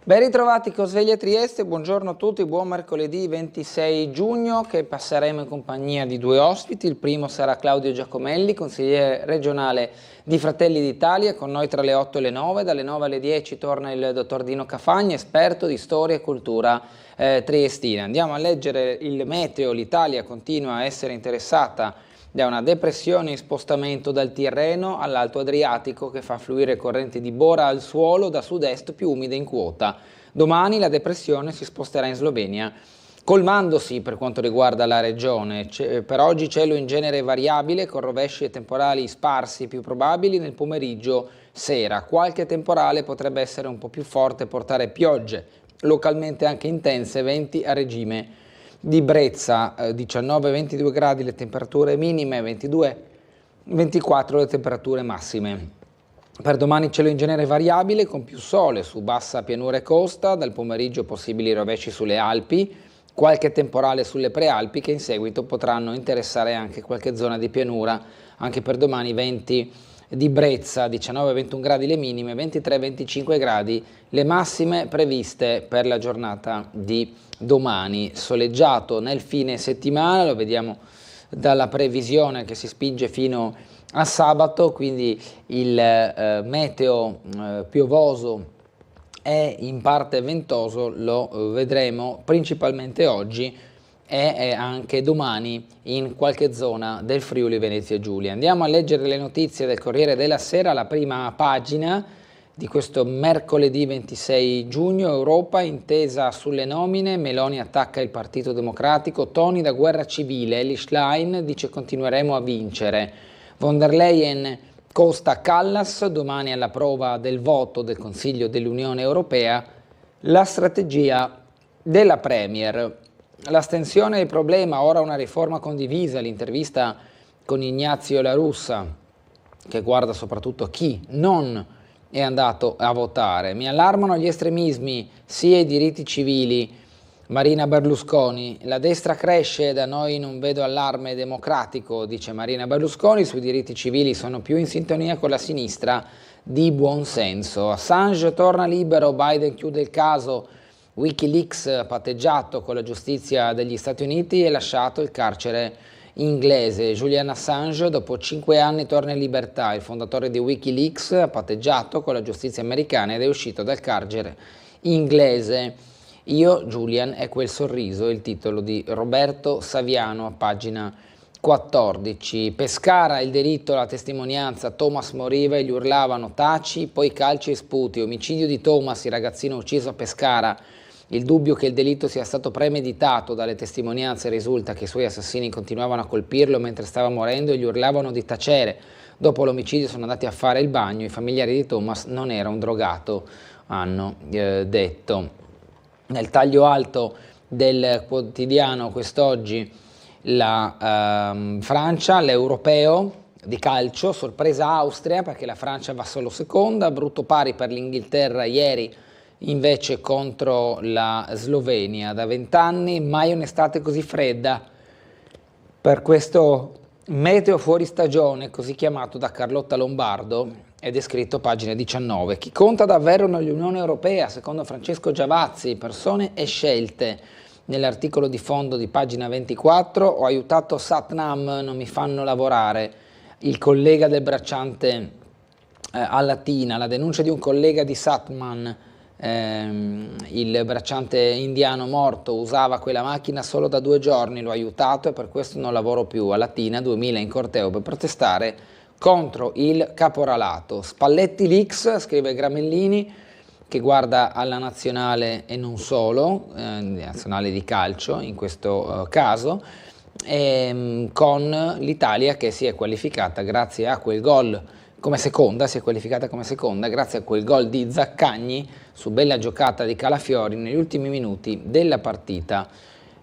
Ben ritrovati con Sveglia Trieste, buongiorno a tutti, buon mercoledì 26 giugno che passeremo in compagnia di due ospiti. Il primo sarà Claudio Giacomelli, consigliere regionale di Fratelli d'Italia, con noi tra le 8 e le 9, dalle 9 alle 10 torna il dottor Dino Cafagna, esperto di storia e cultura triestina. Andiamo a leggere il meteo. L'Italia continua a essere interessata da una depressione in spostamento dal Tirreno all'Alto Adriatico che fa fluire correnti di bora al suolo da sud-est più umide in quota. Domani la depressione si sposterà in Slovenia, colmandosi per quanto riguarda la regione. Per oggi cielo in genere variabile con rovesci e temporali sparsi più probabili nel pomeriggio sera. Qualche temporale potrebbe essere un po' più forte e portare piogge, localmente anche intense, venti a regime di brezza, 19-22 gradi le temperature minime, 22-24 le temperature massime. Per domani cielo in genere variabile con più sole su bassa pianura e costa, dal pomeriggio possibili rovesci sulle Alpi, qualche temporale sulle prealpi che in seguito potranno interessare anche qualche zona di pianura. Anche per domani venti di brezza, 19-21 gradi le minime, 23-25 gradi le massime previste per la giornata di domani. Soleggiato nel fine settimana, lo vediamo dalla previsione che si spinge fino a sabato, quindi il meteo piovoso è in parte ventoso, lo vedremo principalmente oggi e anche domani in qualche zona del Friuli Venezia Giulia. Andiamo a leggere le notizie del Corriere della Sera, la prima pagina di questo mercoledì 26 giugno. Europa, intesa sulle nomine, Meloni attacca il Partito Democratico, toni da guerra civile, Elly Schlein dice continueremo a vincere, von der Leyen costa Callas, domani alla prova del voto del Consiglio dell'Unione Europea, la strategia della Premier. L'astensione è il problema, ora una riforma condivisa, l'intervista con Ignazio La Russa, che guarda soprattutto chi non è andato a votare. Mi allarmano gli estremismi, sia i diritti civili, Marina Berlusconi. La destra cresce, da noi non vedo allarme democratico, dice Marina Berlusconi, sui diritti civili sono più in sintonia con la sinistra di buon senso. Assange torna libero, Biden chiude il caso, Wikileaks patteggiato con la giustizia degli Stati Uniti e lasciato il carcere inglese. Julian Assange dopo 5 anni torna in libertà, il fondatore di Wikileaks ha patteggiato con la giustizia americana ed è uscito dal carcere inglese. Io, Julian, è quel sorriso, il titolo di Roberto Saviano a pagina 14. Pescara, il delitto, la testimonianza, Thomas moriva e gli urlavano taci, poi calci e sputi, omicidio di Thomas, il ragazzino ucciso a Pescara. Il dubbio che il delitto sia stato premeditato, dalle testimonianze risulta che i suoi assassini continuavano a colpirlo mentre stava morendo e gli urlavano di tacere. Dopo l'omicidio sono andati a fare il bagno, i familiari di Thomas non era un drogato, hanno detto. Nel taglio alto del quotidiano quest'oggi la Francia, l'europeo di calcio, sorpresa Austria perché la Francia va solo seconda, brutto pari per l'Inghilterra ieri invece contro la Slovenia. Da 20 anni mai un'estate così fredda per questo meteo fuori stagione, così chiamato da Carlotta Lombardo, è descritto a pagina 19. Chi conta davvero nell'Unione Europea, secondo Francesco Giavazzi, persone e scelte. Nell'articolo di fondo di pagina 24, ho aiutato Satnam, non mi fanno lavorare, il collega del bracciante a Latina, la denuncia di un collega di Satman, il bracciante indiano morto, usava quella macchina solo da 2 giorni, l'ho aiutato e per questo non lavoro più. A Latina 2000 in corteo per protestare contro il caporalato. Spalletti Leaks, scrive Gramellini, che guarda alla nazionale e non solo, nazionale di calcio in questo caso, con l'Italia che si è qualificata grazie a quel gol come seconda, si è qualificata come seconda grazie a quel gol di Zaccagni su bella giocata di Calafiori negli ultimi minuti della partita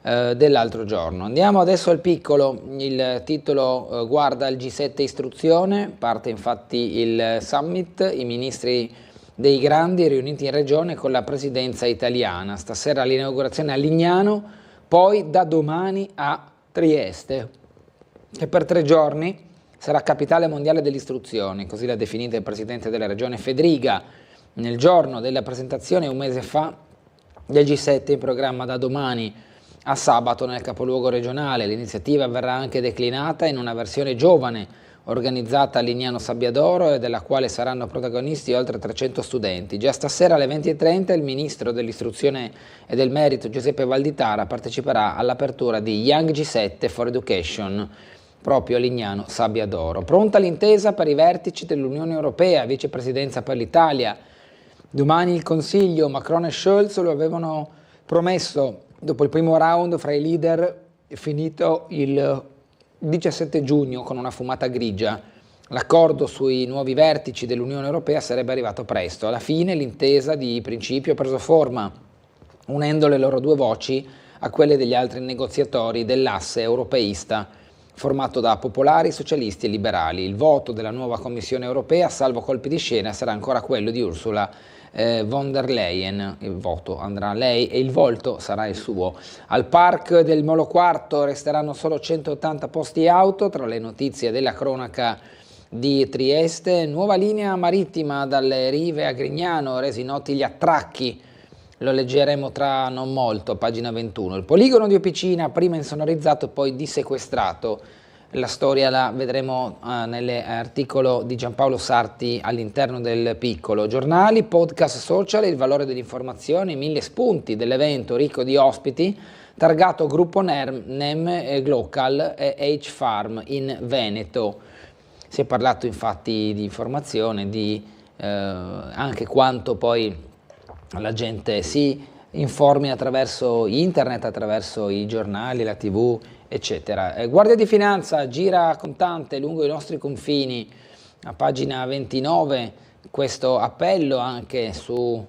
dell'altro giorno. Andiamo adesso al piccolo, il titolo guarda il G7 istruzione, parte infatti il summit, i ministri dei grandi riuniti in regione con la presidenza italiana, stasera l'inaugurazione a Lignano, poi da domani a Trieste, che per 3 giorni sarà capitale mondiale dell'istruzione, così l'ha definita il presidente della regione Fedriga. nel giorno della presentazione un mese fa del G7 in programma da domani a sabato nel capoluogo regionale. L'iniziativa verrà anche declinata in una versione giovane organizzata a Lignano Sabbiadoro e della quale saranno protagonisti oltre 300 studenti. Già stasera alle 20:30 il ministro dell'istruzione e del merito Giuseppe Valditara parteciperà all'apertura di Young G7 for Education proprio a Lignano Sabbiadoro. Pronta l'intesa per i vertici dell'Unione Europea, vicepresidenza per l'Italia. Domani il Consiglio, Macron e Scholz lo avevano promesso dopo il primo round fra i leader finito il 17 giugno con una fumata grigia. L'accordo sui nuovi vertici dell'Unione Europea sarebbe arrivato presto. Alla fine l'intesa di principio ha preso forma, unendo le loro due voci a quelle degli altri negoziatori dell'asse europeista, formato da popolari, socialisti e liberali. Il voto della nuova Commissione Europea, salvo colpi di scena, sarà ancora quello di Ursula von der Leyen. Il voto andrà a lei e il volto sarà il suo. Al Park del Molo Quarto resteranno solo 180 posti auto. Tra le notizie della cronaca di Trieste, nuova linea marittima dalle rive a Grignano, resi noti gli attracchi. Lo leggeremo tra non molto, pagina 21. Il poligono di Opicina, prima insonorizzato e poi dissequestrato. La storia la vedremo nell'articolo di Giampaolo Sarti all'interno del Piccolo. Giornali, podcast, social, il valore dell'informazione, 1000 spunti dell'evento ricco di ospiti, targato Gruppo NEM Glocal e H-Farm in Veneto. Si è parlato infatti di informazione, di anche quanto poi la gente si informi attraverso internet, attraverso i giornali, la TV, eccetera. Guardia di Finanza gira contante lungo i nostri confini, a pagina 29 questo appello anche su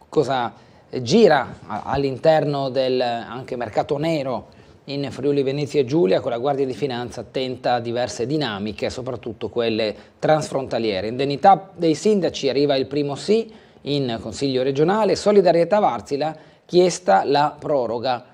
cosa gira all'interno del anche mercato nero in Friuli Venezia Giulia, con la Guardia di Finanza attenta a diverse dinamiche, soprattutto quelle transfrontaliere. Indennità dei sindaci, arriva il primo sì in Consiglio regionale. Solidarietà Varsila, chiesta la proroga,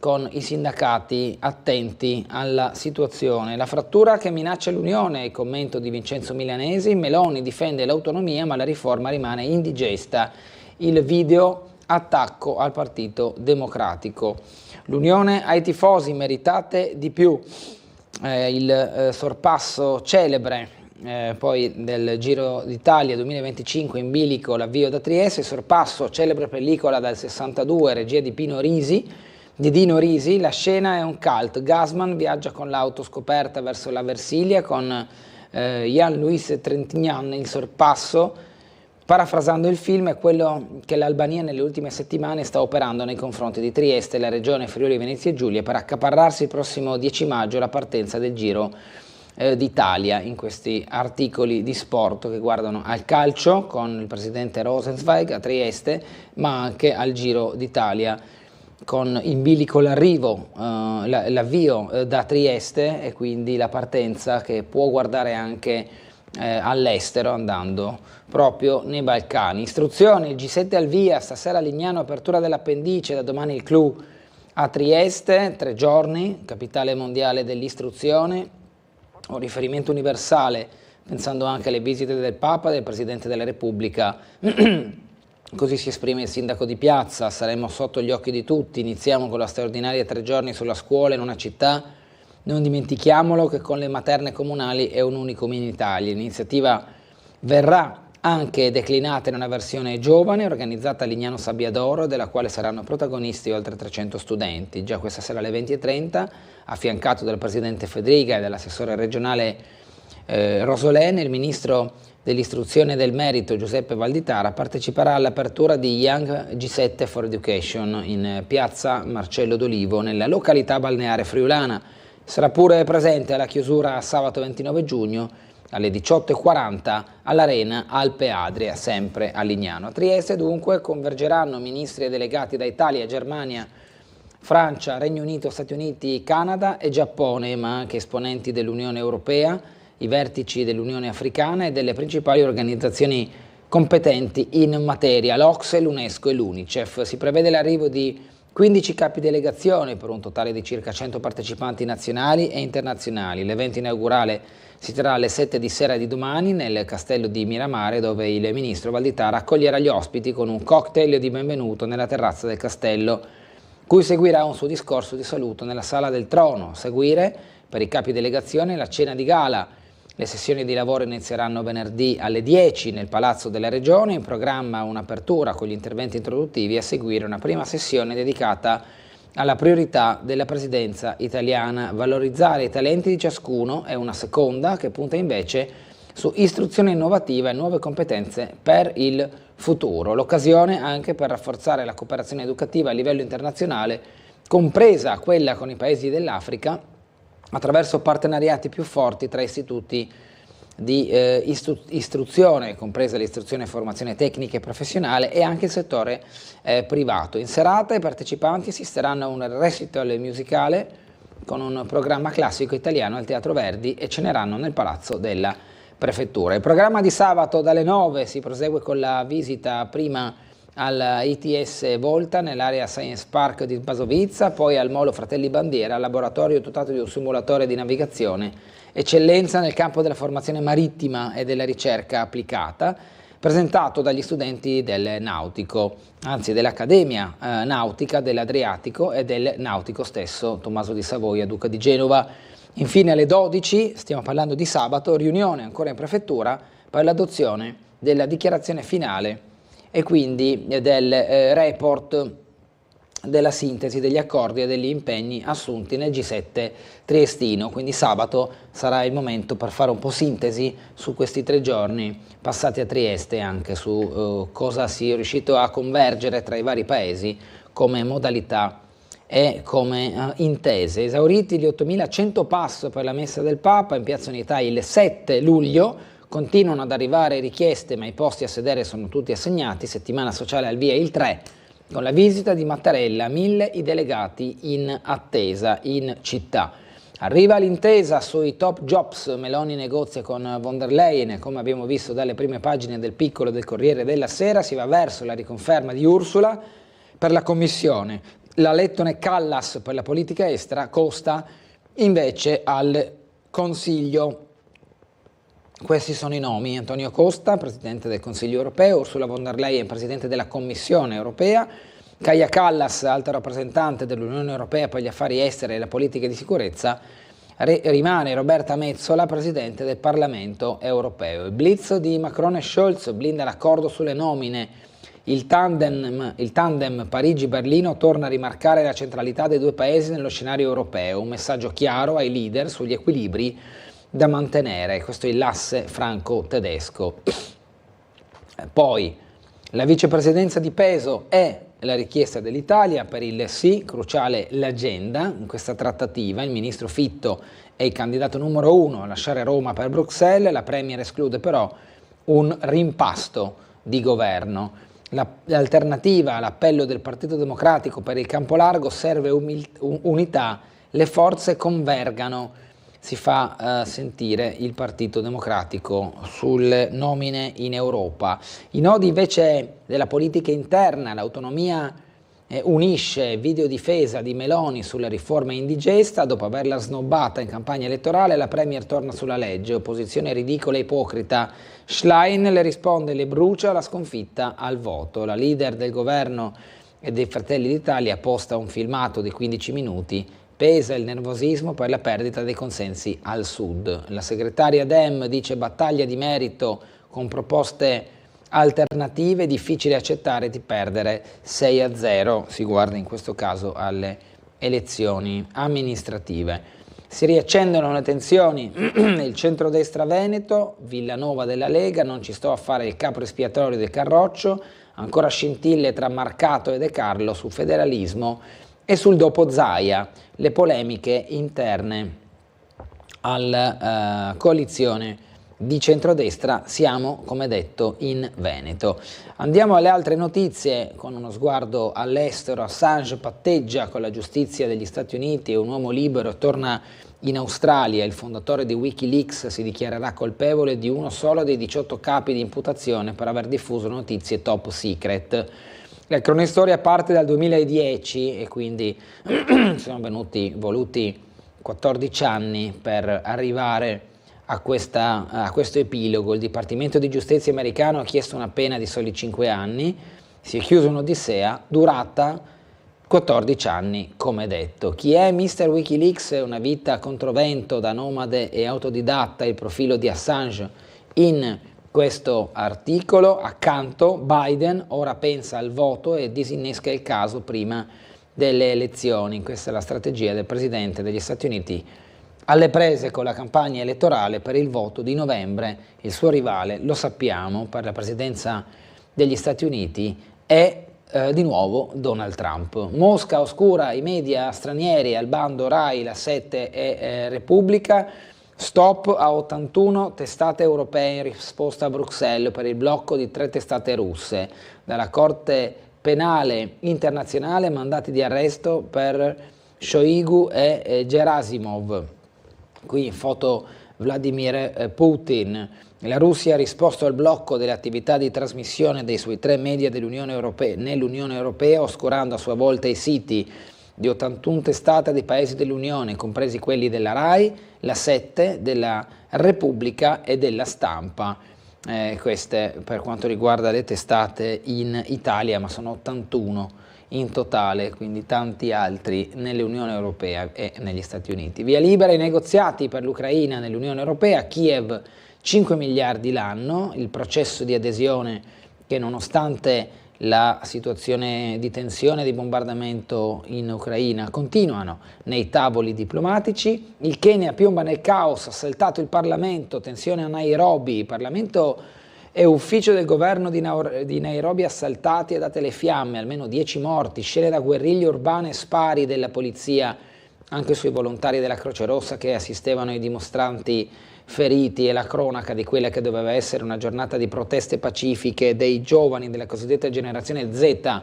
con i sindacati attenti alla situazione. La frattura che minaccia l'Unione, il commento di Vincenzo Milanesi. Meloni difende l'autonomia ma la riforma rimane indigesta. Il video attacco al Partito Democratico. L'Unione ai tifosi, meritate di più. Il sorpasso celebre poi del Giro d'Italia 2025 in bilico, l'avvio da Trieste. Sorpasso, celebre pellicola dal 62, regia di Dino Risi. La scena è un cult. Gassman viaggia con l'auto scoperta verso la Versilia con Jean-Louis Trintignant. Il sorpasso, parafrasando il film, è quello che l'Albania nelle ultime settimane sta operando nei confronti di Trieste e la regione Friuli Venezia Giulia per accaparrarsi il prossimo 10 maggio la partenza del Giro d'Italia. In questi articoli di sport che guardano al calcio con il presidente Rosenzweig a Trieste, ma anche al Giro d'Italia con in bilico l'arrivo, l'avvio da Trieste e quindi la partenza che può guardare anche all'estero andando proprio nei Balcani. Istruzioni, il G7 al via, stasera a Lignano apertura dell'appendice, da domani il clou a Trieste, 3 giorni, capitale mondiale dell'istruzione, un riferimento universale, pensando anche alle visite del Papa e del Presidente della Repubblica. Così si esprime il sindaco di Piazza. Saremo sotto gli occhi di tutti, iniziamo con la straordinaria 3 giorni sulla scuola in una città. Non dimentichiamolo che con le materne comunali è un unicum in Italia. L'iniziativa verrà anche declinata in una versione giovane organizzata a Lignano Sabbiadoro, della quale saranno protagonisti oltre 300 studenti. Già questa sera alle 20:30, affiancato dal presidente Fedriga e dall'assessore regionale Rosolene, il ministro dell'istruzione e del merito Giuseppe Valditara parteciperà all'apertura di Young G7 for Education in piazza Marcello d'Olivo, nella località balneare friulana. Sarà pure presente alla chiusura sabato 29 giugno alle 18:40 all'Arena Alpe Adria, sempre a Lignano. A Trieste dunque convergeranno ministri e delegati da Italia, Germania, Francia, Regno Unito, Stati Uniti, Canada e Giappone, ma anche esponenti dell'Unione Europea, i vertici dell'Unione Africana e delle principali organizzazioni competenti in materia, l'OCSE, l'UNESCO e l'UNICEF. Si prevede l'arrivo di 15 capi delegazione per un totale di circa 100 partecipanti nazionali e internazionali. L'evento inaugurale si terrà alle 7 di sera di domani nel castello di Miramare, dove il ministro Valditara accoglierà gli ospiti con un cocktail di benvenuto nella terrazza del castello, cui seguirà un suo discorso di saluto nella sala del trono. A seguire, per i capi delegazione, la cena di gala. Le sessioni di lavoro inizieranno venerdì alle 10 nel Palazzo della Regione, in programma un'apertura con gli interventi introduttivi e a seguire una prima sessione dedicata alla priorità della presidenza italiana, valorizzare i talenti di ciascuno, e una seconda che punta invece su istruzione innovativa e nuove competenze per il futuro. L'occasione anche per rafforzare la cooperazione educativa a livello internazionale, compresa quella con i paesi dell'Africa, attraverso partenariati più forti tra istituti di istruzione, compresa l'istruzione e formazione tecnica e professionale, e anche il settore privato. In serata i partecipanti assisteranno a un recital musicale con un programma classico italiano al Teatro Verdi e ceneranno nel Palazzo della Prefettura. Il programma di sabato dalle 9 si prosegue con la visita prima al ITS Volta nell'area Science Park di Basovizza, poi al Molo Fratelli Bandiera, laboratorio dotato di un simulatore di navigazione, eccellenza nel campo della formazione marittima e della ricerca applicata, presentato dagli studenti del Nautico, anzi dell'Accademia Nautica dell'Adriatico e del Nautico stesso, Tommaso di Savoia, Duca di Genova. Infine alle 12, stiamo parlando di sabato, riunione ancora in prefettura per l'adozione della dichiarazione finale e quindi del report della sintesi degli accordi e degli impegni assunti nel G7 triestino. Quindi sabato sarà il momento per fare un po' sintesi su questi 3 giorni passati a Trieste e anche su cosa si è riuscito a convergere tra i vari paesi come modalità e come intese. Esauriti gli 8.100 pass per la messa del Papa in Piazza Unità il 7 luglio, continuano ad arrivare richieste, ma i posti a sedere sono tutti assegnati. Settimana sociale al via il 3, con la visita di Mattarella, 1.000 i delegati in attesa in città. Arriva l'intesa sui top jobs, Meloni negozia con von der Leyen, come abbiamo visto dalle prime pagine del Piccolo del Corriere della Sera, si va verso la riconferma di Ursula per la Commissione. La Lettone Callas per la politica estera, Costa invece al Consiglio. Questi sono i nomi: Antonio Costa, Presidente del Consiglio europeo, Ursula von der Leyen, Presidente della Commissione europea, Kaja Kallas, Alta rappresentante dell'Unione Europea per gli affari esteri e la politica di sicurezza, rimane Roberta Metsola, Presidente del Parlamento europeo. Il blitz di Macron e Scholz blinda l'accordo sulle nomine. Il tandem Parigi-Berlino torna a rimarcare la centralità dei due paesi nello scenario europeo, un messaggio chiaro ai leader sugli equilibri da mantenere. Questo è il l'asse franco-tedesco. Poi la vicepresidenza di peso è la richiesta dell'Italia per il sì, cruciale l'agenda in questa trattativa. Il ministro Fitto è il candidato numero 1 a lasciare Roma per Bruxelles, la Premier esclude però un rimpasto di governo. L'alternativa all'appello del Partito Democratico per il campo largo: serve unità, le forze convergano. Si fa sentire il Partito Democratico sulle nomine in Europa. I nodi invece della politica interna, l'autonomia unisce, videodifesa di Meloni sulla riforma indigesta. Dopo averla snobbata in campagna elettorale, la Premier torna sulla legge, opposizione ridicola e ipocrita. Schlein le risponde, le brucia la sconfitta al voto. La leader del governo e dei Fratelli d'Italia posta un filmato di 15 minuti, pesa il nervosismo per la perdita dei consensi al sud. La segretaria Dem dice battaglia di merito con proposte alternative, difficile accettare di perdere 6-0, si guarda in questo caso alle elezioni amministrative. Si riaccendono le tensioni nel centrodestra veneto, Villanova della Lega, non ci sto a fare il capro espiatorio del Carroccio, ancora scintille tra Marcato e De Carlo su federalismo e sul dopo Zaia, le polemiche interne alla coalizione di centrodestra. Siamo, come detto, in Veneto. Andiamo alle altre notizie con uno sguardo all'estero. Assange patteggia con la giustizia degli Stati Uniti e un uomo libero torna in Australia. Il fondatore di Wikileaks si dichiarerà colpevole di uno solo dei 18 capi di imputazione per aver diffuso notizie top secret. La cronistoria parte dal 2010 e quindi sono voluti 14 anni per arrivare a questo epilogo. Il Dipartimento di Giustizia americano ha chiesto una pena di soli 5 anni, si è chiusa un'odissea durata 14 anni, come detto. Chi è Mr. Wikileaks? Una vita controvento da nomade e autodidatta, il profilo di Assange in questo articolo. Accanto Biden ora pensa al voto e disinnesca il caso prima delle elezioni. Questa è la strategia del presidente degli Stati Uniti alle prese con la campagna elettorale per il voto di novembre. Il suo rivale, lo sappiamo, per la presidenza degli Stati Uniti è di nuovo Donald Trump. Mosca oscura i media stranieri al bando Rai, La 7 e Repubblica. Stop a 81 testate europee in risposta a Bruxelles per il blocco di 3 testate russe. Dalla Corte Penale Internazionale mandati di arresto per Shoigu e Gerasimov. Qui in foto Vladimir Putin. La Russia ha risposto al blocco delle attività di trasmissione dei suoi 3 media nell'Unione Europea, oscurando a sua volta i siti di 81 testate dei paesi dell'Unione, compresi quelli della Rai, La 7, della Repubblica e della Stampa. Queste per quanto riguarda le testate in Italia, ma sono 81 in totale, quindi tanti altri nell'Unione Europea e negli Stati Uniti. Via libera ai negoziati per l'Ucraina nell'Unione Europea, Kiev 5 miliardi l'anno, il processo di adesione che nonostante la situazione di tensione e di bombardamento in Ucraina continuano nei tavoli diplomatici. Il Kenya piomba nel caos, assaltato il Parlamento, tensione a Nairobi, il Parlamento e ufficio del governo di Nairobi assaltati e date le fiamme, almeno 10 morti, scene da guerriglie urbane, spari della polizia anche sui volontari della Croce Rossa che assistevano i dimostranti feriti e la cronaca di quella che doveva essere una giornata di proteste pacifiche dei giovani della cosiddetta generazione Z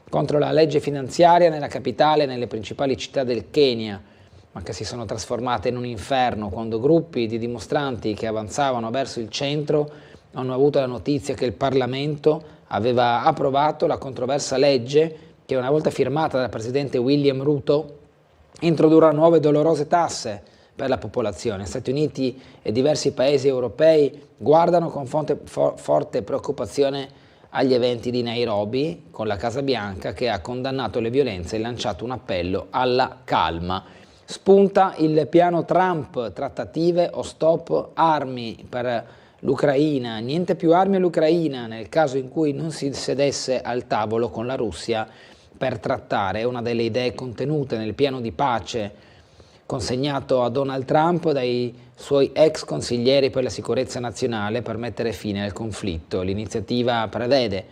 contro la legge finanziaria nella capitale e nelle principali città del Kenya, ma che si sono trasformate in un inferno quando gruppi di dimostranti che avanzavano verso il centro hanno avuto la notizia che il Parlamento aveva approvato la controversa legge che una volta firmata dal presidente William Ruto introdurrà nuove dolorose tasse per la popolazione. Stati Uniti e diversi paesi europei guardano con forte preoccupazione agli eventi di Nairobi, con la Casa Bianca che ha condannato le violenze e lanciato un appello alla calma. Spunta il piano Trump, trattative o stop armi per l'Ucraina, niente più armi all'Ucraina nel caso in cui non si sedesse al tavolo con la Russia per trattare. È una delle idee contenute nel piano di pace consegnato a Donald Trump dai suoi ex consiglieri per la sicurezza nazionale per mettere fine al conflitto. L'iniziativa prevede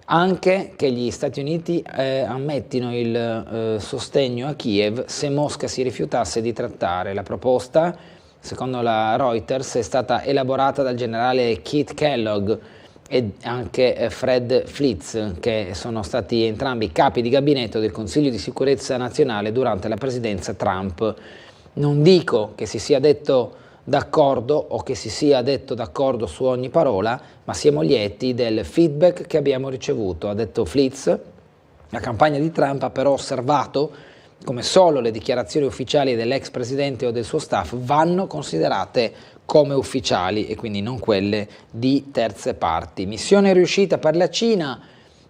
anche che gli Stati Uniti ammettino il sostegno a Kiev se Mosca si rifiutasse di trattare. La proposta, secondo la Reuters, è stata elaborata dal generale Keith Kellogg e anche Fred Flitz, che sono stati entrambi capi di gabinetto del Consiglio di sicurezza nazionale durante la presidenza Trump. Non dico che si sia detto d'accordo o che si sia detto d'accordo su ogni parola, ma siamo lieti del feedback che abbiamo ricevuto, ha detto Flitz. La campagna di Trump ha però osservato come solo le dichiarazioni ufficiali dell'ex presidente o del suo staff vanno considerate come ufficiali e quindi non quelle di terze parti. Missione riuscita per la Cina,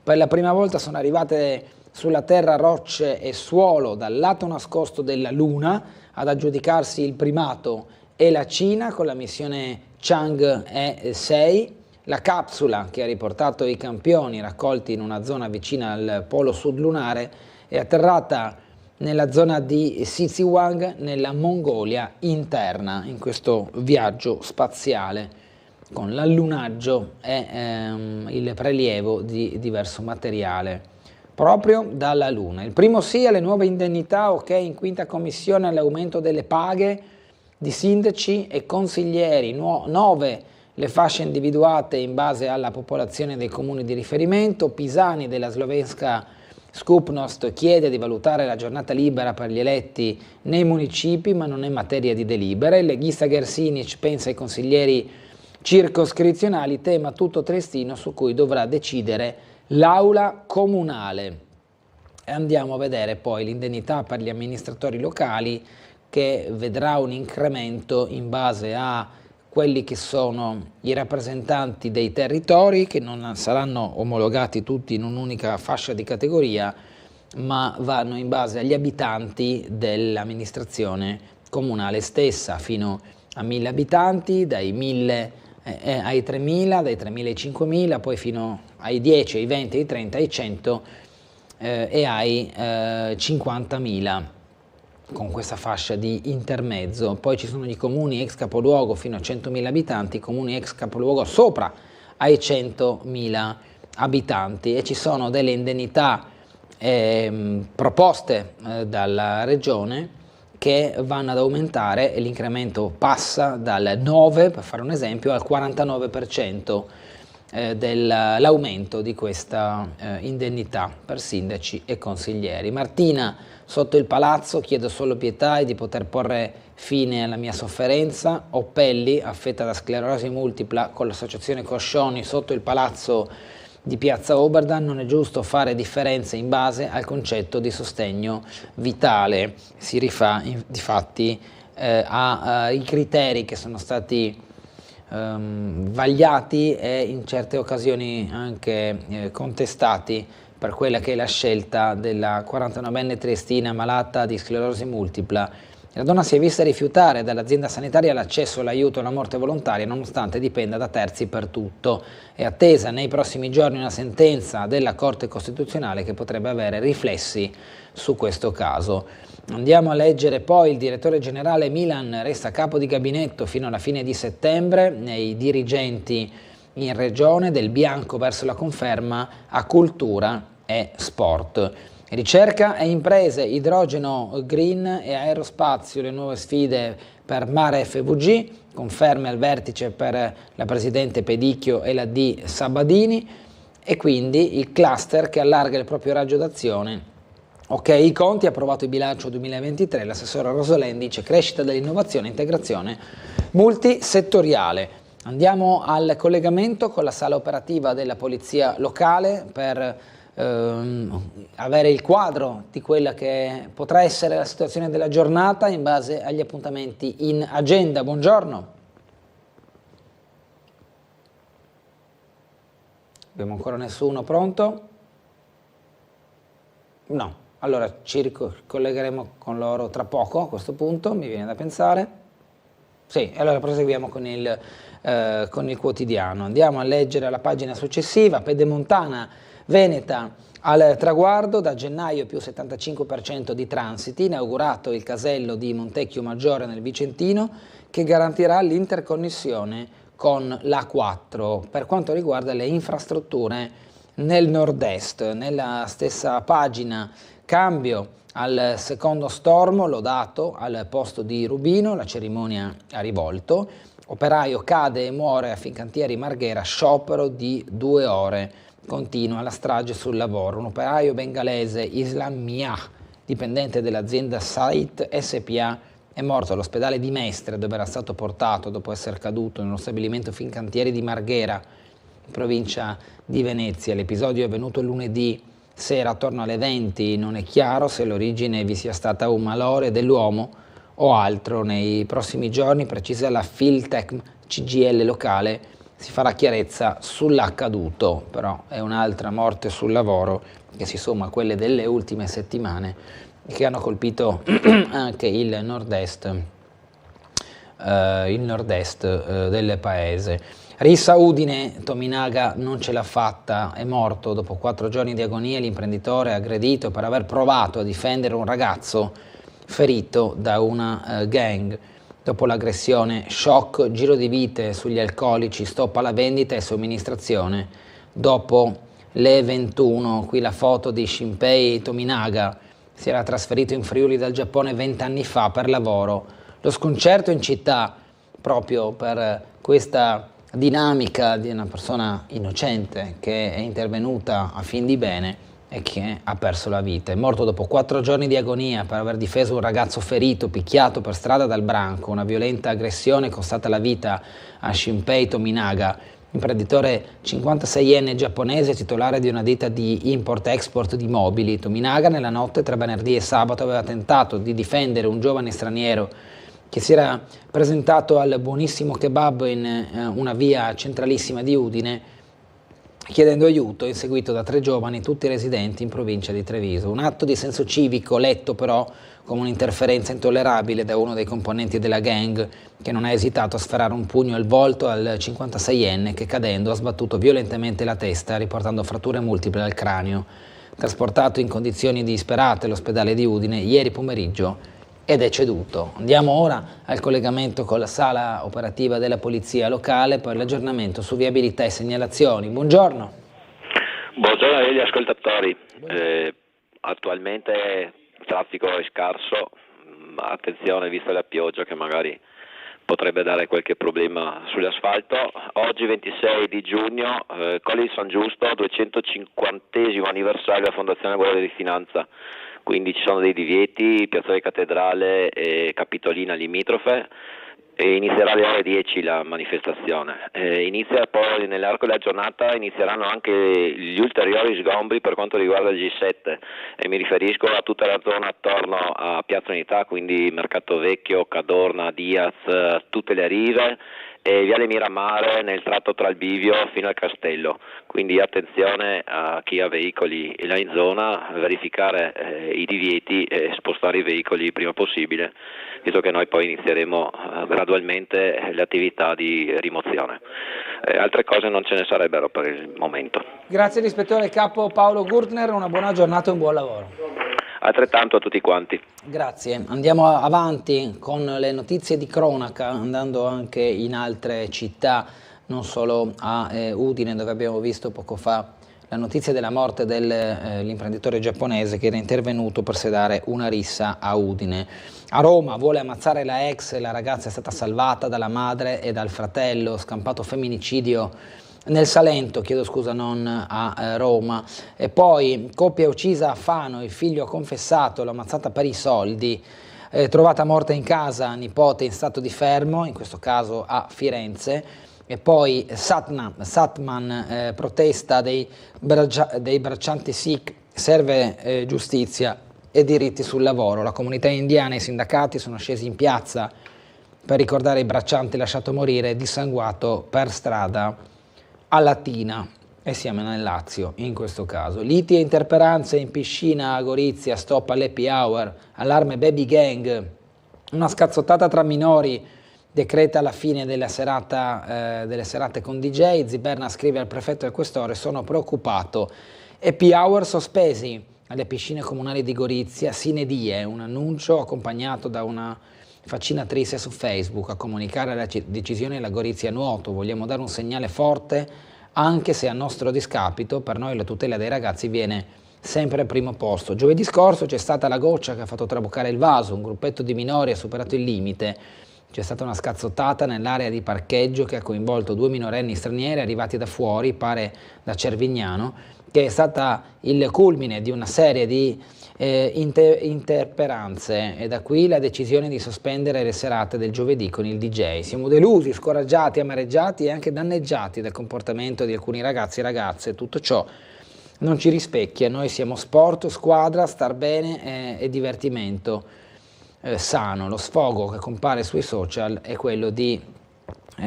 per la prima volta sono arrivate sulla Terra rocce e suolo dal lato nascosto della Luna, ad aggiudicarsi il primato e la Cina con la missione Chang'e 6, la capsula che ha riportato i campioni raccolti in una zona vicina al polo sud lunare è atterrata nella zona di Xizhiwang, nella Mongolia interna, in questo viaggio spaziale con l'allunaggio e il prelievo di diverso materiale proprio dalla Luna. Il primo sì alle nuove indennità, ok in quinta commissione all'aumento delle paghe di sindaci e consiglieri, 9 le fasce individuate in base alla popolazione dei comuni di riferimento. Pisani della Slovenska Skupnost chiede di valutare la giornata libera per gli eletti nei municipi, ma non è materia di delibera. Il leghista Gersinic pensa ai consiglieri circoscrizionali, tema tutto tristino su cui dovrà decidere l'aula comunale. E andiamo a vedere poi l'indennità per gli amministratori locali, che vedrà un incremento in base a quelli che sono i rappresentanti dei territori, che non saranno omologati tutti in un'unica fascia di categoria, ma vanno in base agli abitanti dell'amministrazione comunale stessa, fino a 1000 abitanti, dai 1000 ai 3000, dai 3000 ai 5000, poi fino ai 10, ai 20, ai 30, ai 100 e ai 50.000, con questa fascia di intermezzo. Poi ci sono i comuni ex capoluogo fino a 100.000 abitanti, i comuni ex capoluogo sopra ai 100.000 abitanti, e ci sono delle indennità proposte dalla regione che vanno ad aumentare, e l'incremento passa dal 9, per fare un esempio, al 49% dell'aumento di questa indennità per sindaci e consiglieri. Martina, sotto il palazzo, chiedo solo pietà e di poter porre fine alla mia sofferenza. Oppelli, affetta da sclerosi multipla, con l'associazione Coscioni sotto il palazzo di Piazza Oberdan. Non è giusto fare differenze in base al concetto di sostegno vitale. Si rifà difatti ai criteri che sono stati vagliati e in certe occasioni anche contestati per quella che è la scelta della 49enne triestina malata di sclerosi multipla. La donna si è vista rifiutare dall'azienda sanitaria l'accesso all'aiuto alla morte volontaria, nonostante dipenda da terzi per tutto. È attesa nei prossimi giorni una sentenza della Corte Costituzionale che potrebbe avere riflessi su questo caso. Andiamo a leggere poi: il direttore generale Milan resta capo di gabinetto fino alla fine di settembre. Nei dirigenti in regione del bianco verso la conferma a cultura e sport. Ricerca e imprese, idrogeno green e aerospazio, le nuove sfide per Mare FVG, conferme al vertice per la presidente Pedicchio e la D Sabadini, e quindi il cluster che allarga il proprio raggio d'azione. Ok, i conti, approvato il bilancio 2023, l'assessore Rosolén dice crescita dell'innovazione e integrazione multisettoriale. Andiamo al collegamento con la sala operativa della Polizia Locale per avere il quadro di quella che potrà essere la situazione della giornata in base agli appuntamenti in agenda. Buongiorno. Abbiamo ancora nessuno pronto? No, allora ci collegheremo con loro tra poco, a questo punto mi viene da pensare. Sì, allora proseguiamo con il quotidiano. Andiamo a leggere la pagina successiva. Pedemontana veneta al traguardo, da gennaio più 75% di transiti, inaugurato il casello di Montecchio Maggiore nel Vicentino, che garantirà l'interconnessione con l'A4 per quanto riguarda le infrastrutture nel nord-est. Nella stessa pagina, cambio al secondo stormo, lodato al posto di Rubino, la cerimonia a Rivolto. Operaio cade e muore a Fincantieri Marghera, sciopero di 2 ore. Continua la strage sul lavoro. Un operaio bengalese, Islam Miah, dipendente dell'azienda Sait SPA, è morto all'ospedale di Mestre, dove era stato portato dopo essere caduto nello stabilimento Fincantieri di Marghera, in provincia di Venezia. L'episodio è avvenuto lunedì sera attorno alle 20. Non è chiaro se l'origine vi sia stata un malore dell'uomo o altro. Nei prossimi giorni, precisa la Filtech CGIL locale, si farà chiarezza sull'accaduto. Però è un'altra morte sul lavoro che si somma a quelle delle ultime settimane, che hanno colpito anche il nord-est del paese. Rissa Udine, Tominaga non ce l'ha fatta, è morto dopo 4 giorni di agonia l'imprenditore aggredito per aver provato a difendere un ragazzo ferito da una gang. Dopo l'aggressione, shock, giro di vite sugli alcolici, stop alla vendita e somministrazione. Dopo le 21, qui la foto di Shinpei Tominaga, si era trasferito in Friuli dal Giappone 20 anni fa per lavoro. Lo sconcerto in città proprio per questa dinamica di una persona innocente che è intervenuta a fin di bene e che ha perso la vita. È morto dopo 4 giorni di agonia per aver difeso un ragazzo ferito, picchiato per strada dal branco. Una violenta aggressione costata la vita a Shinpei Tominaga, Imprenditore 56enne giapponese, titolare di una ditta di import-export di mobili, Tominaga nella notte tra venerdì e sabato aveva tentato di difendere un giovane straniero che si era presentato al Buonissimo Kebab in una via centralissima di Udine, chiedendo aiuto, inseguito da 3 giovani, tutti residenti in provincia di Treviso. Un atto di senso civico letto però come un'interferenza intollerabile da uno dei componenti della gang, che non ha esitato a sferrare un pugno al volto al 56enne che, cadendo, ha sbattuto violentemente la testa, riportando fratture multiple al cranio. Trasportato in condizioni disperate all'ospedale di Udine ieri pomeriggio è deceduto. Andiamo ora al collegamento con la sala operativa della polizia locale per l'aggiornamento su viabilità e segnalazioni. Buongiorno. Buongiorno agli ascoltatori. Attualmente il traffico è scarso, ma attenzione vista la pioggia che magari potrebbe dare qualche problema sull'asfalto. Oggi 26 di giugno, Colle di San Giusto, 250° anniversario della Fondazione Guardia di Finanza. Quindi ci sono dei divieti, Piazzale Cattedrale e Capitolina limitrofe, e inizierà alle ore 10 la manifestazione. Inizia poi nell'arco della giornata, inizieranno anche gli ulteriori sgombri per quanto riguarda il G7, e mi riferisco a tutta la zona attorno a Piazza Unità, quindi Mercato Vecchio, Cadorna, Diaz, tutte le rive, e Viale Miramare nel tratto tra il bivio fino al castello. Quindi attenzione a chi ha veicoli là in zona, verificare i divieti e spostare i veicoli il prima possibile, visto che noi poi inizieremo gradualmente le attività di rimozione. Altre cose non ce ne sarebbero per il momento. Grazie all'ispettore capo Paolo Gurtner, una buona giornata e un buon lavoro. Altrettanto a tutti quanti. Grazie, andiamo avanti con le notizie di cronaca, andando anche in altre città, non solo a Udine, dove abbiamo visto poco fa la notizia della morte dell'imprenditore giapponese che era intervenuto per sedare una rissa a Udine. A Roma vuole ammazzare la ex, la ragazza è stata salvata dalla madre e dal fratello, scampato femminicidio nel Salento, non a Roma. E poi coppia uccisa a Fano, il figlio ha confessato, l'ha ammazzata per i soldi. Trovata morta in casa, nipote in stato di fermo, in questo caso a Firenze. E poi Satman, protesta dei braccianti Sikh, serve giustizia e diritti sul lavoro. La comunità indiana e i sindacati sono scesi in piazza per ricordare i braccianti lasciato morire dissanguato per strada a Latina, e siamo nel Lazio in questo caso. Liti e interperanze in piscina a Gorizia, stop all'happy hour, allarme baby gang, una scazzottata tra minori decreta la fine delle serate con DJ. Ziberna scrive al prefetto e al questore: sono preoccupato. Happy hour sospesi alle piscine comunali di Gorizia, sine die, un annuncio accompagnato da una faccinatrice su Facebook a comunicare la decisione della Gorizia Nuoto. Vogliamo dare un segnale forte, anche se a nostro discapito, per noi la tutela dei ragazzi viene sempre al primo posto. Giovedì scorso c'è stata la goccia che ha fatto traboccare il vaso, un gruppetto di minori ha superato il limite, c'è stata una scazzottata nell'area di parcheggio che ha coinvolto 2 minorenni stranieri arrivati da fuori, pare da Cervignano, che è stata il culmine di una serie di interperanze, e da qui la decisione di sospendere le serate del giovedì con il DJ. Siamo delusi, scoraggiati, amareggiati e anche danneggiati dal comportamento di alcuni ragazzi e ragazze. Tutto ciò non ci rispecchia, noi siamo sport, squadra, star bene e divertimento sano. Lo sfogo che compare sui social è quello di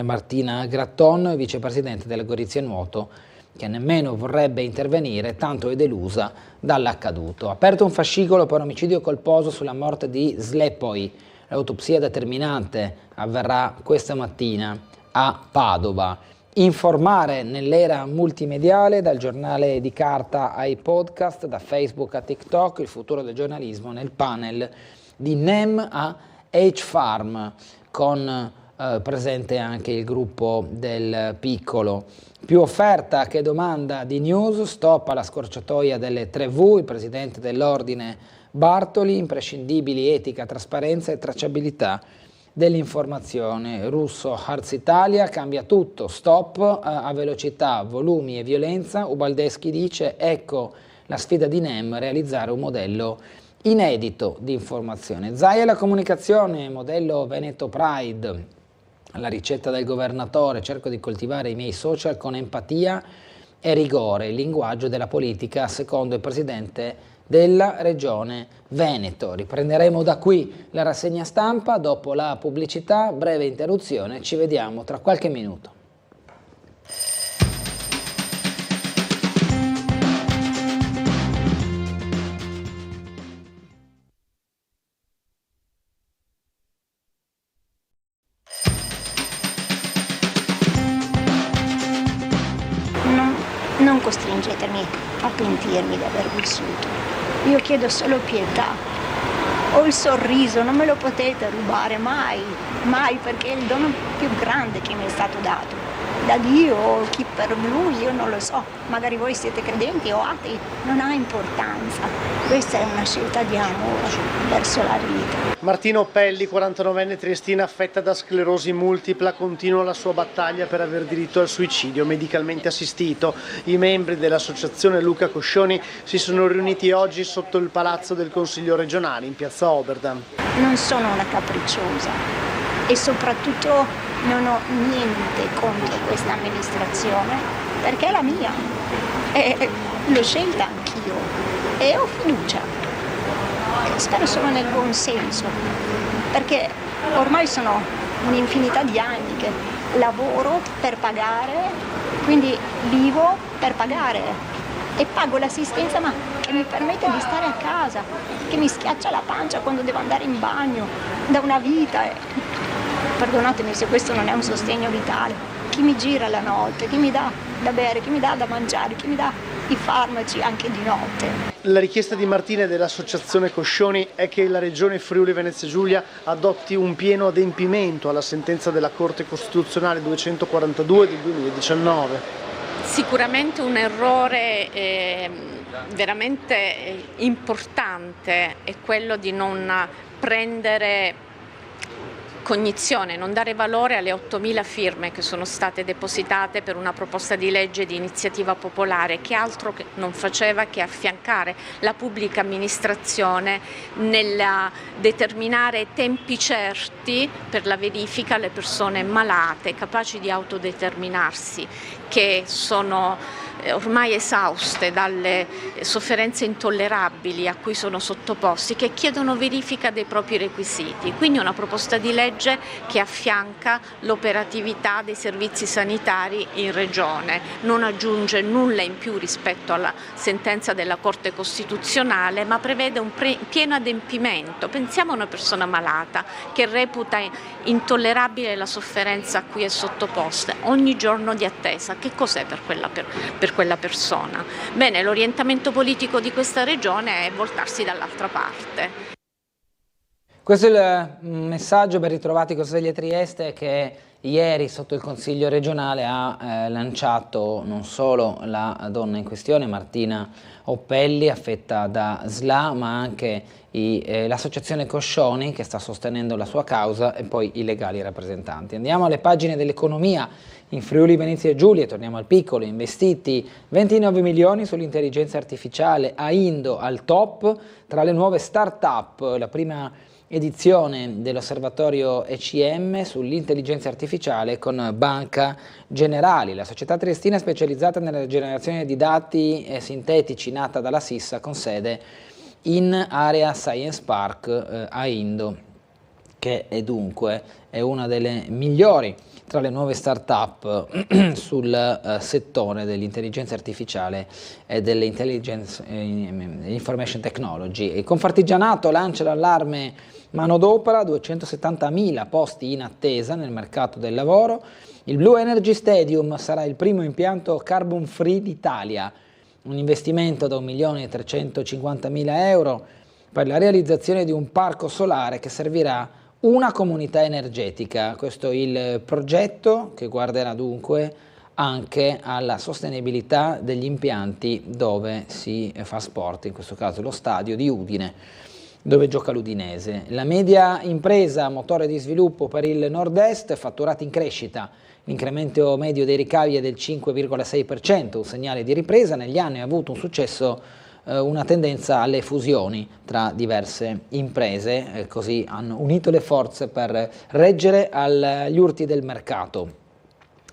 Martina Gratton, vicepresidente della Gorizia Nuoto, che nemmeno vorrebbe intervenire, tanto è delusa dall'accaduto. Aperto un fascicolo per omicidio colposo sulla morte di Slepoi. L'autopsia determinante avverrà questa mattina a Padova. Informare nell'era multimediale, dal giornale di carta ai podcast, da Facebook a TikTok, il futuro del giornalismo nel panel di NEM a H-Farm, con presente anche il gruppo del Piccolo. Più offerta che domanda di news, stop alla scorciatoia delle 3V, il presidente dell'ordine Bartoli, imprescindibili etica, trasparenza e tracciabilità dell'informazione. Russo, Harz Italia, cambia tutto, stop a velocità, volumi e violenza. Ubaldeschi dice: ecco la sfida di NEM, realizzare un modello inedito di informazione. Zaia la comunicazione, modello Veneto Pride. alla ricetta del governatore, cerco di coltivare i miei social con empatia e rigore, il linguaggio della politica secondo il presidente della regione Veneto. Riprenderemo da qui la rassegna stampa dopo la pubblicità, breve interruzione, ci vediamo tra qualche minuto. Non costringetemi a pentirmi di aver vissuto. Io chiedo solo pietà. Ho il sorriso, non me lo potete rubare mai, mai, perché è il dono più grande che mi è stato dato. Da Dio o chi per lui, io non lo so. Magari voi siete credenti o atei, non ha importanza. Questa è una scelta di amore verso la vita. Martina Oppelli, 49enne triestina affetta da sclerosi multipla, continua la sua battaglia per aver diritto al suicidio medicalmente assistito. I membri dell'associazione Luca Coscioni si sono riuniti oggi sotto il palazzo del Consiglio regionale in piazza Oberdan. Non sono una capricciosa e soprattutto non ho niente contro questa amministrazione, perché è la mia e l'ho scelta anch'io e ho fiducia. Spero solo nel buon senso, perché ormai sono un'infinità di anni che lavoro per pagare, quindi vivo per pagare e pago l'assistenza ma che mi permette di stare a casa, che mi schiaccia la pancia quando devo andare in bagno da una vita. Perdonatemi se questo non è un sostegno vitale. Chi mi gira la notte, chi mi dà da bere, chi mi dà da mangiare, chi mi dà i farmaci anche di notte. La richiesta di Martina e dell'associazione Coscioni è che la regione Friuli Venezia Giulia adotti un pieno adempimento alla sentenza della Corte Costituzionale 242 del 2019. Sicuramente un errore veramente importante è quello di non prendere cognizione, non dare valore alle 8.000 firme che sono state depositate per una proposta di legge di iniziativa popolare che altro non faceva che affiancare la pubblica amministrazione nel determinare tempi certi per la verifica alle persone malate, capaci di autodeterminarsi, che sono ormai esauste dalle sofferenze intollerabili a cui sono sottoposti, che chiedono verifica dei propri requisiti. Quindi una proposta di legge che affianca l'operatività dei servizi sanitari in regione, non aggiunge nulla in più rispetto alla sentenza della Corte Costituzionale, ma prevede un pieno adempimento. Pensiamo a una persona malata che reputa intollerabile la sofferenza a cui è sottoposta, ogni giorno di attesa. Che cos'è per quella persona? Bene, l'orientamento politico di questa regione è voltarsi dall'altra parte. Questo è il messaggio ben ritrovati con Sveglia Trieste che ieri sotto il Consiglio regionale ha lanciato non solo la donna in questione, Martina Oppelli, affetta da SLA, ma anche l'associazione Coscioni che sta sostenendo la sua causa e poi i legali rappresentanti. Andiamo alle pagine dell'economia. In Friuli Venezia Giulia, torniamo al piccolo, investiti 29 milioni sull'intelligenza artificiale, Aindo al top tra le nuove start-up, la prima edizione dell'osservatorio ECM sull'intelligenza artificiale con Banca Generali, la società triestina specializzata nella generazione di dati sintetici nata dalla Sissa con sede in area Science Park Aindo, che è dunque una delle migliori tra le nuove start-up sul settore dell'intelligenza artificiale e dell'intelligence information technology. Il Confartigianato lancia l'allarme manodopera, 270.000 posti in attesa nel mercato del lavoro. Il Blue Energy Stadium sarà il primo impianto carbon free d'Italia, un investimento da 1.350.000 euro per la realizzazione di un parco solare che servirà una comunità energetica. Questo è il progetto che guarderà dunque anche alla sostenibilità degli impianti dove si fa sport, in questo caso lo stadio di Udine, dove gioca l'Udinese. La media impresa, motore di sviluppo per il nord-est, fatturati in crescita. L'incremento medio dei ricavi è del 5,6%, un segnale di ripresa. Negli anni ha avuto un successo una tendenza alle fusioni tra diverse imprese, così hanno unito le forze per reggere agli urti del mercato.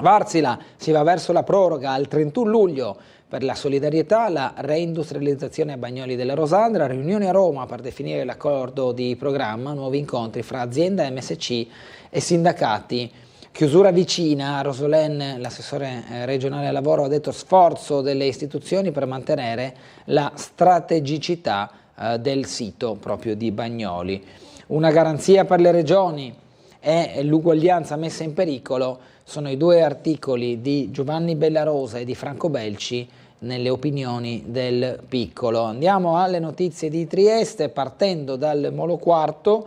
Varsila si va verso la proroga al 31 luglio per la solidarietà, la reindustrializzazione a Bagnoli della Rosandra, riunioni a Roma per definire l'accordo di programma, nuovi incontri fra azienda, MSC e sindacati. Chiusura vicina, Rosolén, l'assessore regionale al lavoro, ha detto sforzo delle istituzioni per mantenere la strategicità del sito proprio di Bagnoli. Una garanzia per le regioni e l'uguaglianza messa in pericolo sono i due articoli di Giovanni Bellarosa e di Franco Belci nelle opinioni del Piccolo. Andiamo alle notizie di Trieste partendo dal Molo Quarto.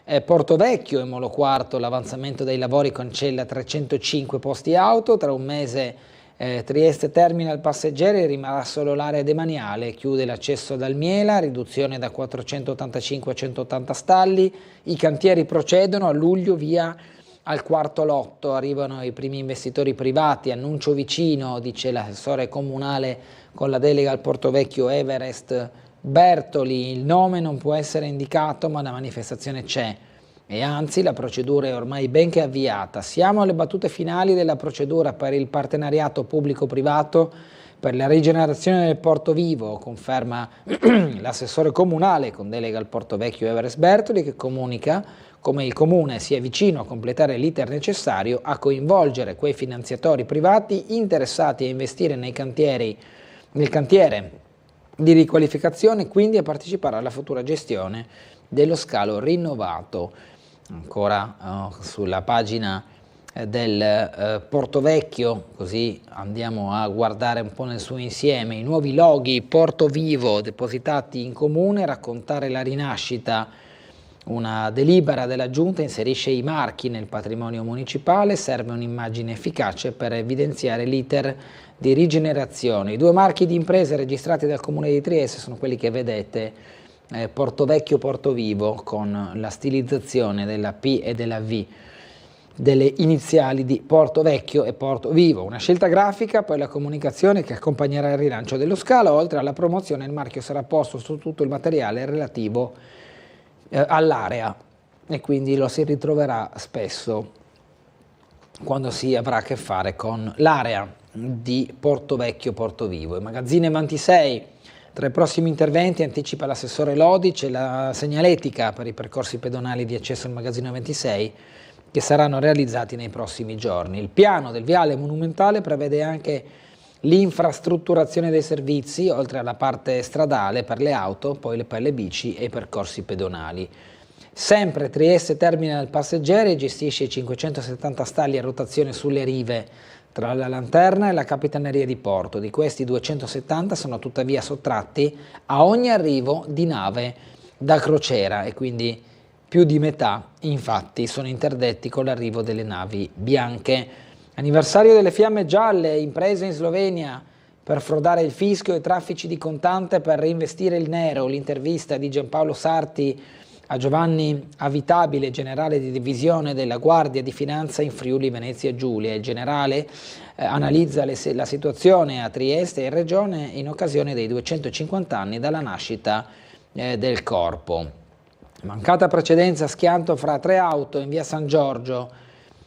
Portovecchio e Molo Quarto, l'avanzamento dei lavori cancella 305 posti auto, tra un mese Trieste Terminal passeggeri, rimarrà solo l'area demaniale, chiude l'accesso ad Almiela, riduzione da 485 a 180 stalli, i cantieri procedono, a luglio via al quarto lotto, arrivano i primi investitori privati, annuncio vicino, dice l'assessore comunale con la delega al Portovecchio Everest Bertoli, il nome non può essere indicato ma la manifestazione c'è e anzi la procedura è ormai ben che avviata. Siamo alle battute finali della procedura per il partenariato pubblico-privato per la rigenerazione del Porto Vivo, conferma l'assessore comunale con delega al Portovecchio Everest Bertoli, che comunica come il Comune sia vicino a completare l'iter necessario a coinvolgere quei finanziatori privati interessati a investire nel cantiere di riqualificazione, quindi a partecipare alla futura gestione dello scalo rinnovato. Ancora sulla pagina del Portovecchio, così andiamo a guardare un po' nel suo insieme, i nuovi loghi Porto Vivo depositati in comune, raccontare la rinascita. Una delibera della Giunta inserisce i marchi nel patrimonio municipale, serve un'immagine efficace per evidenziare l'iter di rigenerazione. I due marchi di imprese registrati dal Comune di Trieste sono quelli che vedete, Portovecchio Porto Vivo, con la stilizzazione della P e della V, delle iniziali di Porto Vecchio e Porto Vivo. Una scelta grafica, poi la comunicazione che accompagnerà il rilancio dello scalo, oltre alla promozione il marchio sarà posto su tutto il materiale relativo all'area e quindi lo si ritroverà spesso quando si avrà a che fare con l'area di Portovecchio Porto Vivo. Il magazzino Evantisei, tra i prossimi interventi anticipa l'assessore Lodi, c'è la segnaletica per i percorsi pedonali di accesso al magazzino 26 che saranno realizzati nei prossimi giorni. Il piano del viale monumentale prevede anche l'infrastrutturazione dei servizi, oltre alla parte stradale per le auto, poi per le bici e i percorsi pedonali. Sempre Trieste Terminal passeggeri gestisce 570 stalli a rotazione sulle rive tra la Lanterna e la Capitaneria di Porto. Di questi 270 sono tuttavia sottratti a ogni arrivo di nave da crociera e quindi più di metà infatti sono interdetti con l'arrivo delle navi bianche. Anniversario delle fiamme gialle, imprese in Slovenia per frodare il fischio e traffici di contante per reinvestire il nero. L'intervista di Giampaolo Sarti a Giovanni Avitabile, generale di divisione della Guardia di Finanza in Friuli Venezia Giulia. Il generale analizza la situazione a Trieste e in regione in occasione dei 250 anni dalla nascita del corpo. Mancata precedenza, schianto fra 3 auto in via San Giorgio.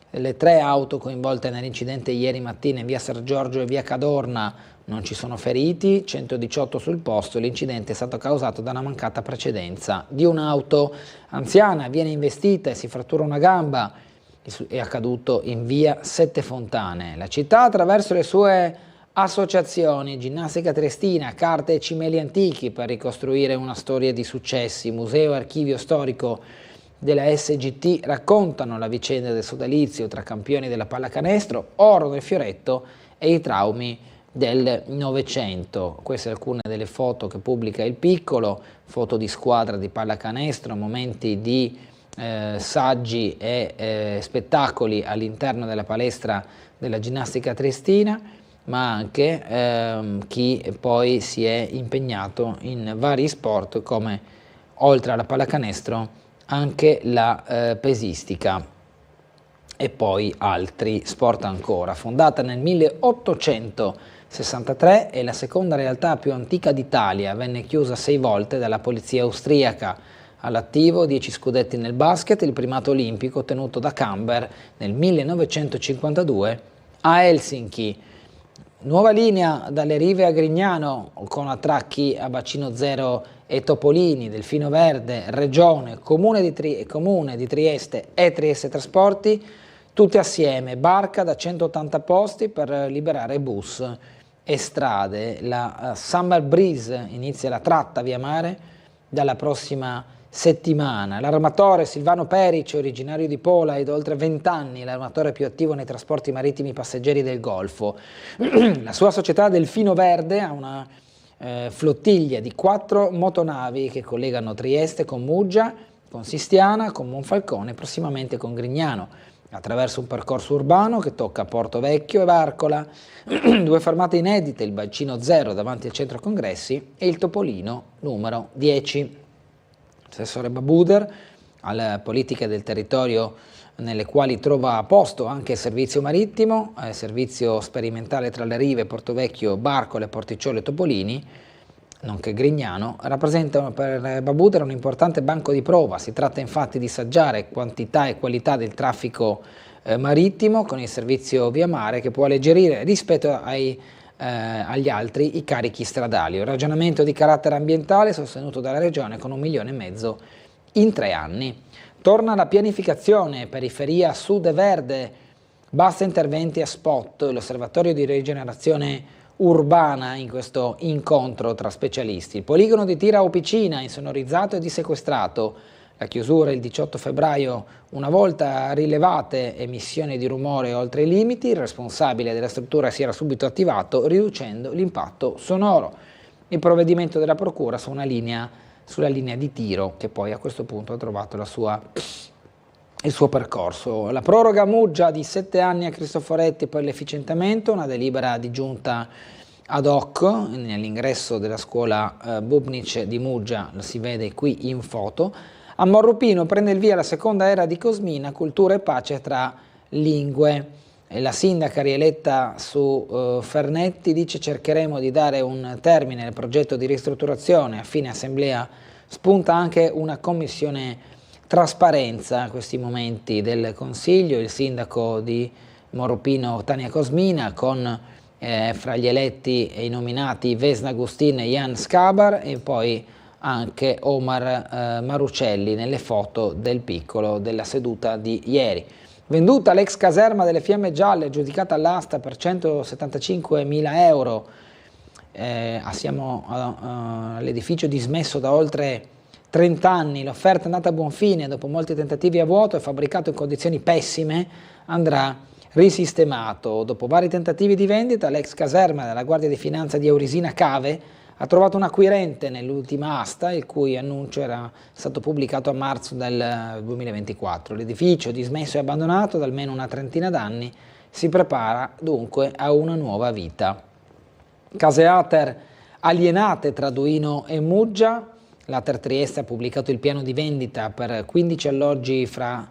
Le 3 auto coinvolte nell'incidente ieri mattina in via San Giorgio e via Cadorna non ci sono feriti, 118 sul posto. L'incidente è stato causato da una mancata precedenza di un'auto anziana, viene investita e si frattura una gamba, è accaduto in via Sette Fontane. La città, attraverso le sue associazioni, Ginnastica Triestina, Carte e Cimeli Antichi, per ricostruire una storia di successi, Museo e Archivio Storico della SGT raccontano la vicenda del sodalizio tra campioni della pallacanestro, oro del fioretto e i traumi del Novecento. Queste alcune delle foto che pubblica il Piccolo, foto di squadra di pallacanestro, momenti di saggi e spettacoli all'interno della palestra della Ginnastica Triestina, ma anche chi poi si è impegnato in vari sport come, oltre alla pallacanestro, anche la pesistica e poi altri sport ancora. Fondata nel 1800 1963 è la seconda realtà più antica d'Italia, venne chiusa 6 volte dalla polizia austriaca. All'attivo 10 scudetti nel basket, il primato olimpico ottenuto da Camber nel 1952 a Helsinki. Nuova linea dalle Rive a Grignano con attracchi a Bacino Zero e Topolini, Delfino Verde, Regione, Comune di Trieste e Trieste Trasporti, tutti assieme, barca da 180 posti per liberare bus e strade. La Summer Breeze inizia la tratta via mare dalla prossima settimana. L'armatore Silvano Peric, originario di Pola ed oltre 20 anni, l'armatore più attivo nei trasporti marittimi passeggeri del Golfo. La sua società Delfino Verde ha una flottiglia di 4 motonavi che collegano Trieste con Muggia, con Sistiana, con Monfalcone e prossimamente con Grignano, attraverso un percorso urbano che tocca Porto Vecchio e Varcola, 2 fermate inedite, il Bacino Zero davanti al centro congressi e il Topolino numero 10. Assessore Babuder, alle politiche del territorio nelle quali trova posto anche il servizio marittimo, servizio sperimentale tra le Rive, Porto Vecchio, Barcole, Porticciolo e Topolini, nonché Grignano, rappresentano per Babuder un importante banco di prova. Si tratta infatti di saggiare quantità e qualità del traffico marittimo con il servizio via mare che può alleggerire rispetto agli altri i carichi stradali. Un ragionamento di carattere ambientale sostenuto dalla Regione con 1,5 milioni in 3 anni. Torna la pianificazione, periferia sud e verde, basta interventi a spot, l'osservatorio di rigenerazione urbana in questo incontro tra specialisti. Il poligono di Tira Opicina insonorizzato e dissequestrato, la chiusura il 18 febbraio, una volta rilevate emissioni di rumore oltre i limiti, il responsabile della struttura si era subito attivato riducendo l'impatto sonoro. Il provvedimento della procura sulla linea di tiro che poi a questo punto ha trovato il suo percorso. La proroga Muggia di 7 anni a Cristoforetti per l'efficientamento, una delibera di giunta ad hoc nell'ingresso della scuola Bubnic di Muggia, lo si vede qui in foto. A Morrupino prende il via la seconda era di Cosmina, cultura e pace tra lingue. La sindaca rieletta su Fernetti dice: cercheremo di dare un termine al progetto di ristrutturazione, a fine assemblea spunta anche una commissione trasparenza a questi momenti del Consiglio. Il sindaco di Morrupino Tania Cosmina con fra gli eletti e i nominati Vesna Agustin e Jan Scabar e poi anche Omar Marucelli nelle foto del piccolo della seduta di ieri. Venduta l'ex caserma delle Fiamme Gialle, giudicata all'asta per 175.000 euro. Siamo all'edificio dismesso da oltre 30 anni, l'offerta è andata a buon fine, dopo molti tentativi a vuoto e fabbricato in condizioni pessime, andrà risistemato. Dopo vari tentativi di vendita, l'ex caserma della Guardia di Finanza di Aurisina Cave ha trovato un acquirente nell'ultima asta, il cui annuncio era stato pubblicato a marzo del 2024. L'edificio, dismesso e abbandonato da almeno una trentina d'anni, si prepara dunque a una nuova vita. Case Ater alienate tra Duino e Muggia. L'Ater Trieste ha pubblicato il piano di vendita per 15 alloggi fra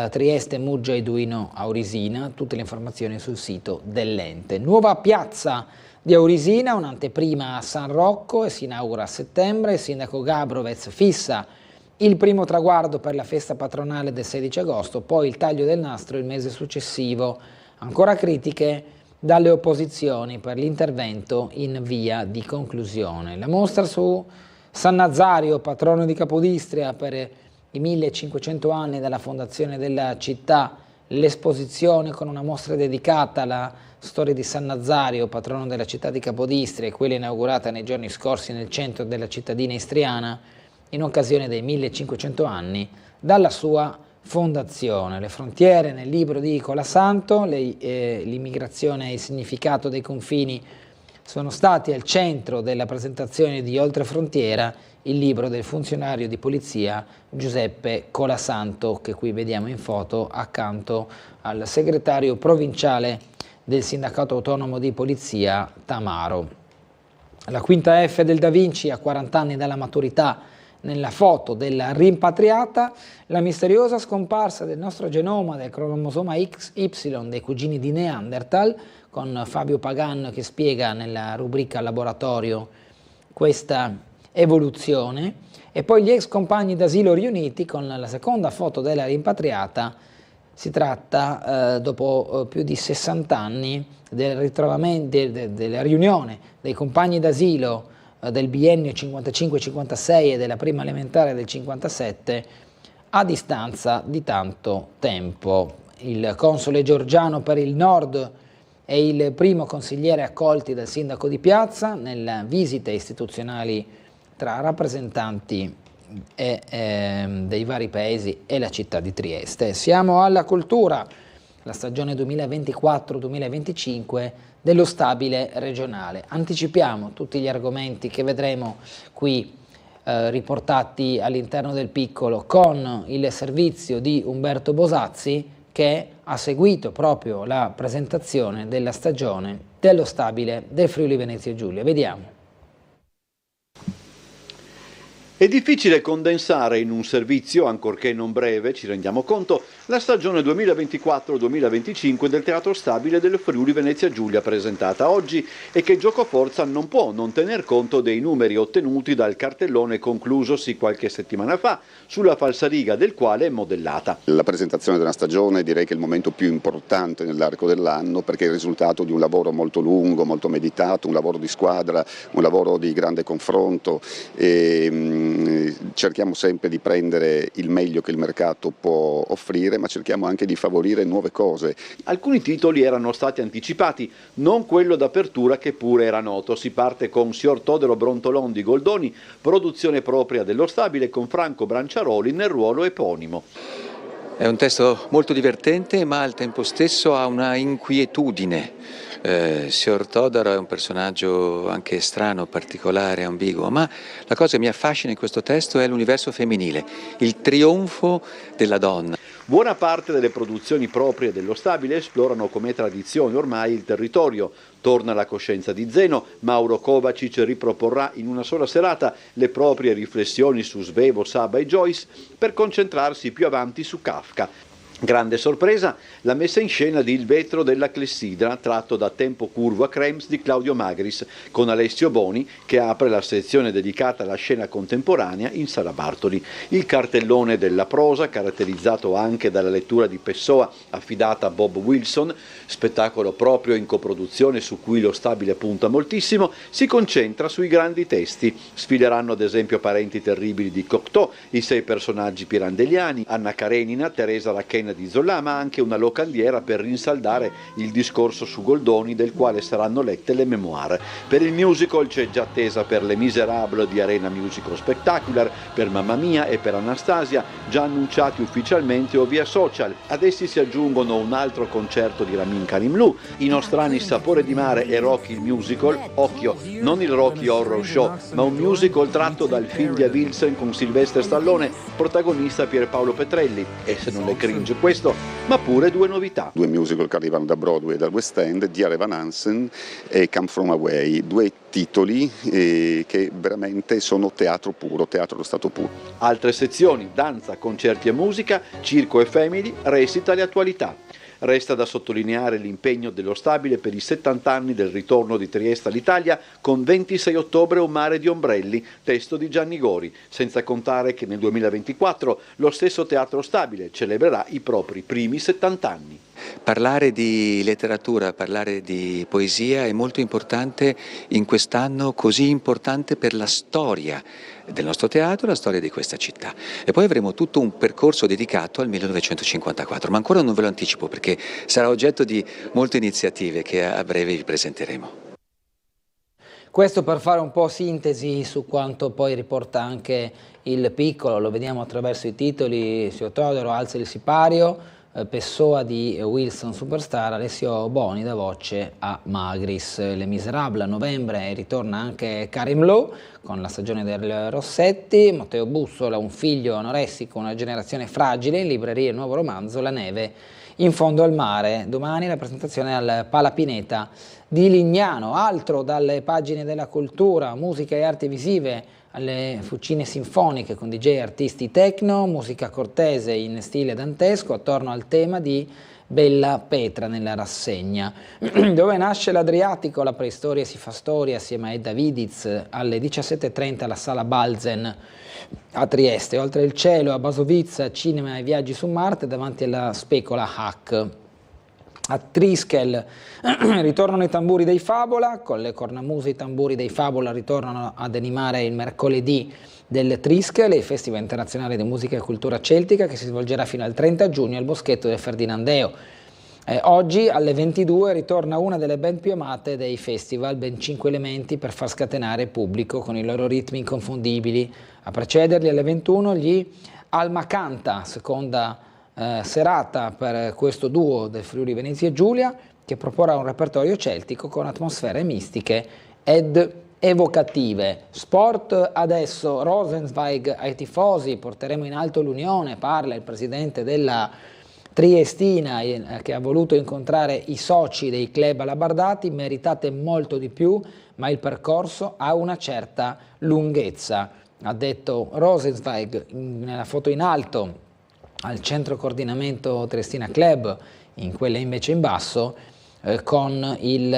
Trieste, Muggia e Duino Aurisina. Tutte le informazioni sul sito dell'ente. Nuova piazza di Aurisina, un'anteprima a San Rocco e si inaugura a settembre. Il sindaco Gabrovez fissa il primo traguardo per la festa patronale del 16 agosto, poi il taglio del nastro il mese successivo. Ancora critiche dalle opposizioni per l'intervento in via di conclusione. La mostra su San Nazario, patrono di Capodistria, per i 1500 anni dalla fondazione della città, l'esposizione con una mostra dedicata alla storia di San Nazario, patrono della città di Capodistria, e quella inaugurata nei giorni scorsi nel centro della cittadina istriana in occasione dei 1500 anni dalla sua fondazione. Le frontiere nel libro di Colasanto, l'immigrazione e il significato dei confini sono stati al centro della presentazione di Oltrefrontiera, il libro del funzionario di polizia Giuseppe Colasanto, che qui vediamo in foto accanto al segretario provinciale del sindacato autonomo di polizia Tamaro. La quinta F del Da Vinci, a 40 anni dalla maturità, nella foto della rimpatriata, la misteriosa scomparsa del nostro genoma del cromosoma XY dei cugini di Neanderthal, con Fabio Pagan che spiega nella rubrica laboratorio questa evoluzione, e poi gli ex compagni d'asilo riuniti con la seconda foto della rimpatriata. Si tratta, dopo più di 60 anni, del ritrovamento, della riunione dei compagni d'asilo del biennio 55-56 e della prima elementare del 57 a distanza di tanto tempo. Il console Giorgiano per il Nord è il primo consigliere accolti dal sindaco di Piazza nelle visite istituzionali tra rappresentanti dei vari paesi e la città di Trieste. Siamo alla cultura, la stagione 2024-2025 dello stabile regionale. Anticipiamo tutti gli argomenti che vedremo qui riportati all'interno del piccolo con il servizio di Umberto Bosazzi, che ha seguito proprio la presentazione della stagione dello stabile del Friuli Venezia Giulia. Vediamo. È difficile condensare in un servizio, ancorché non breve, ci rendiamo conto, la stagione 2024-2025 del Teatro Stabile del Friuli Venezia Giulia presentata oggi e che giocoforza non può non tener conto dei numeri ottenuti dal cartellone conclusosi qualche settimana fa, sulla falsariga del quale è modellata. La presentazione della stagione direi che è il momento più importante nell'arco dell'anno, perché è il risultato di un lavoro molto lungo, molto meditato, un lavoro di squadra, un lavoro di grande confronto. Cerchiamo sempre di prendere il meglio che il mercato può offrire, ma cerchiamo anche di favorire nuove cose. Alcuni titoli erano stati anticipati, non quello d'apertura che pure era noto. Si parte con Signor Todero Brontolon di Goldoni, produzione propria dello Stabile con Franco Branciaroli nel ruolo eponimo. È un testo molto divertente, ma al tempo stesso ha una inquietudine. Signor Todaro è un personaggio anche strano, particolare, ambiguo, ma la cosa che mi affascina in questo testo è l'universo femminile, il trionfo della donna. Buona parte delle produzioni proprie dello Stabile esplorano come tradizione ormai il territorio. Torna la coscienza di Zeno, Mauro Kovacic riproporrà in una sola serata le proprie riflessioni su Svevo, Saba e Joyce per concentrarsi più avanti su Kafka. Grande sorpresa, la messa in scena di Il vetro della clessidra, tratto da Tempo curvo a Krems di Claudio Magris, con Alessio Boni che apre la sezione dedicata alla scena contemporanea in Sala Bartoli. Il cartellone della prosa, caratterizzato anche dalla lettura di Pessoa affidata a Bob Wilson, spettacolo proprio in coproduzione su cui lo Stabile punta moltissimo, si concentra sui grandi testi. Sfileranno ad esempio Parenti terribili di Cocteau, i 6 personaggi pirandelliani, Anna Karenina, Teresa Racchena di Zola, ma anche una locandiera per rinsaldare il discorso su Goldoni, del quale saranno lette le memoire. Per il musical c'è già attesa per Les Misérables di Arena Musical Spectacular, per Mamma Mia e per Anastasia, già annunciati ufficialmente o via social. Ad essi si aggiungono un altro concerto di Ramin Karimloo, I nostrani Sapore di mare e Rocky il musical. Occhio, non il Rocky Horror Show, ma un musical tratto dal film di Wilson con Sylvester Stallone, protagonista Pierpaolo Petrelli. E se non è cringe questo, ma pure 2 novità. 2 musical che arrivano da Broadway e dal West End, Dear Evan Hansen e Come From Away, 2 titoli che veramente sono teatro puro, teatro allo stato puro. Altre sezioni, danza, concerti e musica, circo e family, recital e attualità. Resta da sottolineare l'impegno dello Stabile per i 70 anni del ritorno di Trieste all'Italia con 26 ottobre Un mare di ombrelli, testo di Gianni Gori, senza contare che nel 2024 lo stesso Teatro Stabile celebrerà i propri primi 70 anni. Parlare di letteratura, parlare di poesia è molto importante in quest'anno così importante per la storia del nostro teatro e la storia di questa città. E poi avremo tutto un percorso dedicato al 1954, ma ancora non ve lo anticipo perché sarà oggetto di molte iniziative che a breve vi presenteremo. Questo per fare un po' sintesi su quanto poi riporta anche il piccolo, lo vediamo attraverso i titoli: Signor Todaro, Alza il sipario, Pessoa di Wilson Superstar, Alessio Boni da voce a Magris. Les Misérables a novembre ritorna anche Karimloo con la stagione del Rossetti, Matteo Bussola, Un figlio anoressico, una generazione fragile, in libreria il nuovo romanzo La neve in fondo al mare. Domani la presentazione al Palapineta di Lignano. Altro dalle pagine della cultura, musica e arti visive, alle fucine sinfoniche con DJ e artisti techno, musica cortese in stile dantesco attorno al tema di Bella Petra nella rassegna. Dove nasce l'Adriatico, la preistoria si fa storia, assieme a Edda Vidiz alle 17:30 alla Sala Balzen a Trieste. Oltre il cielo a Basovizza, cinema e viaggi su Marte davanti alla Specola Hack. A Triskel ritornano i tamburi dei Favola, con le cornamuse i tamburi dei Favola ritornano ad animare il mercoledì del Triskel, il Festival Internazionale di Musica e Cultura Celtica che si svolgerà fino al 30 giugno al Boschetto del Ferdinandeo. Oggi alle 22 ritorna una delle band più amate dei festival, ben 5 elementi per far scatenare il pubblico con i loro ritmi inconfondibili. A precederli alle 21 gli Alma Canta, seconda serata per questo duo del Friuli Venezia Giulia, che proporrà un repertorio celtico con atmosfere mistiche ed evocative. Sport adesso, Rosenzweig ai tifosi, porteremo in alto l'Unione, parla il presidente della Triestina che ha voluto incontrare i soci dei club alabardati, meritate molto di più, ma il percorso ha una certa lunghezza, ha detto Rosenzweig nella foto in alto al centro coordinamento Triestina Club, in quella invece in basso, con il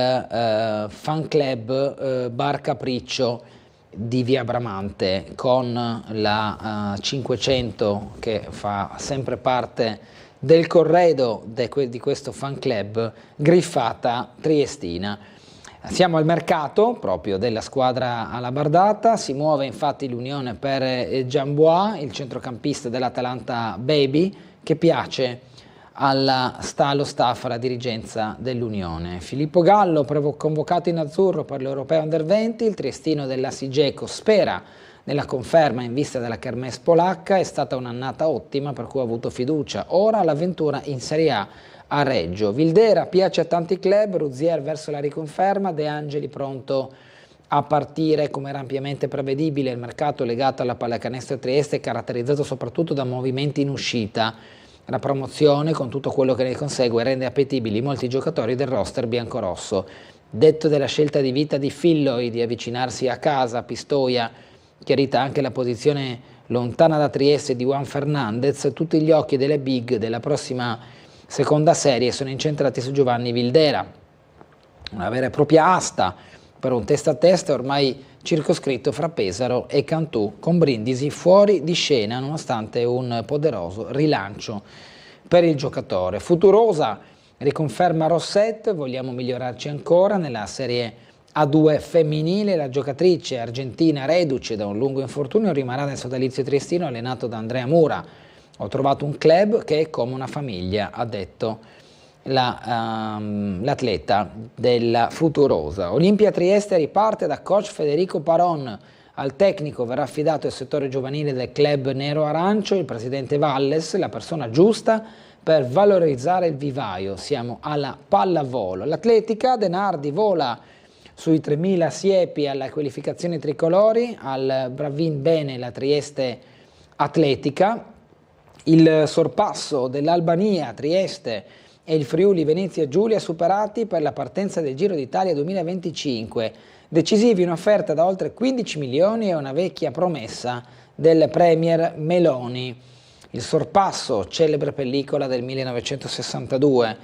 fan club Bar Capriccio di Via Bramante, con la 500 che fa sempre parte del corredo di questo fan club, griffata triestina. Siamo al mercato proprio della squadra alabardata, si muove infatti l'Unione per Giambois, il centrocampista dell'Atalanta Baby, che piace allo staff, alla dirigenza dell'Unione. Filippo Gallo, convocato in azzurro per l'Europeo Under 20, il triestino della Sigeco spera nella conferma in vista della kermesse polacca, è stata un'annata ottima per cui ha avuto fiducia, ora l'avventura in Serie A a Reggio. Vildera piace a tanti club, Ruzier verso la riconferma, De Angeli pronto a partire. Come era ampiamente prevedibile, il mercato legato alla pallacanestro Trieste è caratterizzato soprattutto da movimenti in uscita. La promozione, con tutto quello che ne consegue, rende appetibili molti giocatori del roster biancorosso. Detto della scelta di vita di Filloi di avvicinarsi a casa, a Pistoia, chiarita anche la posizione lontana da Trieste di Juan Fernandez, tutti gli occhi delle big della prossima seconda serie sono incentrati su Giovanni Vildera, una vera e propria asta per un testa a testa ormai circoscritto fra Pesaro e Cantù, con Brindisi fuori di scena nonostante un poderoso rilancio per il giocatore. Futurosa riconferma Rosset, vogliamo migliorarci ancora nella serie A2 femminile, la giocatrice argentina reduce da un lungo infortunio rimarrà nel sodalizio triestino allenato da Andrea Mura. Ho trovato un club che è come una famiglia, ha detto l'atleta della Futurosa. Olimpia Trieste riparte da coach Federico Paron. Al tecnico verrà affidato il settore giovanile del club Nero Arancio, il presidente Valles, la persona giusta per valorizzare il vivaio. Siamo alla pallavolo. L'atletica, Denardi vola sui 3.000 siepi alla qualificazione tricolori, al Bravin Bene la Trieste Atletica. Il sorpasso dell'Albania, Trieste e il Friuli Venezia Giulia superati per la partenza del Giro d'Italia 2025. Decisivi un'offerta da oltre 15 milioni e una vecchia promessa del premier Meloni. Il sorpasso, celebre pellicola del 1962,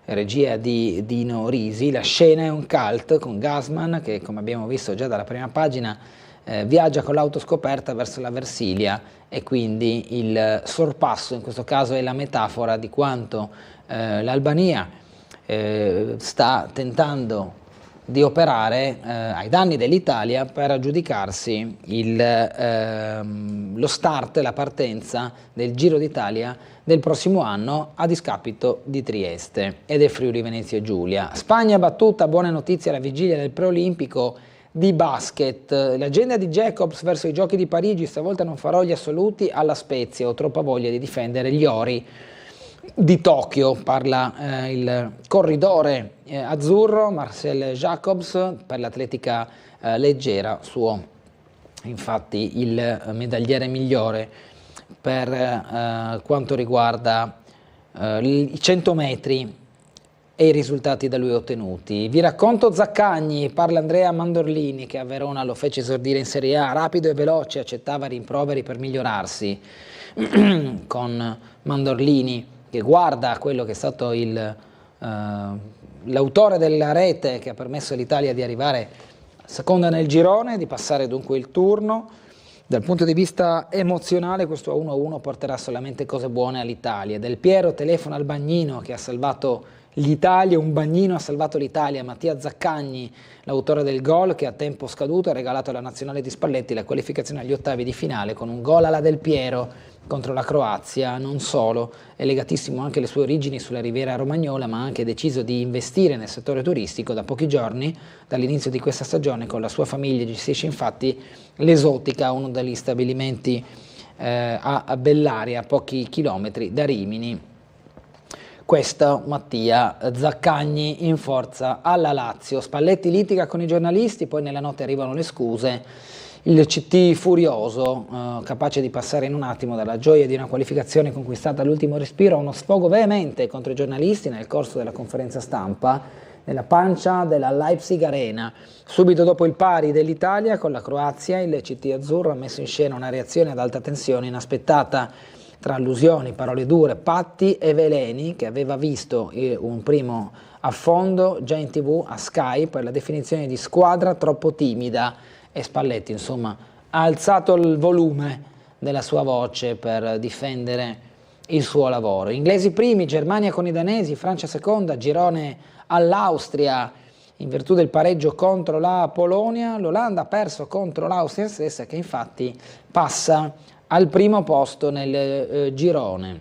regia di Dino Risi. La scena è un cult con Gassman che, come abbiamo visto già dalla prima pagina, viaggia con l'auto scoperta verso la Versilia e quindi il sorpasso in questo caso è la metafora di quanto l'Albania sta tentando di operare ai danni dell'Italia per aggiudicarsi lo start, la partenza del Giro d'Italia del prossimo anno a discapito di Trieste e del Friuli Venezia Giulia. Spagna battuta, buone notizie alla vigilia del preolimpico di basket. L'agenda di Jacobs verso i giochi di Parigi, stavolta non farò gli assoluti alla Spezia, ho troppa voglia di difendere gli ori di Tokyo, parla il corridore azzurro Marcel Jacobs per l'atletica leggera, suo infatti il medagliere migliore per quanto riguarda i 100 metri e i risultati da lui ottenuti. Vi racconto Zaccagni, parla Andrea Mandorlini, che a Verona lo fece esordire in Serie A, rapido e veloce, accettava rimproveri per migliorarsi. Con Mandorlini che guarda quello che è stato l'autore della rete che ha permesso all'Italia di arrivare seconda nel girone, di passare dunque il turno. Dal punto di vista emozionale questo 1-1 porterà solamente cose buone all'Italia. Del Piero telefona al Bagnino che ha salvato l'Italia, un Bagnino ha salvato l'Italia. Mattia Zaccagni, l'autore del gol che a tempo scaduto ha regalato alla nazionale di Spalletti la qualificazione agli ottavi di finale con un gol alla Del Piero contro la Croazia. Non solo, è legatissimo anche alle sue origini sulla Riviera Romagnola, ma ha anche deciso di investire nel settore turistico. Da pochi giorni, dall'inizio di questa stagione, con la sua famiglia gestisce infatti l'Esotica, uno degli stabilimenti a Bellaria, a pochi chilometri da Rimini. Questo Mattia Zaccagni in forza alla Lazio. Spalletti litiga con i giornalisti, poi nella notte arrivano le scuse. Il CT furioso, capace di passare in un attimo dalla gioia di una qualificazione conquistata all'ultimo respiro a uno sfogo veemente contro i giornalisti nel corso della conferenza stampa nella pancia della Leipzig Arena. Subito dopo il pari dell'Italia con la Croazia, il CT azzurro ha messo in scena una reazione ad alta tensione inaspettata tra allusioni, parole dure, patti e veleni, che aveva visto un primo affondo già in TV a Sky per la definizione di squadra troppo timida. E Spalletti, insomma, ha alzato il volume della sua voce per difendere il suo lavoro. Inglesi primi, Germania con i danesi, Francia seconda, girone all'Austria in virtù del pareggio contro la Polonia. L'Olanda ha perso contro l'Austria stessa, che infatti passa al primo posto nel girone.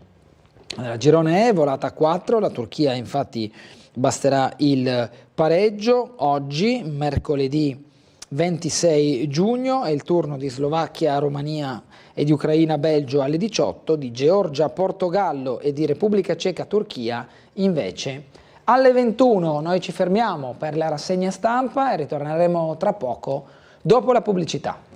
Nella girone E, volata a 4, la Turchia infatti basterà il pareggio. Oggi, mercoledì 26 giugno, è il turno di Slovacchia, Romania e di Ucraina, Belgio alle 18, di Georgia, Portogallo e di Repubblica Ceca, Turchia invece alle 21. Noi ci fermiamo per la rassegna stampa e ritorneremo tra poco dopo la pubblicità.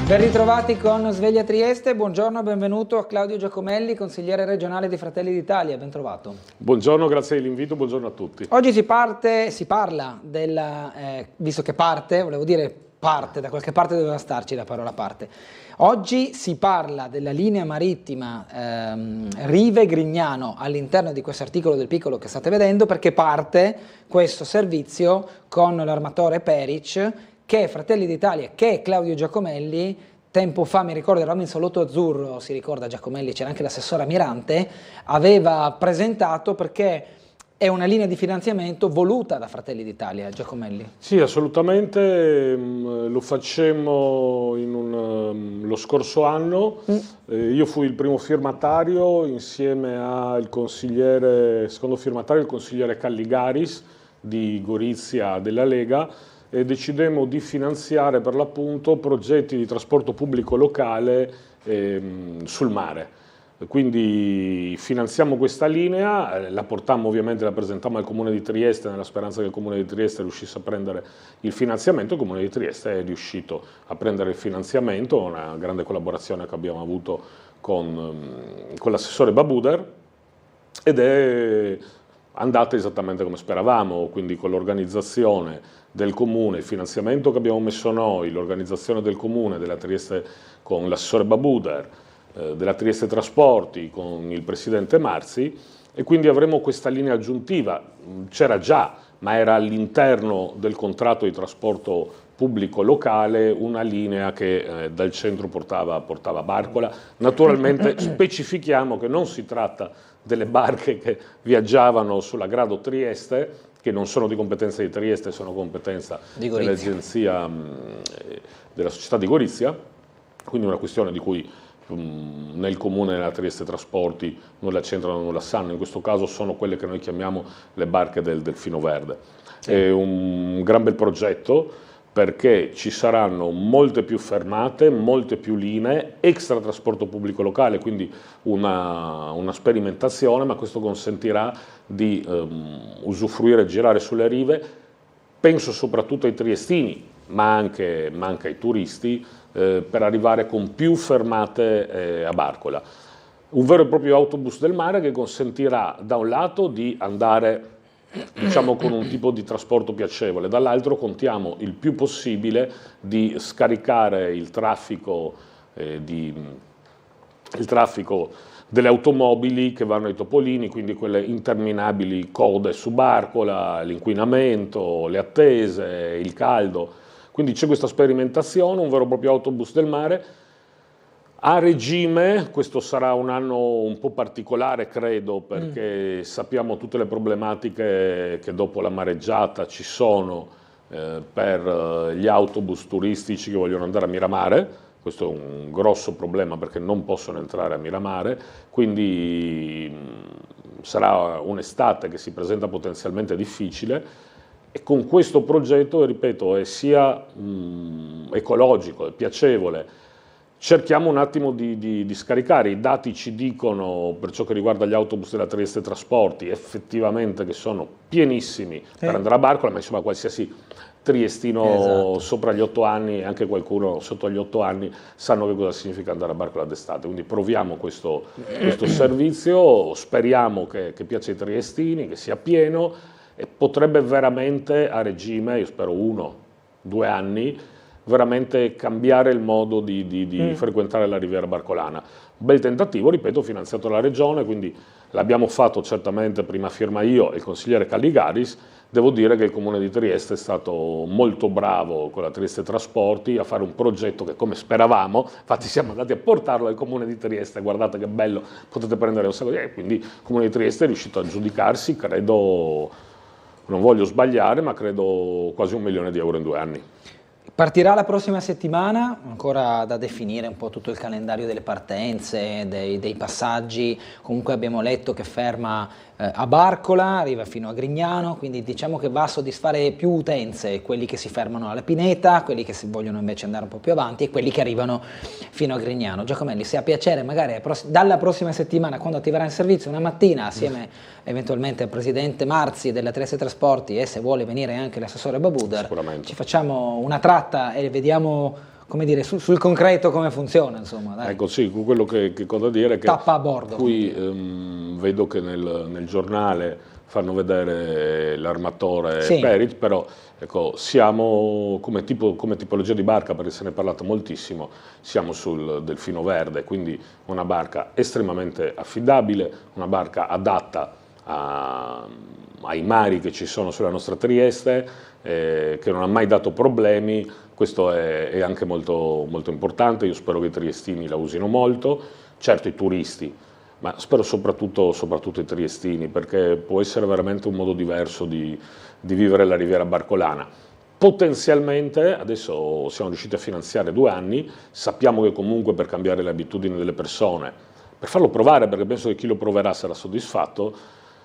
Ben ritrovati con Sveglia Trieste, buongiorno e benvenuto a Claudio Giacomelli, consigliere regionale di Fratelli d'Italia, ben trovato. Buongiorno, grazie dell'invito, buongiorno a tutti. Oggi si parla della, visto che volevo dire parte, da qualche parte doveva starci la parola parte. Oggi si parla della linea marittima Rive-Grignano all'interno di questo articolo del Piccolo che state vedendo, perché parte questo servizio con l'armatore Peric, che Fratelli d'Italia, che Claudio Giacomelli, tempo fa mi ricordo eravamo in Salotto Azzurro, si ricorda Giacomelli, c'era anche l'assessore Mirante, aveva presentato perché è una linea di finanziamento voluta da Fratelli d'Italia, Giacomelli. Sì, assolutamente, lo facemmo lo scorso anno, io fui il primo firmatario insieme al secondo firmatario, il consigliere Calligaris di Gorizia della Lega, e decidemmo di finanziare per l'appunto progetti di trasporto pubblico locale sul mare. Quindi finanziamo questa linea, la portammo ovviamente, la presentammo al Comune di Trieste nella speranza che il Comune di Trieste riuscisse a prendere il finanziamento. Il Comune di Trieste è riuscito a prendere il finanziamento, una grande collaborazione che abbiamo avuto con l'assessore Babuder, ed è andata esattamente come speravamo, quindi con l'organizzazione del Comune, il finanziamento che abbiamo messo noi, l'organizzazione del Comune, della Trieste con l'assessore Babuder, della Trieste Trasporti con il presidente Marzi, e quindi avremo questa linea aggiuntiva. C'era già, ma era all'interno del contratto di trasporto pubblico locale, una linea che dal centro portava Barcola. Naturalmente specifichiamo che non si tratta delle barche che viaggiavano sulla Grado Trieste, che non sono di competenza di Trieste, sono competenza dell'agenzia della società di Gorizia, quindi una questione di cui nel Comune della Trieste Trasporti non la c'entrano, non la sanno. In questo caso sono quelle che noi chiamiamo le barche del Delfino Verde. Sì. È un gran bel progetto perché ci saranno molte più fermate, molte più linee, extra trasporto pubblico locale, quindi una sperimentazione, ma questo consentirà di usufruire e girare sulle rive. Penso soprattutto ai triestini, ma anche ai turisti, per arrivare con più fermate a Barcola. Un vero e proprio autobus del mare che consentirà da un lato di andare, diciamo, con un tipo di trasporto piacevole, dall'altro contiamo il più possibile di scaricare il traffico delle automobili che vanno ai topolini, quindi quelle interminabili code su Barcola, l'inquinamento, le attese, il caldo. Quindi c'è questa sperimentazione, un vero e proprio autobus del mare. A regime, questo sarà un anno un po' particolare, credo, perché sappiamo tutte le problematiche che dopo la mareggiata ci sono per gli autobus turistici che vogliono andare a Miramare. Questo è un grosso problema perché non possono entrare a Miramare, quindi sarà un'estate che si presenta potenzialmente difficile, e con questo progetto, ripeto, è sia ecologico, è piacevole. Cerchiamo un attimo di scaricare, i dati ci dicono, per ciò che riguarda gli autobus della Trieste Trasporti, effettivamente che sono pienissimi per andare a Barcola, ma insomma qualsiasi triestino sopra gli 8 anni, e anche qualcuno sotto gli 8 anni, sanno che cosa significa andare a Barcola d'estate. Quindi proviamo questo servizio, speriamo che piaccia ai triestini, che sia pieno, e potrebbe veramente a regime, io spero 1-2 anni, veramente cambiare il modo di frequentare la Riviera Barcolana. Un bel tentativo, ripeto, finanziato dalla Regione, quindi l'abbiamo fatto certamente prima firma io e il consigliere Calligaris. Devo dire che il Comune di Trieste è stato molto bravo con la Trieste Trasporti a fare un progetto che, come speravamo, infatti siamo andati a portarlo al Comune di Trieste, guardate che bello, potete prendere un sacco di... quindi il Comune di Trieste è riuscito a giudicarsi, credo, non voglio sbagliare, ma credo quasi 1 milione di euro in 2 anni. Partirà la prossima settimana, ancora da definire un po' tutto il calendario delle partenze, dei passaggi. Comunque abbiamo letto che ferma a Barcola, arriva fino a Grignano, quindi diciamo che va a soddisfare più utenze, quelli che si fermano alla Pineta, quelli che si vogliono invece andare un po' più avanti e quelli che arrivano fino a Grignano. Giacomelli, se ha piacere magari dalla prossima settimana, quando attiverà in servizio, una mattina assieme eventualmente al presidente Marzi della Trieste Trasporti, e se vuole venire anche l'assessore Babuder, ci facciamo una tratta e vediamo, come dire, sul concreto come funziona, insomma. Dai. Ecco, sì, quello che ho da dire è che tappa a bordo. Qui vedo che nel giornale fanno vedere l'armatore Perit, però ecco, siamo come tipologia di barca, perché se ne è parlato moltissimo, siamo sul Delfino Verde, quindi una barca estremamente affidabile, una barca adatta ai mari che ci sono sulla nostra Trieste, che non ha mai dato problemi. Questo è anche molto, molto importante. Io spero che i triestini la usino molto, certo i turisti, ma spero soprattutto i triestini, perché può essere veramente un modo diverso di vivere la Riviera Barcolana. Potenzialmente, adesso siamo riusciti a finanziare 2 anni, sappiamo che comunque per cambiare le abitudini delle persone, per farlo provare, perché penso che chi lo proverà sarà soddisfatto,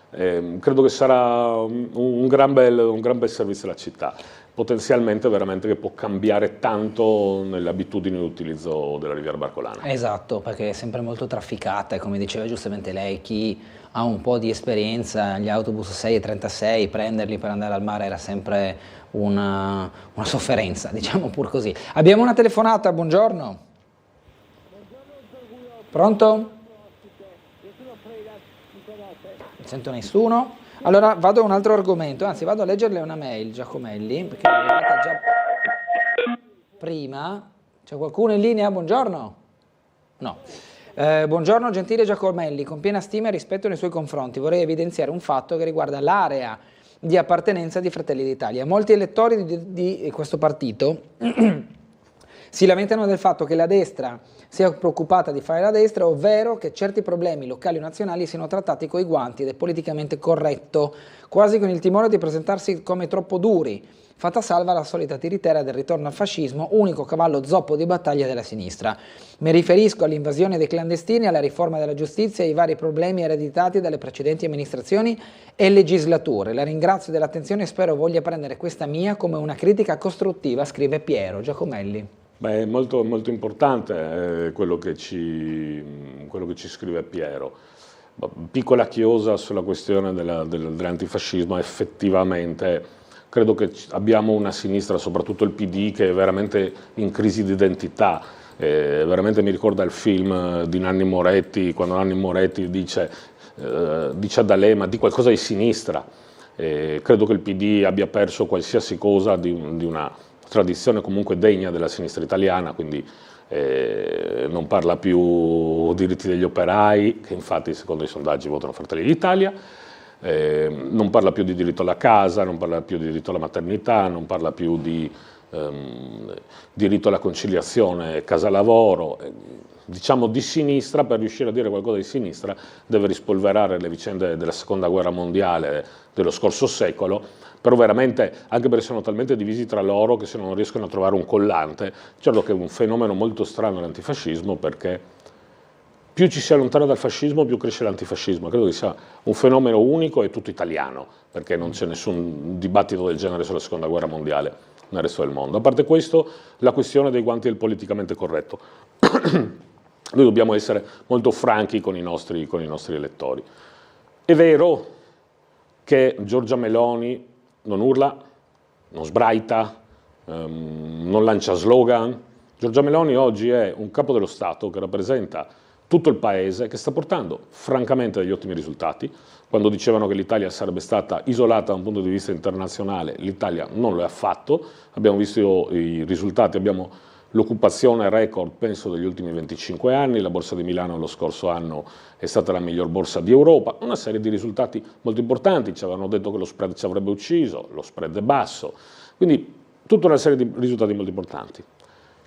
credo che sarà un gran bel servizio alla città, potenzialmente veramente che può cambiare tanto nelle abitudini di utilizzo della Riviera Barcolana. Esatto, perché è sempre molto trafficata e, come diceva giustamente lei, chi ha un po' di esperienza, gli autobus 6:36, prenderli per andare al mare era sempre una sofferenza, diciamo pur così. Abbiamo una telefonata, buongiorno. Pronto? Non sento nessuno. Allora vado a un altro argomento, anzi vado a leggerle una mail, Giacomelli, perché è arrivata già prima. C'è qualcuno in linea? Buongiorno? No. Buongiorno gentile Giacomelli, con piena stima e rispetto nei suoi confronti vorrei evidenziare un fatto che riguarda l'area di appartenenza di Fratelli d'Italia. Molti elettori di questo partito si lamentano del fatto che la destra sia preoccupata di fare la destra, ovvero che certi problemi locali o nazionali siano trattati coi guanti ed è politicamente corretto, quasi con il timore di presentarsi come troppo duri. fatta salva la solita tiritera del ritorno al fascismo, unico cavallo zoppo di battaglia della sinistra. Mi riferisco all'invasione dei clandestini, alla riforma della giustizia e ai vari problemi ereditati dalle precedenti amministrazioni e legislature. La ringrazio dell'attenzione e spero voglia prendere questa mia come una critica costruttiva, scrive Piero Giacomelli. Beh, è molto importante quello che ci scrive Piero. Piccola chiosa sulla questione dell'antifascismo. Effettivamente credo che abbiamo una sinistra, soprattutto il PD, che è veramente in crisi di identità. Veramente mi ricorda il film di Nanni Moretti, quando Nanni Moretti dice a D'Alema di qualcosa di sinistra. Credo che il PD abbia perso qualsiasi cosa di una tradizione comunque degna della sinistra italiana, quindi non parla più diritti degli operai, che infatti secondo i sondaggi votano Fratelli d'Italia, non parla più di diritto alla casa, non parla più di diritto alla maternità, non parla più di diritto alla conciliazione casa-lavoro. Diciamo di sinistra, per riuscire a dire qualcosa di sinistra deve rispolverare le vicende della seconda guerra mondiale dello scorso secolo, però veramente, anche perché sono talmente divisi tra loro che se non riescono a trovare un collante, certo che è un fenomeno molto strano l'antifascismo, perché più ci si allontana dal fascismo più cresce l'antifascismo. Credo che sia un fenomeno unico e tutto italiano, perché non c'è nessun dibattito del genere sulla seconda guerra mondiale nel resto del mondo. A parte questo, la questione dei guanti del politicamente corretto. Noi dobbiamo essere molto franchi con i nostri elettori. È vero che Giorgia Meloni non urla, non sbraita, non lancia slogan. Giorgia Meloni oggi è un capo dello Stato che rappresenta tutto il paese, che sta portando francamente degli ottimi risultati. Quando dicevano che l'Italia sarebbe stata isolata da un punto di vista internazionale, l'Italia non lo è affatto. Abbiamo visto i risultati, abbiamo l'occupazione record, penso, degli ultimi 25 anni, la Borsa di Milano lo scorso anno è stata la miglior borsa di Europa, una serie di risultati molto importanti, ci avevano detto che lo spread ci avrebbe ucciso, lo spread è basso, quindi tutta una serie di risultati molto importanti.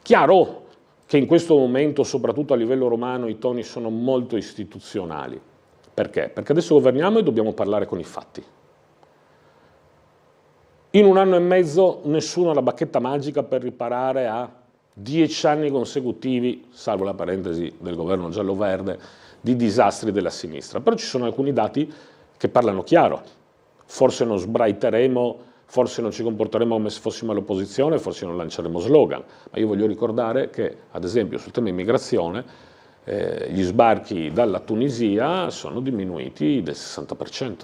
Chiaro che in questo momento, soprattutto a livello romano, i toni sono molto istituzionali. Perché? Perché adesso governiamo e dobbiamo parlare con i fatti. In un anno e mezzo nessuno ha la bacchetta magica per riparare a 10 anni consecutivi, salvo la parentesi del governo giallo-verde, di disastri della sinistra. Però ci sono alcuni dati che parlano chiaro. Forse non sbraiteremo, forse non ci comporteremo come se fossimo all'opposizione, forse non lanceremo slogan. Ma io voglio ricordare che, ad esempio, sul tema immigrazione, gli sbarchi dalla Tunisia sono diminuiti del 60%.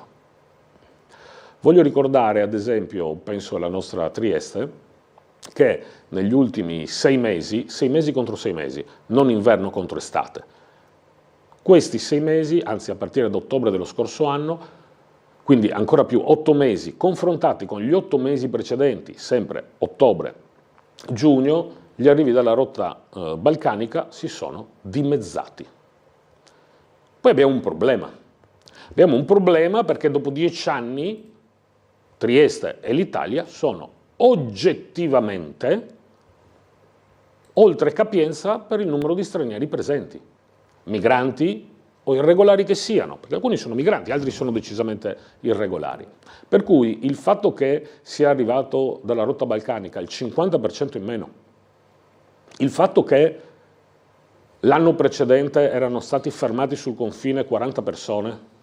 Voglio ricordare, ad esempio, penso alla nostra Trieste, che negli ultimi 6 mesi contro 6 mesi, non inverno contro estate, questi 6 mesi, anzi a partire da ottobre dello scorso anno, quindi ancora più 8 mesi, confrontati con gli 8 mesi precedenti, sempre ottobre, giugno, gli arrivi dalla rotta balcanica si sono dimezzati. Poi abbiamo un problema. Abbiamo un problema perché dopo 10 anni Trieste e l'Italia sono oggettivamente oltre capienza per il numero di stranieri presenti, migranti o irregolari che siano, perché alcuni sono migranti, altri sono decisamente irregolari. Per cui il fatto che sia arrivato dalla rotta balcanica il 50% in meno, il fatto che l'anno precedente erano stati fermati sul confine 40 persone,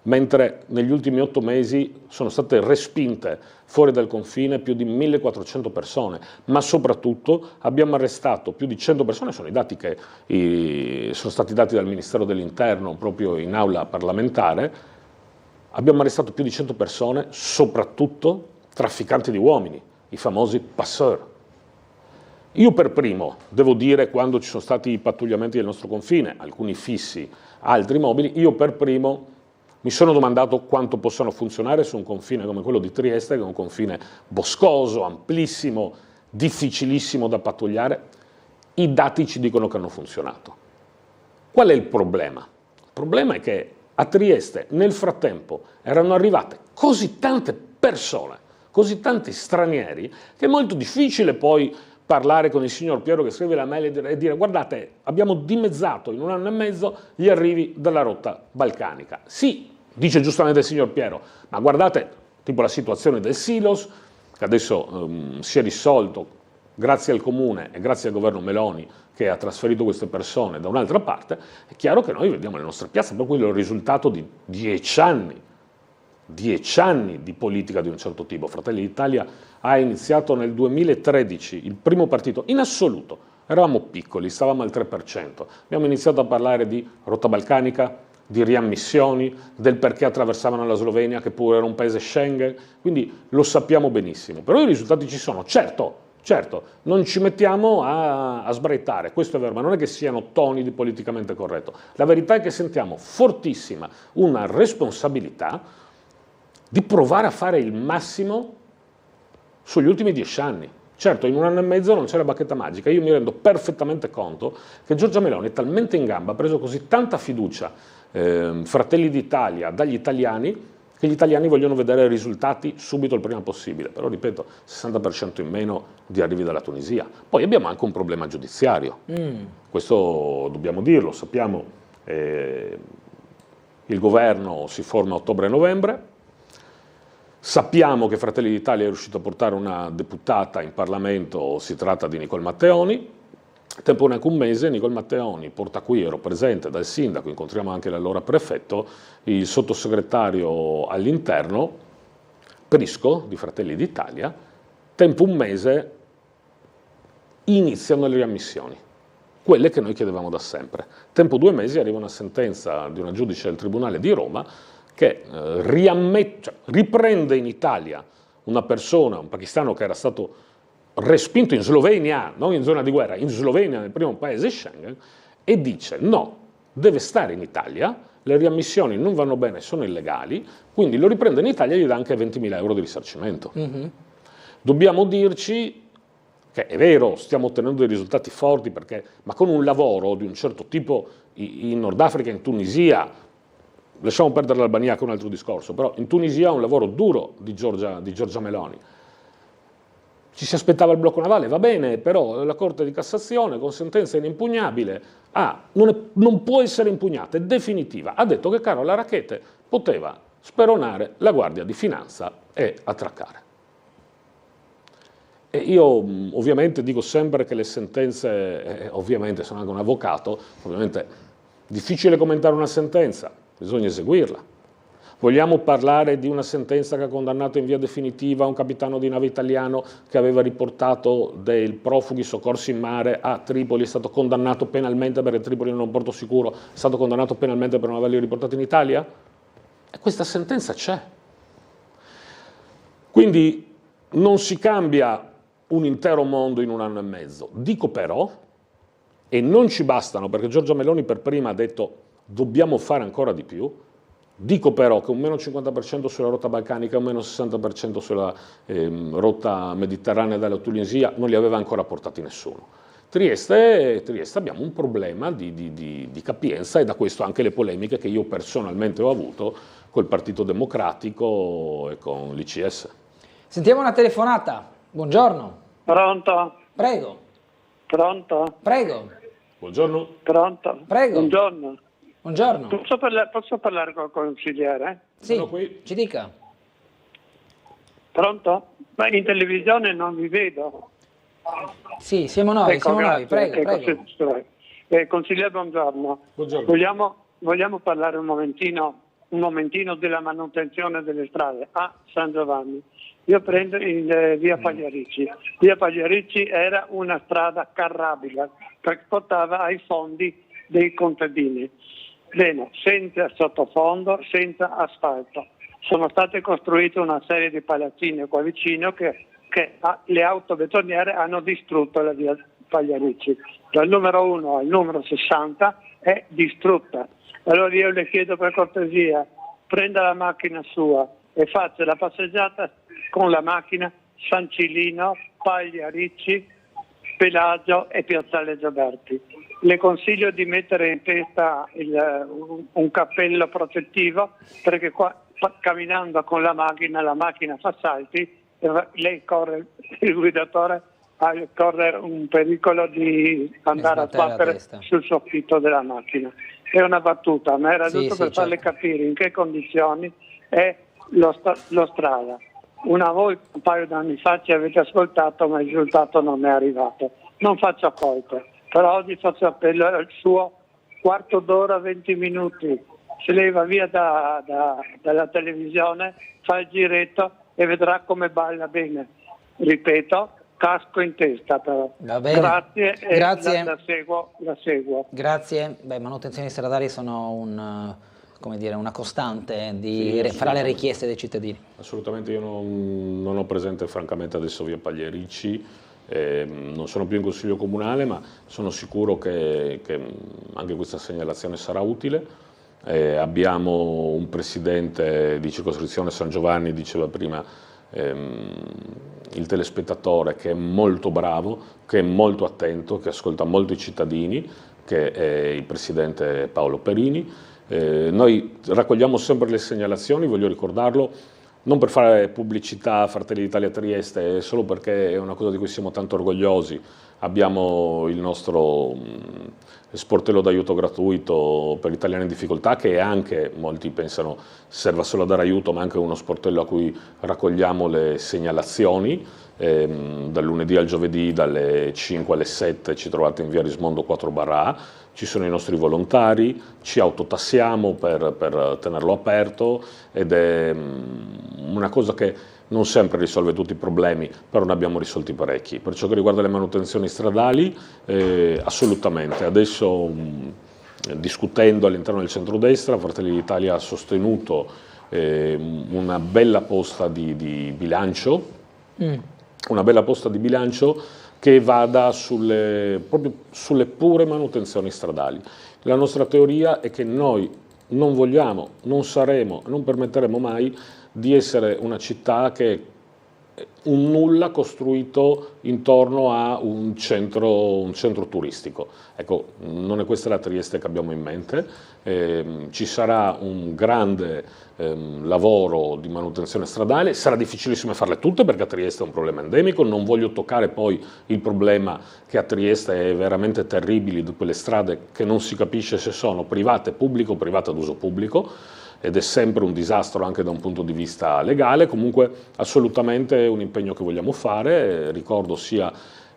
mentre negli ultimi 8 mesi sono state respinte fuori dal confine più di 1400 persone, ma soprattutto abbiamo arrestato più di 100 persone, sono i dati che sono stati dati dal Ministero dell'Interno proprio in aula parlamentare, abbiamo arrestato più di 100 persone, soprattutto trafficanti di uomini, i famosi passeur. Io per primo, devo dire, quando ci sono stati i pattugliamenti del nostro confine, alcuni fissi, altri mobili, io per primo mi sono domandato quanto possano funzionare su un confine come quello di Trieste, che è un confine boscoso, amplissimo, difficilissimo da pattugliare. I dati ci dicono che hanno funzionato. Qual è il problema? Il problema è che a Trieste nel frattempo erano arrivate così tante persone, così tanti stranieri, che è molto difficile poi parlare con il signor Piero che scrive la mail e dire guardate, abbiamo dimezzato in un anno e mezzo gli arrivi dalla rotta balcanica. Sì, dice giustamente il signor Piero, ma guardate, tipo la situazione del Silos, che adesso si è risolto grazie al Comune e grazie al governo Meloni, che ha trasferito queste persone da un'altra parte, è chiaro che noi vediamo le nostre piazze, però quello è il risultato di 10 anni di politica di un certo tipo. Fratelli d'Italia ha iniziato nel 2013, il primo partito in assoluto, eravamo piccoli, stavamo al 3%, abbiamo iniziato a parlare di rotta balcanica, di riammissioni, del perché attraversavano la Slovenia, che pure era un paese Schengen, quindi lo sappiamo benissimo, però i risultati ci sono, certo, non ci mettiamo a sbraitare, questo è vero, ma non è che siano toni di politicamente corretto. La verità è che sentiamo fortissima una responsabilità di provare a fare il massimo sugli ultimi 10 anni. Certo, in un anno e mezzo non c'è la bacchetta magica, io mi rendo perfettamente conto che Giorgia Meloni è talmente in gamba, ha preso così tanta fiducia Fratelli d'Italia dagli italiani, che gli italiani vogliono vedere risultati subito il prima possibile, però ripeto, 60% in meno di arrivi dalla Tunisia. Poi abbiamo anche un problema giudiziario, questo dobbiamo dirlo, sappiamo, il governo si forma a ottobre-novembre, sappiamo che Fratelli d'Italia è riuscito a portare una deputata in Parlamento, si tratta di Nicole Matteoni. Tempo neanche un mese, Nicole Matteoni porta qui, ero presente dal sindaco, incontriamo anche l'allora prefetto, il sottosegretario all'interno, Prisco, di Fratelli d'Italia. Tempo un mese, iniziano le riammissioni, quelle che noi chiedevamo da sempre. Tempo 2 mesi, arriva una sentenza di una giudice del Tribunale di Roma che riprende in Italia una persona, un pakistano che era stato respinto in Slovenia, non in zona di guerra, in Slovenia, nel primo paese Schengen, e dice no, deve stare in Italia, le riammissioni non vanno bene, sono illegali, quindi lo riprende in Italia e gli dà anche 20.000 euro di risarcimento. Dobbiamo dirci che è vero, stiamo ottenendo dei risultati forti, ma con un lavoro di un certo tipo in Nord Africa, in Tunisia, lasciamo perdere l'Albania che è un altro discorso, però in Tunisia un lavoro duro di Giorgia Meloni. Ci si aspettava il blocco navale, va bene, però la Corte di Cassazione con sentenza inimpugnabile non può essere impugnata, è definitiva. Ha detto che Carola Rackete poteva speronare la Guardia di Finanza e attraccare. E io ovviamente dico sempre che le sentenze, ovviamente sono anche un avvocato, ovviamente è difficile commentare una sentenza, bisogna eseguirla. Vogliamo parlare di una sentenza che ha condannato in via definitiva un capitano di nave italiano che aveva riportato dei profughi soccorsi in mare a Tripoli, è stato condannato penalmente perché Tripoli non è un porto sicuro, è stato condannato penalmente per non averli riportati in Italia? E questa sentenza c'è. Quindi non si cambia un intero mondo in un anno e mezzo. Dico però, e non ci bastano, perché Giorgia Meloni per prima ha detto dobbiamo fare ancora di più, dico però che un meno 50% sulla rotta balcanica, un meno 60% sulla rotta mediterranea dalla Tunisia non li aveva ancora portati nessuno. Trieste abbiamo un problema di capienza e da questo anche le polemiche che io personalmente ho avuto col Partito Democratico e con l'ICS. Sentiamo una telefonata. Buongiorno. Pronto? Prego. Pronto? Prego. Buongiorno. Pronto? Prego. Buongiorno. Buongiorno. Posso parlare con il consigliere? Sì, ci dica. Pronto? Ma in televisione non vi vedo. Sì, siamo noi, ecco, prego. Consigliere, buongiorno. Buongiorno. Vogliamo parlare un momentino della manutenzione delle strade a San Giovanni. Io prendo in via Pagliarici. Via Pagliarici era una strada carrabile che portava ai fondi dei contadini. Bene, senza sottofondo, senza asfalto. Sono state costruite una serie di palazzine qua vicino che le auto betoniere hanno distrutto la via Pagliarici. Dal numero 1 al numero 60 è distrutta. Allora io le chiedo per cortesia, prenda la macchina sua e faccia la passeggiata con la macchina San Cilino, Pagliarici, Pelagio e Piazzale Gioberti. Le consiglio di mettere in testa un cappello protettivo perché qua camminando con la macchina fa salti e lei corre, il guidatore corre un pericolo di andare a sbattere sul soffitto della macchina. È una battuta, ma era giusto per farle capire in che condizioni è lo strada. Una voi un paio d'anni fa ci avete ascoltato, ma il risultato non è arrivato. Non faccio accolte, però oggi faccio appello al suo quarto d'ora, 20 minuti. Se lei va via dalla televisione, fa il giretto e vedrà come balla bene. Ripeto, casco in testa però. Va bene. Grazie. Grazie. La seguo. Grazie. Beh, manutenzioni stradali sono una costante fra le richieste dei cittadini. Assolutamente, io non ho presente francamente adesso via Pagliarici, non sono più in consiglio comunale, ma sono sicuro che anche questa segnalazione sarà utile. Abbiamo un presidente di circoscrizione San Giovanni, diceva prima il telespettatore, che è molto bravo, che è molto attento, che ascolta molto i cittadini, che è il presidente Paolo Perini. Noi raccogliamo sempre le segnalazioni, voglio ricordarlo, non per fare pubblicità a Fratelli d'Italia Trieste, solo perché è una cosa di cui siamo tanto orgogliosi. Abbiamo il nostro sportello d'aiuto gratuito per italiani in difficoltà, che è anche, molti pensano serva solo a dare aiuto, ma anche uno sportello a cui raccogliamo le segnalazioni. Dal lunedì al giovedì dalle 5 alle 7 ci trovate in via Rismondo 4/A, ci sono i nostri volontari, ci autotassiamo per tenerlo aperto, ed è una cosa che non sempre risolve tutti i problemi, però ne abbiamo risolti parecchi. Per ciò che riguarda le manutenzioni stradali, assolutamente. Adesso, discutendo all'interno del centrodestra, Fratelli d'Italia ha sostenuto una bella posta di bilancio, che vada proprio sulle pure manutenzioni stradali. La nostra teoria è che noi non vogliamo, non saremo, non permetteremo mai di essere una città che è un nulla costruito intorno a un centro turistico. Ecco, non è questa la Trieste che abbiamo in mente. Ci sarà un grande lavoro di manutenzione stradale, sarà difficilissimo farle tutte perché a Trieste è un problema endemico, non voglio toccare poi il problema che a Trieste è veramente terribile di quelle strade che non si capisce se sono private, pubbliche o private ad uso pubblico, ed è sempre un disastro anche da un punto di vista legale. Comunque assolutamente un impegno che vogliamo fare. Ricordo sia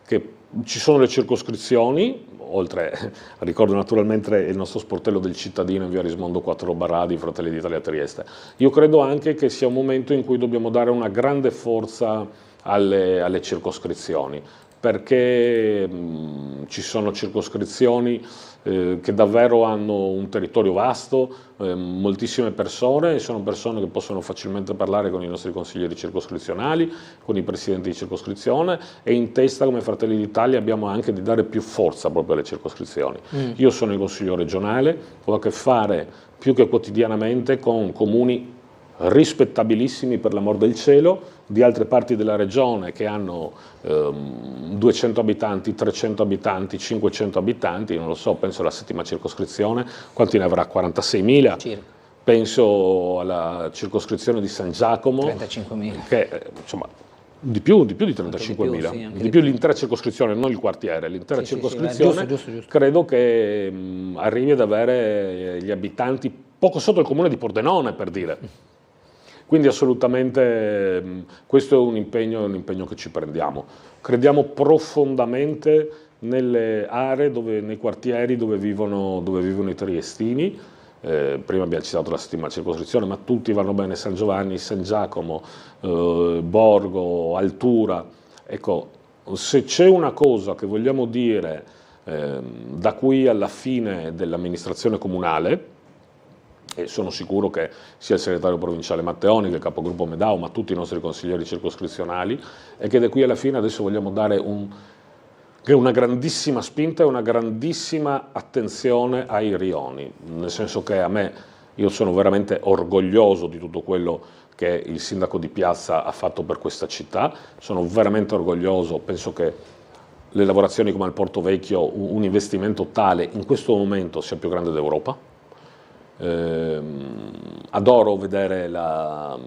che ci sono le circoscrizioni, ricordo naturalmente il nostro sportello del cittadino in via Rismondo 4/A di Fratelli d'Italia Trieste. Io credo anche che sia un momento in cui dobbiamo dare una grande forza alle circoscrizioni, perché ci sono circoscrizioni che davvero hanno un territorio vasto, moltissime persone, e sono persone che possono facilmente parlare con i nostri consiglieri circoscrizionali, con i presidenti di circoscrizione, e in testa come Fratelli d'Italia abbiamo anche di dare più forza proprio alle circoscrizioni. Io sono il consiglio regionale, ho a che fare più che quotidianamente con comuni rispettabilissimi, per l'amor del cielo, di altre parti della regione che hanno 200 abitanti, 300 abitanti, 500 abitanti, non lo so, penso alla 7ª circoscrizione, quanti ne avrà? 46.000? Circa. Penso alla circoscrizione di San Giacomo, 35.000. che insomma di più di 35.000, sì, di più l'intera circoscrizione, non il quartiere, l'intera circoscrizione. Giusto. Credo che arrivi ad avere gli abitanti poco sotto il comune di Pordenone, per dire. Quindi assolutamente questo è un impegno che ci prendiamo. Crediamo profondamente nelle aree, nei quartieri dove vivono i triestini. Prima abbiamo citato la 7ª circoscrizione, ma tutti vanno bene: San Giovanni, San Giacomo, Borgo, Altura. Ecco, se c'è una cosa che vogliamo dire da qui alla fine dell'amministrazione comunale, e sono sicuro che sia il segretario provinciale Matteoni, che il capogruppo Medao, ma tutti i nostri consiglieri circoscrizionali, e che da qui alla fine adesso vogliamo dare una grandissima spinta e una grandissima attenzione ai rioni, nel senso che io sono veramente orgoglioso di tutto quello che il sindaco di Piazza ha fatto per questa città, sono veramente orgoglioso, penso che le lavorazioni come al Porto Vecchio, un investimento tale in questo momento sia più grande d'Europa. Adoro vedere la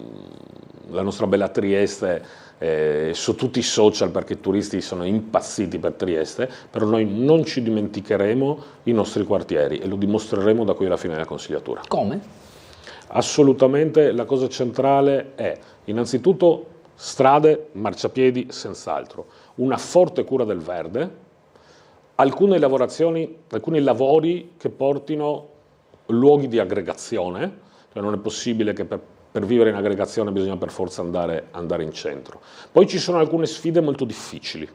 nostra bella Trieste su tutti i social, perché i turisti sono impazziti per Trieste, però noi non ci dimenticheremo i nostri quartieri e lo dimostreremo da qui alla fine della consigliatura. Come? Assolutamente, la cosa centrale è innanzitutto Strade, marciapiedi, senz'altro. Una forte cura del verde, alcuni lavori che portino luoghi di aggregazione, cioè non è possibile che per vivere in aggregazione bisogna per forza andare in centro. Poi ci sono alcune sfide molto difficili.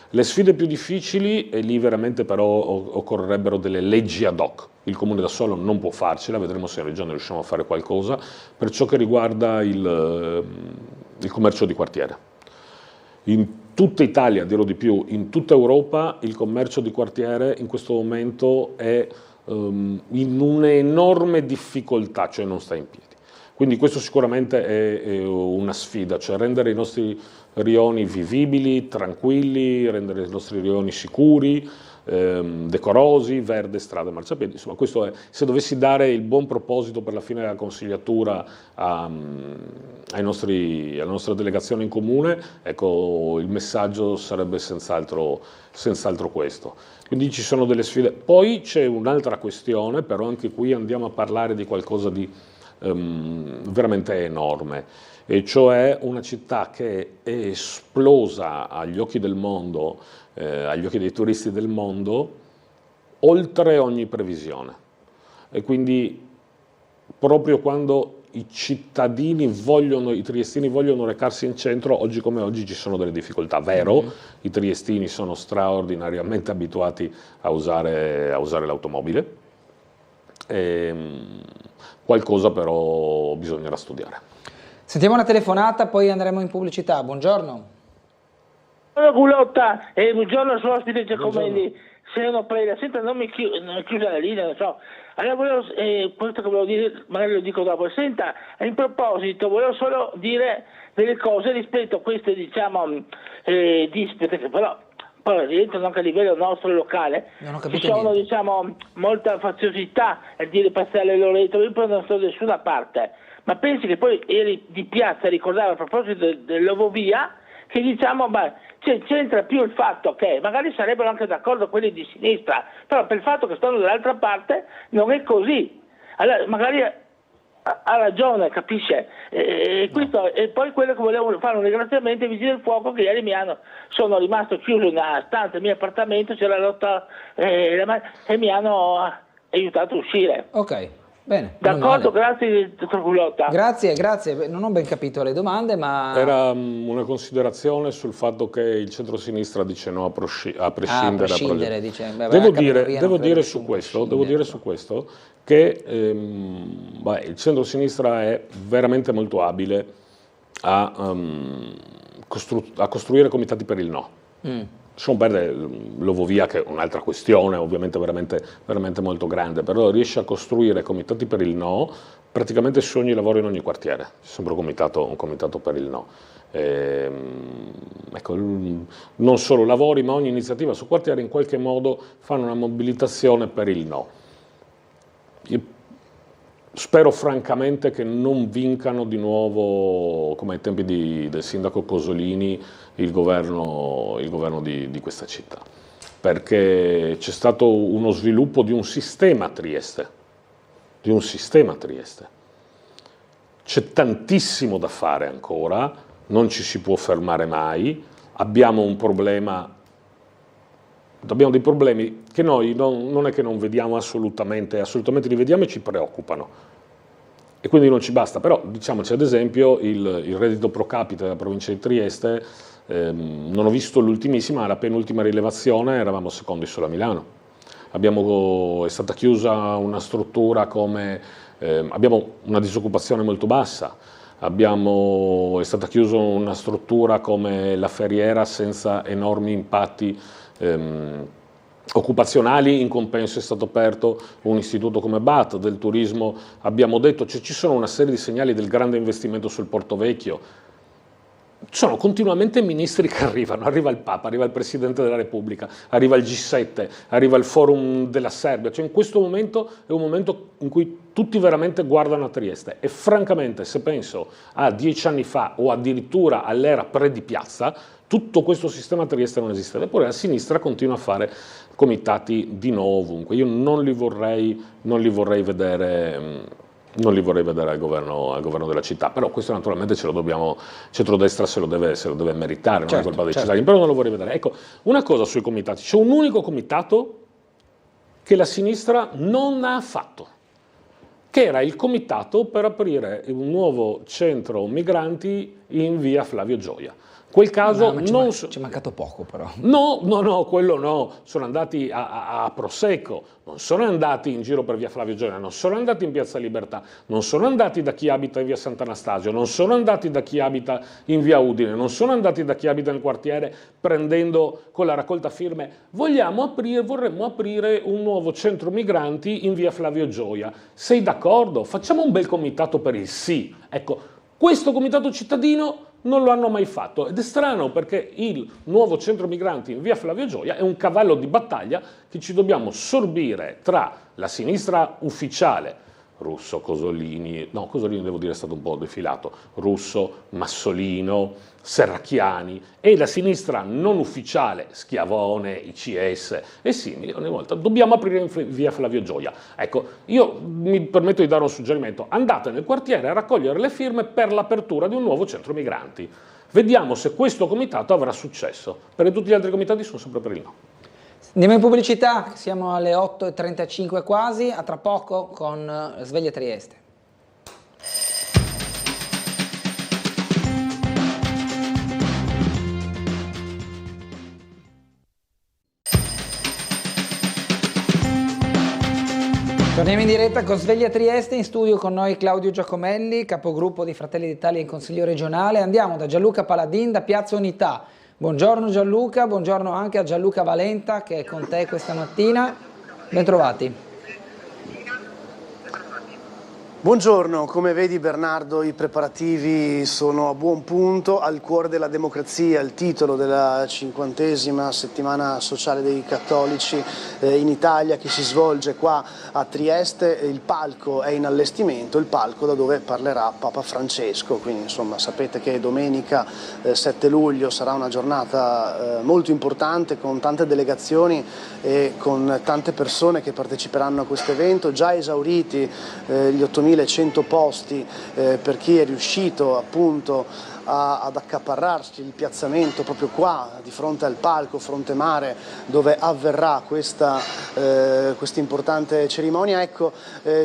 Le sfide più difficili, e lì veramente però occorrerebbero delle leggi ad hoc. Il Comune da solo non può farcela, vedremo se in Regione riusciamo a fare qualcosa, per ciò che riguarda il commercio di quartiere. In tutta Italia, dirò di più, in tutta Europa il commercio di quartiere in questo momento è in un'enorme difficoltà, cioè non sta in piedi. Quindi questo sicuramente è una sfida, cioè rendere i nostri rioni vivibili, tranquilli, rendere i nostri rioni sicuri, decorosi, verde, strade, marciapiedi. Insomma, questo è, se dovessi dare il buon proposito per la fine della consigliatura alla nostra delegazione in comune, ecco, il messaggio sarebbe senz'altro questo. Quindi ci sono delle sfide. Poi c'è un'altra questione, però anche qui andiamo a parlare di qualcosa di veramente enorme, e cioè una città che è esplosa agli occhi del mondo, agli occhi dei turisti del mondo, oltre ogni previsione. E quindi proprio quando i cittadini i triestini vogliono recarsi in centro, oggi come oggi ci sono delle difficoltà, vero? I triestini sono straordinariamente abituati a usare l'automobile. Qualcosa però bisognerà studiare. Sentiamo una telefonata, poi andremo in pubblicità. Buongiorno. Buongiorno Gulotta, e buongiorno suo ospite Giacomelli. Sereno Preda, senta, non mi chiusa la linea, non so. Allora questo che volevo dire, magari lo dico dopo. Senta, in proposito, volevo solo dire delle cose rispetto a queste, diciamo, dispute, che però poi rientrano anche a livello nostro locale. Ci sono, diciamo, molta faziosità a dire Piazzale Loreto. Io poi non sto da nessuna parte, ma pensi che poi eri di piazza, ricordava a proposito dell'Ovovia, che diciamo, c'entra più il fatto che magari sarebbero anche d'accordo quelli di sinistra, però per il fatto che stanno dall'altra parte non è così. Allora magari ha ragione, capisce? Questo, e poi quello che volevo fare un ringraziamento ai Vigili del Fuoco, che ieri sono rimasto chiuso in una stanza del mio appartamento, c'era la lotta e mi hanno aiutato a uscire. Ok, bene. D'accordo, grazie dottor Gulotta. Grazie. Non ho ben capito le domande, ma... Era una considerazione sul fatto che il centro-sinistra dice no a prescindere. Devo dire su questo che il centro-sinistra è veramente molto abile a costruire comitati per il no. Lasciamo perdere l'Ovovia, che è un'altra questione, ovviamente veramente molto grande, però riesce a costruire comitati per il no praticamente su ogni lavoro in ogni quartiere. C'è sempre un comitato per il no. Ecco, non solo lavori, ma ogni iniziativa su quartiere in qualche modo fanno una mobilitazione per il no. Io spero francamente che non vincano di nuovo, come ai tempi del sindaco Cosolini, il governo di questa città, perché c'è stato uno sviluppo di un sistema a Trieste, C'è tantissimo da fare ancora, non ci si può fermare mai, abbiamo dei problemi che noi non è che non vediamo assolutamente li vediamo e ci preoccupano. E quindi non ci basta, però diciamoci ad esempio il reddito pro capite della provincia di Trieste, non ho visto l'ultimissima, la penultima rilevazione eravamo secondi solo a Milano. È stata chiusa una struttura abbiamo una disoccupazione molto bassa, è stata chiusa una struttura come la Ferriera senza enormi impatti occupazionali, in compenso è stato aperto un istituto come BAT, del turismo abbiamo detto, cioè ci sono una serie di segnali del grande investimento sul Porto Vecchio. Ci sono continuamente ministri che arriva il Papa, arriva il Presidente della Repubblica, arriva il G7, arriva il Forum della Serbia, cioè in questo momento è un momento in cui tutti veramente guardano a Trieste e francamente se penso a 10 anni fa o addirittura all'era pre di Piazza, tutto questo sistema a Trieste non esiste, eppure la sinistra continua a fare comitati di no ovunque. Io non li vorrei vedere Non li vorrei vedere al governo della città, però questo naturalmente centrodestra se lo deve meritare, non è colpa dei cittadini, però non lo vorrei vedere. Ecco, una cosa sui comitati, c'è un unico comitato che la sinistra non ha fatto, che era il comitato per aprire un nuovo centro migranti in via Flavio Gioia. Quel caso ci è mancato poco però. No, quello no, sono andati a Prosecco, non sono andati in giro per via Flavio Gioia, non sono andati in piazza Libertà, non sono andati da chi abita in via Sant'Anastasio, non sono andati da chi abita in via Udine, non sono andati da chi abita nel quartiere prendendo con la raccolta firme. Vorremmo aprire un nuovo centro migranti in via Flavio Gioia. Sei d'accordo? Facciamo un bel comitato per il sì. Ecco, questo comitato cittadino non lo hanno mai fatto ed è strano perché il nuovo centro migranti in via Flavio Gioia è un cavallo di battaglia che ci dobbiamo sorbire tra la sinistra ufficiale, Russo, Cosolini devo dire è stato un po' defilato, Russo, Massolino, Serracchiani, e la sinistra non ufficiale, Schiavone, ICS e simili. Ogni volta dobbiamo aprire in via Flavio Gioia. Ecco, io mi permetto di dare un suggerimento: andate nel quartiere a raccogliere le firme per l'apertura di un nuovo centro migranti. Vediamo se questo comitato avrà successo, perché tutti gli altri comitati sono sempre per il no. Andiamo in pubblicità, siamo alle 8:35 quasi, a tra poco con Sveglia Trieste. Torniamo in diretta con Sveglia Trieste, in studio con noi Claudio Giacomelli, capogruppo di Fratelli d'Italia in Consiglio regionale. Andiamo da Gianluca Paladin, da Piazza Unità. Buongiorno Gianluca, buongiorno anche a Gianluca Valenta che è con te questa mattina. Bentrovati. Buongiorno, come vedi Bernardo i preparativi sono a buon punto, al cuore della democrazia, il titolo della 50ª settimana sociale dei cattolici in Italia che si svolge qua a Trieste. Il palco è in allestimento, il palco da dove parlerà Papa Francesco, quindi insomma sapete che domenica 7 luglio sarà una giornata molto importante con tante delegazioni e con tante persone che parteciperanno a questo evento, già esauriti gli 8.100 posti per chi è riuscito appunto ad accaparrarsi il piazzamento proprio qua di fronte al palco, fronte mare, dove avverrà questa importante cerimonia. Ecco,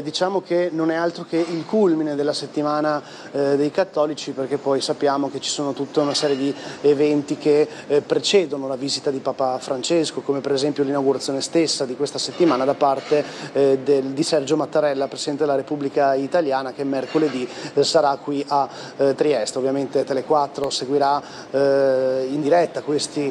diciamo che non è altro che il culmine della settimana dei cattolici, perché poi sappiamo che ci sono tutta una serie di eventi che precedono la visita di Papa Francesco, come per esempio l'inaugurazione stessa di questa settimana da parte di Sergio Mattarella, Presidente della Repubblica Italiana, che mercoledì sarà qui a Trieste. Ovviamente Tele4 seguirà in diretta questi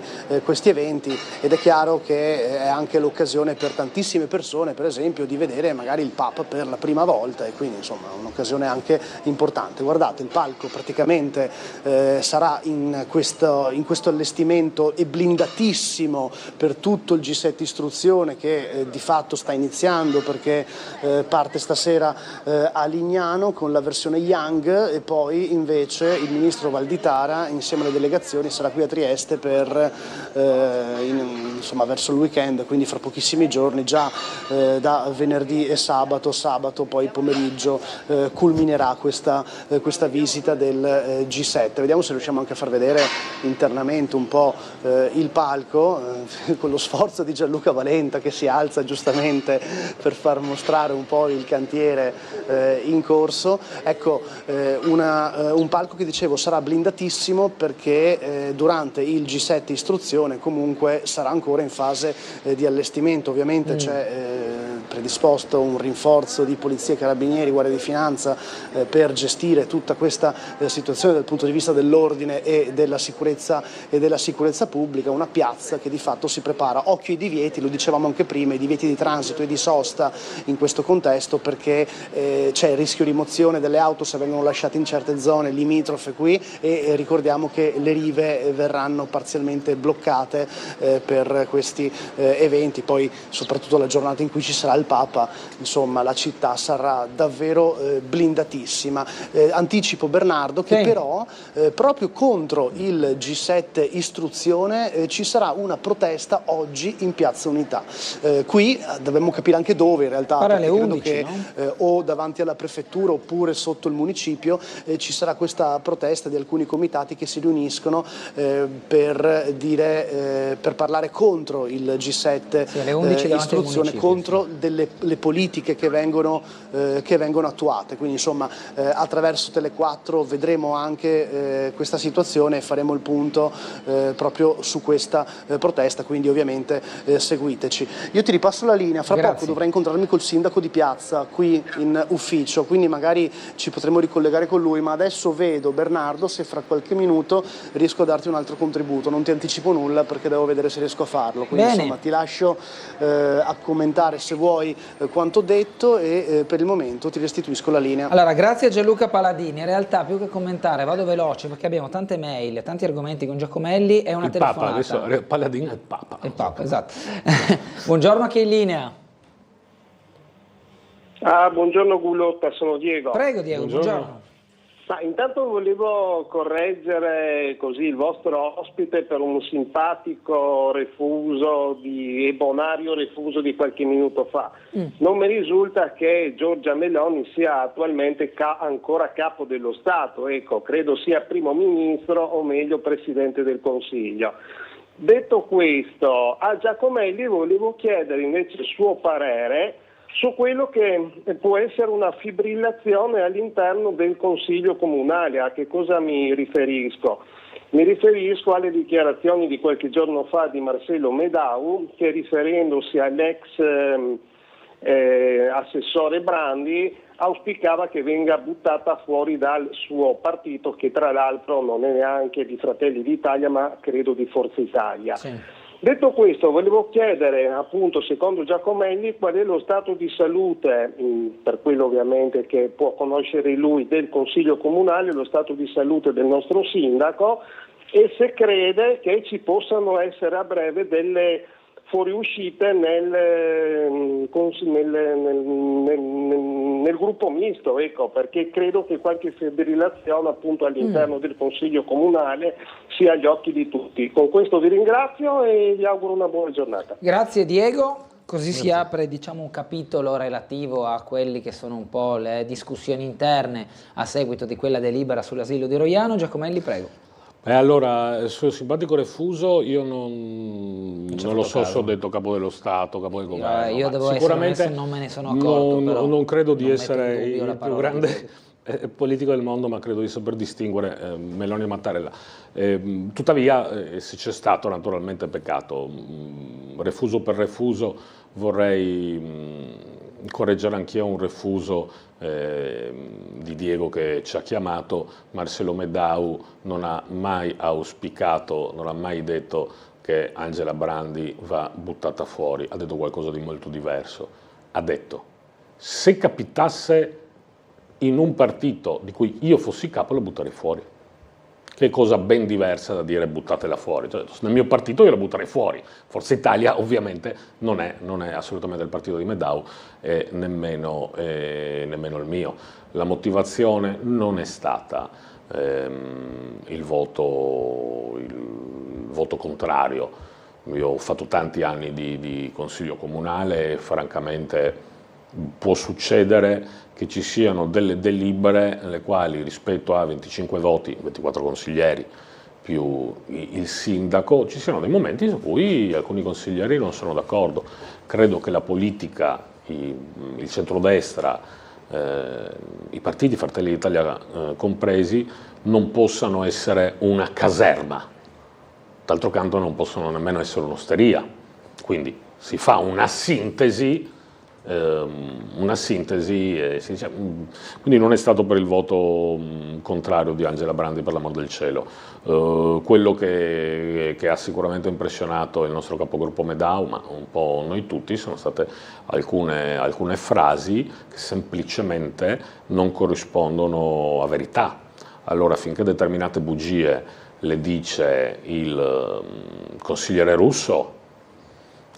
eventi ed è chiaro che è anche l'occasione per tantissime persone, per esempio, di vedere magari il Papa per la prima volta, e quindi insomma un'occasione anche importante. Guardate, il palco praticamente sarà in questo allestimento e blindatissimo per tutto il G7 Istruzione che di fatto sta iniziando, perché parte stasera a Lignano con la versione Young e poi invece il ministro Valditara insieme alle delegazioni sarà qui a Trieste per verso il weekend, quindi fra pochissimi giorni, già da venerdì e sabato poi pomeriggio culminerà questa visita del G7. Vediamo se riusciamo anche a far vedere internamente un po' il palco con lo sforzo di Gianluca Valenta che si alza giustamente per far mostrare un po' il cantiere in corso. Ecco, un palco che dicevo sarà blindatissimo perché durante il G7 Istruzione comunque sarà ancora in fase di allestimento. Ovviamente c'è predisposto un rinforzo di polizia e carabinieri, guardia di finanza per gestire tutta questa situazione dal punto di vista dell'ordine e della sicurezza pubblica. Una piazza che di fatto si prepara, occhio ai divieti, lo dicevamo anche prima, i divieti di transito e di sosta in questo contesto, perché c'è il rischio rimozione delle auto se vengono lasciate in certe zone limitrofe qui, e ricordiamo che le rive verranno parzialmente bloccate per questi eventi, poi soprattutto la giornata in cui ci sarà il Papa, insomma la città sarà davvero blindatissima. Anticipo, Bernardo, che però proprio contro il G7 istruzione ci sarà una protesta oggi in Piazza Unità. Qui dobbiamo capire anche dove in realtà, perché credo 11, che no? O davanti alla prefettura oppure sotto il municipio ci sarà questa protesta di alcuni comitati che si riuniscono per parlare contro il G7 istruzione, contro le politiche che vengono attuate. Quindi insomma attraverso Tele4 vedremo anche questa situazione e faremo il punto proprio su questa protesta, quindi ovviamente seguiteci. Io ti ripasso la linea, fra poco dovrei incontrarmi col sindaco di piazza qui in ufficio, quindi magari ci potremo ricollegare con lui, ma adesso vedo, Bernardo, se fra qualche minuto riesco a darti un altro contributo. Non ti anticipo nulla perché devo vedere se riesco a farlo, quindi insomma ti lascio a commentare se vuoi quanto detto e per il momento ti restituisco la linea. Allora, grazie a Gianluca Paladini. In realtà più che commentare vado veloce perché abbiamo tante mail, tanti argomenti con Giacomelli e una telefonata. Papa, adesso Paladini è il Papa. Il Papa, esatto. Buongiorno a chi è in linea. Buongiorno Gulotta, sono Diego. Prego Diego, buongiorno. Ma intanto volevo correggere così il vostro ospite per un simpatico refuso e bonario refuso di qualche minuto fa. Non mi risulta che Giorgia Meloni sia attualmente ancora capo dello Stato, ecco, credo sia primo ministro o meglio Presidente del Consiglio. Detto questo, a Giacomelli volevo chiedere invece il suo parere su quello che può essere una fibrillazione all'interno del Consiglio Comunale. A che cosa mi riferisco? Mi riferisco alle dichiarazioni di qualche giorno fa di Marcello Medau che, riferendosi all'ex assessore Brandi, auspicava che venga buttata fuori dal suo partito, che tra l'altro non è neanche di Fratelli d'Italia ma credo di Forza Italia. Sì. Detto questo, volevo chiedere, appunto, secondo Giacomelli, qual è lo stato di salute, per quello ovviamente che può conoscere lui, del Consiglio Comunale, lo stato di salute del nostro sindaco, e se crede che ci possano essere a breve delle fuoriuscite nel gruppo misto, ecco, perché credo che qualche fibrillazione appunto all'interno del Consiglio Comunale sia agli occhi di tutti. Con questo vi ringrazio e vi auguro una buona giornata. Grazie Diego. Così si apre, diciamo, un capitolo relativo a quelli che sono un po' le discussioni interne a seguito di quella delibera sull'asilo di Roiano. Giacomelli, prego. Allora, sul simpatico refuso io non lo so se ho detto capo dello Stato, capo del governo. Io devo sicuramente essere, non me ne sono accorto. Non credo di essere il più grande politico del mondo, ma credo di saper distinguere Meloni e Mattarella. Tuttavia, se c'è stato naturalmente peccato, refuso per refuso, vorrei correggere anch'io un refuso di Diego che ci ha chiamato. Marcello Medau non ha mai auspicato, non ha mai detto che Angela Brandi va buttata fuori, ha detto qualcosa di molto diverso. Ha detto: se capitasse in un partito di cui io fossi capo la butterei fuori. Che cosa ben diversa da dire buttatela fuori. Cioè, nel mio partito io la butterei fuori. Forza Italia ovviamente non è assolutamente il partito di Medau e nemmeno il mio. La motivazione non è stata il voto contrario. Io ho fatto tanti anni di consiglio comunale e francamente può succedere che ci siano delle delibere nelle quali, rispetto a 25 voti, 24 consiglieri più il sindaco, ci siano dei momenti su cui alcuni consiglieri non sono d'accordo. Credo che la politica, il centrodestra, i partiti Fratelli d'Italia compresi, non possano essere una caserma. D'altro canto non possono nemmeno essere un'osteria. Quindi si fa una sintesi, si dice, quindi non è stato per il voto contrario di Angela Brandi, per l'amor del cielo. Quello che ha sicuramente impressionato il nostro capogruppo Medau, ma un po' noi tutti, sono state alcune frasi che semplicemente non corrispondono a verità. allora finché determinate bugie le dice il consigliere Russo,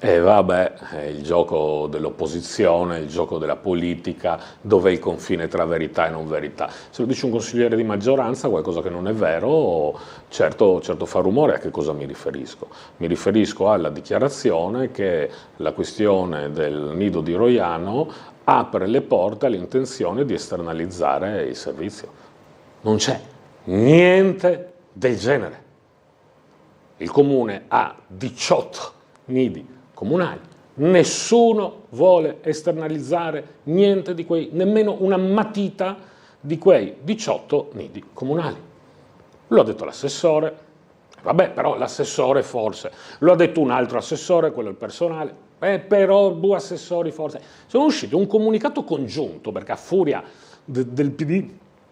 vabbè, è il gioco dell'opposizione, il gioco della politica, dov'è il confine tra verità e non verità. Se lo dice un consigliere di maggioranza, qualcosa che non è vero, certo fa rumore. A che cosa mi riferisco? Mi riferisco alla dichiarazione che la questione del nido di Roiano apre le porte all'intenzione di esternalizzare il servizio. Non c'è niente del genere. Il comune ha 18 nidi comunali, nessuno vuole esternalizzare niente di quei, nemmeno una matita di quei 18 nidi comunali. Lo ha detto l'assessore, vabbè, però l'assessore forse, lo ha detto un altro assessore, quello del personale, però 2 assessori forse. Sono usciti un comunicato congiunto, perché a furia del PD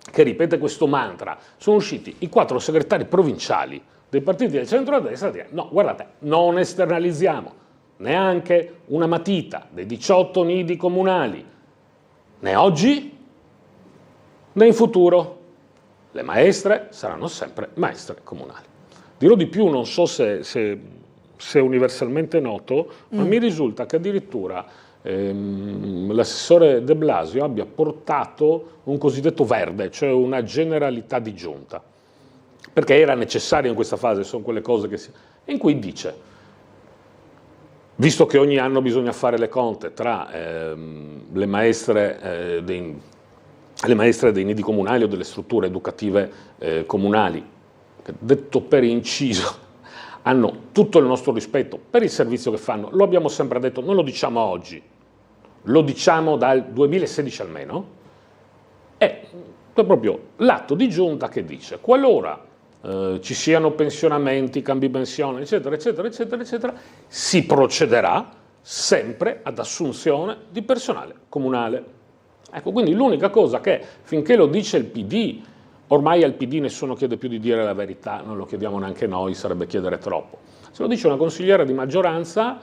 che ripete questo mantra, sono usciti i 4 segretari provinciali dei partiti del centro-destra a dire no, guardate, non esternalizziamo neanche una matita dei 18 nidi comunali, né oggi né in futuro. Le maestre saranno sempre maestre comunali. Dirò di più, non so se è universalmente noto, ma mi risulta che addirittura l'assessore De Blasio abbia portato un cosiddetto verde, cioè una generalità di giunta, perché era necessario in questa fase, sono quelle cose che in cui dice: visto che ogni anno bisogna fare le conte tra le maestre dei nidi comunali o delle strutture educative comunali, che detto per inciso hanno tutto il nostro rispetto per il servizio che fanno, lo abbiamo sempre detto, non lo diciamo oggi, lo diciamo dal 2016 almeno, è proprio l'atto di giunta che dice: qualora ci siano pensionamenti, cambi pensione, eccetera, eccetera, eccetera, eccetera, si procederà sempre ad assunzione di personale comunale. Ecco, quindi l'unica cosa che, finché lo dice il PD, ormai al PD nessuno chiede più di dire la verità, non lo chiediamo neanche noi, sarebbe chiedere troppo. Se lo dice una consigliera di maggioranza,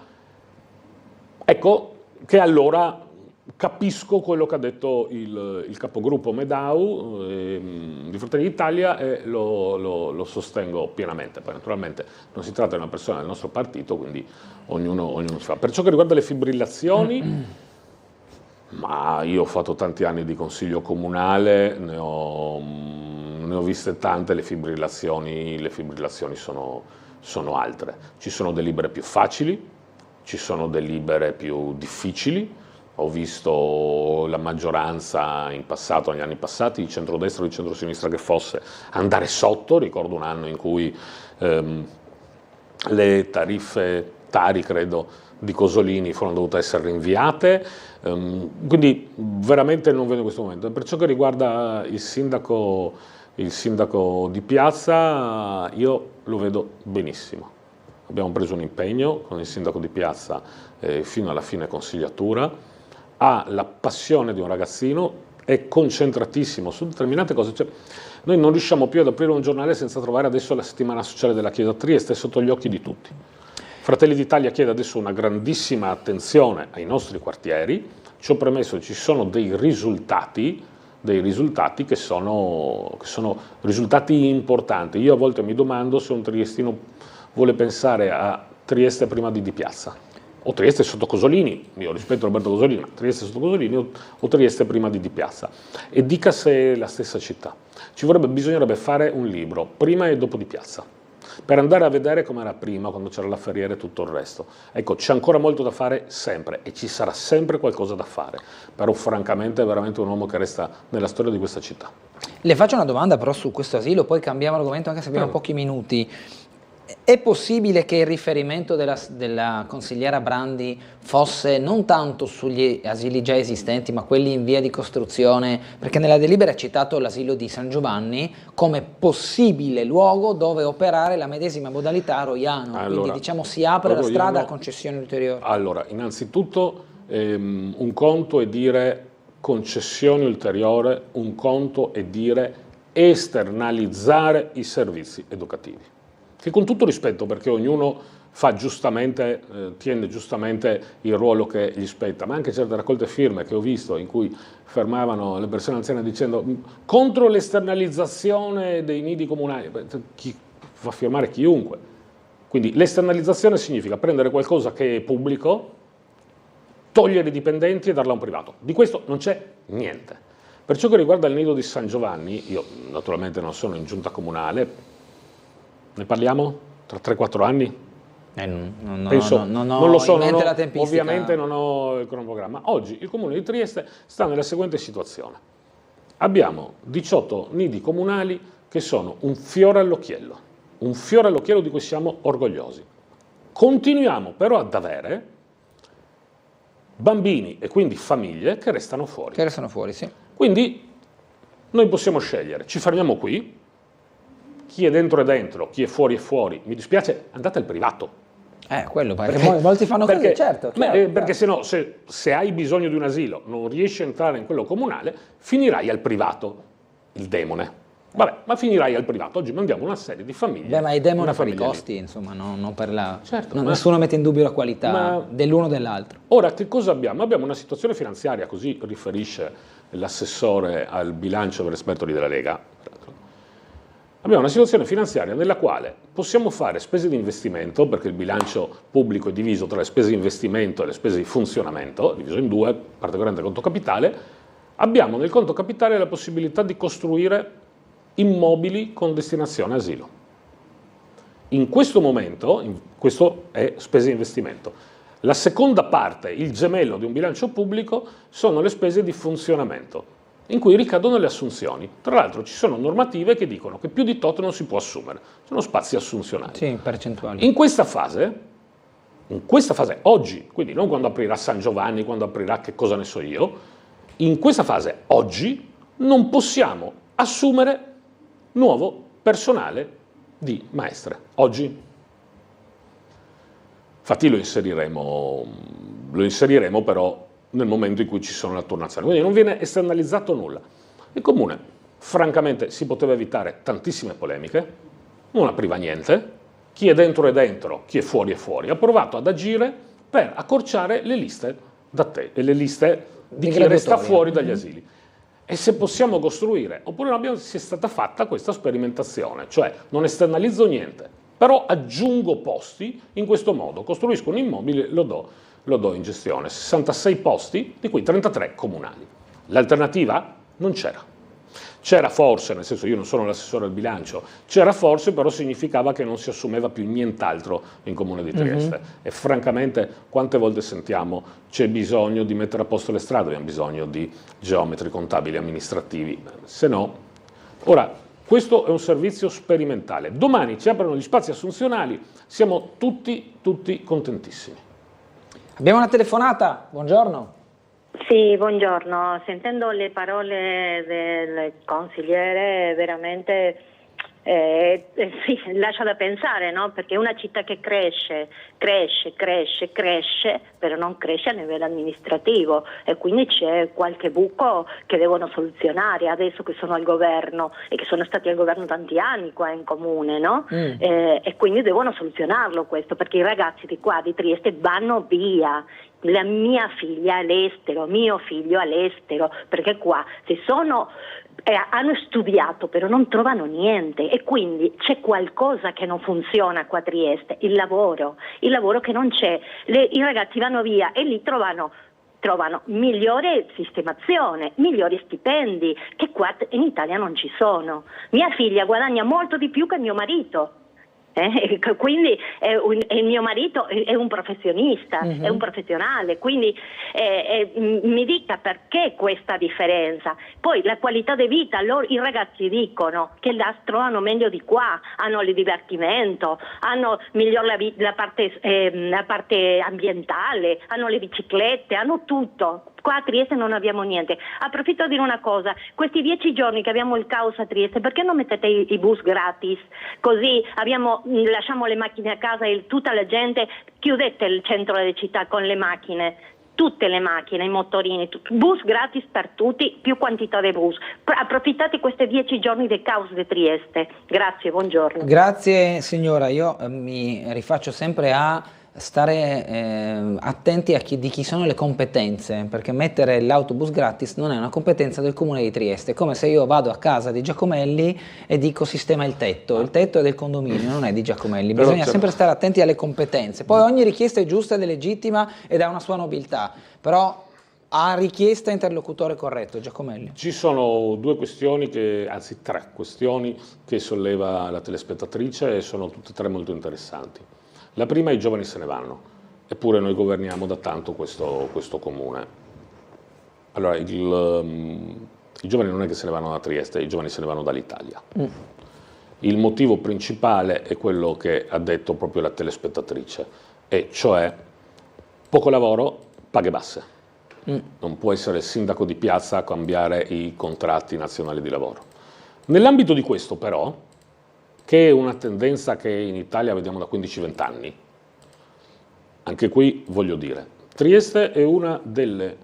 ecco che allora capisco quello che ha detto il capogruppo Medau di Fratelli d'Italia e lo sostengo pienamente. Poi naturalmente non si tratta di una persona del nostro partito, quindi ognuno si fa. Per ciò che riguarda le fibrillazioni, ma io ho fatto tanti anni di consiglio comunale, ne ho viste tante, le fibrillazioni sono altre. Ci sono delibere più facili, ci sono delibere più difficili. Ho visto la maggioranza in passato, negli anni passati, di centrodestra o di centrosinistra che fosse, andare sotto. Ricordo un anno in cui le tariffe Tari, credo, di Cosolini furono dovute essere rinviate, quindi veramente non vedo questo momento. Per ciò che riguarda il sindaco di Piazza, io lo vedo benissimo. Abbiamo preso un impegno con il sindaco di Piazza fino alla fine consigliatura. Ha la passione di un ragazzino, è concentratissimo su determinate cose. Cioè, noi non riusciamo più ad aprire un giornale senza trovare adesso la settimana sociale della Chiesa a Trieste sotto gli occhi di tutti. Fratelli d'Italia chiede adesso una grandissima attenzione ai nostri quartieri. Ciò premesso, ci sono dei risultati che sono risultati importanti. Io a volte mi domando se un triestino vuole pensare a Trieste prima di Piazza, o Trieste sotto Cosolini, io rispetto Roberto Cosolini, ma Trieste sotto Cosolini o Trieste prima di Piazza, e dica se è la stessa città. Bisognerebbe fare un libro, prima e dopo Di Piazza, per andare a vedere come era prima, quando c'era la Ferriera e tutto il resto. Ecco, c'è ancora molto da fare sempre, e ci sarà sempre qualcosa da fare, però francamente è veramente un uomo che resta nella storia di questa città. Le faccio una domanda però su questo asilo, poi cambiamo argomento anche se abbiamo pochi minuti. È possibile che il riferimento della consigliera Brandi fosse non tanto sugli asili già esistenti, ma quelli in via di costruzione? Perché nella delibera è citato l'asilo di San Giovanni come possibile luogo dove operare la medesima modalità a Roiano, allora, quindi diciamo si apre la strada a concessioni ulteriori. Allora, innanzitutto un conto è dire concessioni ulteriori, un conto è dire esternalizzare i servizi educativi. Che con tutto rispetto, perché ognuno tiene giustamente il ruolo che gli spetta, ma anche certe raccolte firme che ho visto in cui fermavano le persone anziane dicendo contro l'esternalizzazione dei nidi comunali, chi fa firmare chiunque. Quindi l'esternalizzazione significa prendere qualcosa che è pubblico, togliere i dipendenti e darla a un privato. Di questo non c'è niente. Per ciò che riguarda il nido di San Giovanni, io naturalmente non sono in giunta comunale, ne parliamo tra 3-4 anni? Non lo so, la tempistica. Ovviamente non ho il cronoprogramma. Oggi il comune di Trieste sta nella seguente situazione. Abbiamo 18 nidi comunali che sono un fiore all'occhiello di cui siamo orgogliosi. Continuiamo però ad avere bambini e quindi famiglie che restano fuori. Sì. Quindi noi possiamo scegliere, ci fermiamo qui, chi è dentro, chi è fuori, mi dispiace, andate al privato. Quello, perché molti fanno così, certo. Perché se no, se hai bisogno di un asilo, non riesci a entrare in quello comunale, finirai al privato, il demone. Vabbè, ma finirai al privato. Oggi mandiamo una serie di famiglie. Ma i demoni per i costi, insomma, non per la... Certo, nessuno mette in dubbio la qualità dell'uno o dell'altro. Ora, che cosa abbiamo? Abbiamo una situazione finanziaria, così riferisce l'assessore al bilancio per esperti della Lega. Abbiamo una situazione finanziaria nella quale possiamo fare spese di investimento, perché il bilancio pubblico è diviso tra le spese di investimento e le spese di funzionamento, diviso in due, parte corrente e conto capitale. Abbiamo nel conto capitale la possibilità di costruire immobili con destinazione asilo. In questo momento, questo è spese di investimento. La seconda parte, il gemello di un bilancio pubblico, sono le spese di funzionamento, in cui ricadono le assunzioni. Tra l'altro ci sono normative che dicono che più di tot non si può assumere, sono spazi assunzionali. Sì, percentuali. In questa fase, oggi, quindi non quando aprirà San Giovanni, quando aprirà che cosa ne so io, in questa fase, oggi, non possiamo assumere nuovo personale di maestre. Oggi. Infatti lo inseriremo però nel momento in cui ci sono le turnazioni. Quindi non viene esternalizzato nulla. Il comune, francamente, si poteva evitare tantissime polemiche, non apriva niente, chi è dentro, chi è fuori è fuori. Ha provato ad agire per accorciare le liste le liste di chi resta fuori dagli asili. E se possiamo costruire, oppure non abbiamo, si è stata fatta questa sperimentazione, cioè non esternalizzo niente, però aggiungo posti in questo modo, costruisco un immobile, lo do in gestione. 66 posti, di cui 33 comunali. L'alternativa non c'era. C'era forse, nel senso io non sono l'assessore al bilancio, c'era forse, però significava che non si assumeva più nient'altro in Comune di Trieste. E francamente, quante volte sentiamo c'è bisogno di mettere a posto le strade, abbiamo bisogno di geometri contabili amministrativi, se no... Ora, questo è un servizio sperimentale. Domani ci aprono gli spazi assunzionali, siamo tutti contentissimi. Abbiamo una telefonata, buongiorno. Sì, buongiorno. Sentendo le parole del consigliere, veramente sì, lascia da pensare, no? Perché è una città che cresce, però non cresce a livello amministrativo e quindi c'è qualche buco che devono soluzionare adesso che sono al governo e che sono stati al governo tanti anni qua in comune, no? E quindi devono soluzionarlo questo, perché i ragazzi di qua di Trieste vanno via. La mia figlia all'estero, mio figlio all'estero, perché qua hanno studiato però non trovano niente e quindi c'è qualcosa che non funziona qua a Trieste, il lavoro che non c'è, i ragazzi vanno via e lì trovano migliore sistemazione, migliori stipendi che qua in Italia non ci sono. Mia figlia guadagna molto di più che mio marito. Quindi il mio marito è un professionista, è un professionale, quindi mi dica perché questa differenza. Poi la qualità di vita, i ragazzi dicono che la trovano meglio di qua, hanno il divertimento, hanno miglior la parte ambientale, hanno le biciclette, hanno tutto. Qua a Trieste non abbiamo niente. Approfitto a dire una cosa, questi 10 giorni che abbiamo il caos a Trieste, perché non mettete i bus gratis? Così lasciamo le macchine a casa e tutta la gente, chiudete il centro delle città con le macchine. tutte le macchine, i motorini, bus gratis per tutti, più quantità di bus. Approfittate questi 10 giorni del caos di Trieste. Grazie, buongiorno. Grazie signora, io mi rifaccio sempre a stare attenti di chi sono le competenze, perché mettere l'autobus gratis non è una competenza del comune di Trieste. È come se io vado a casa di Giacomelli e dico sistema il tetto è del condominio, non è di Giacomelli. Bisogna sempre stare attenti alle competenze. Poi ogni richiesta è giusta ed è legittima ed ha una sua nobiltà, però a richiesta interlocutore corretto. Giacomelli. Ci sono due questioni, anzi 3 questioni che solleva la telespettatrice e sono tutte e 3 molto interessanti. La prima, i giovani se ne vanno, eppure noi governiamo da tanto questo comune. Allora, i giovani non è che se ne vanno da Trieste, i giovani se ne vanno dall'Italia. Il motivo principale è quello che ha detto proprio la telespettatrice, e cioè poco lavoro, paghe basse. Non può essere il sindaco di piazza a cambiare i contratti nazionali di lavoro. Nell'ambito di questo però, che è una tendenza che in Italia vediamo da 15-20 anni. Anche qui voglio dire, Trieste è una delle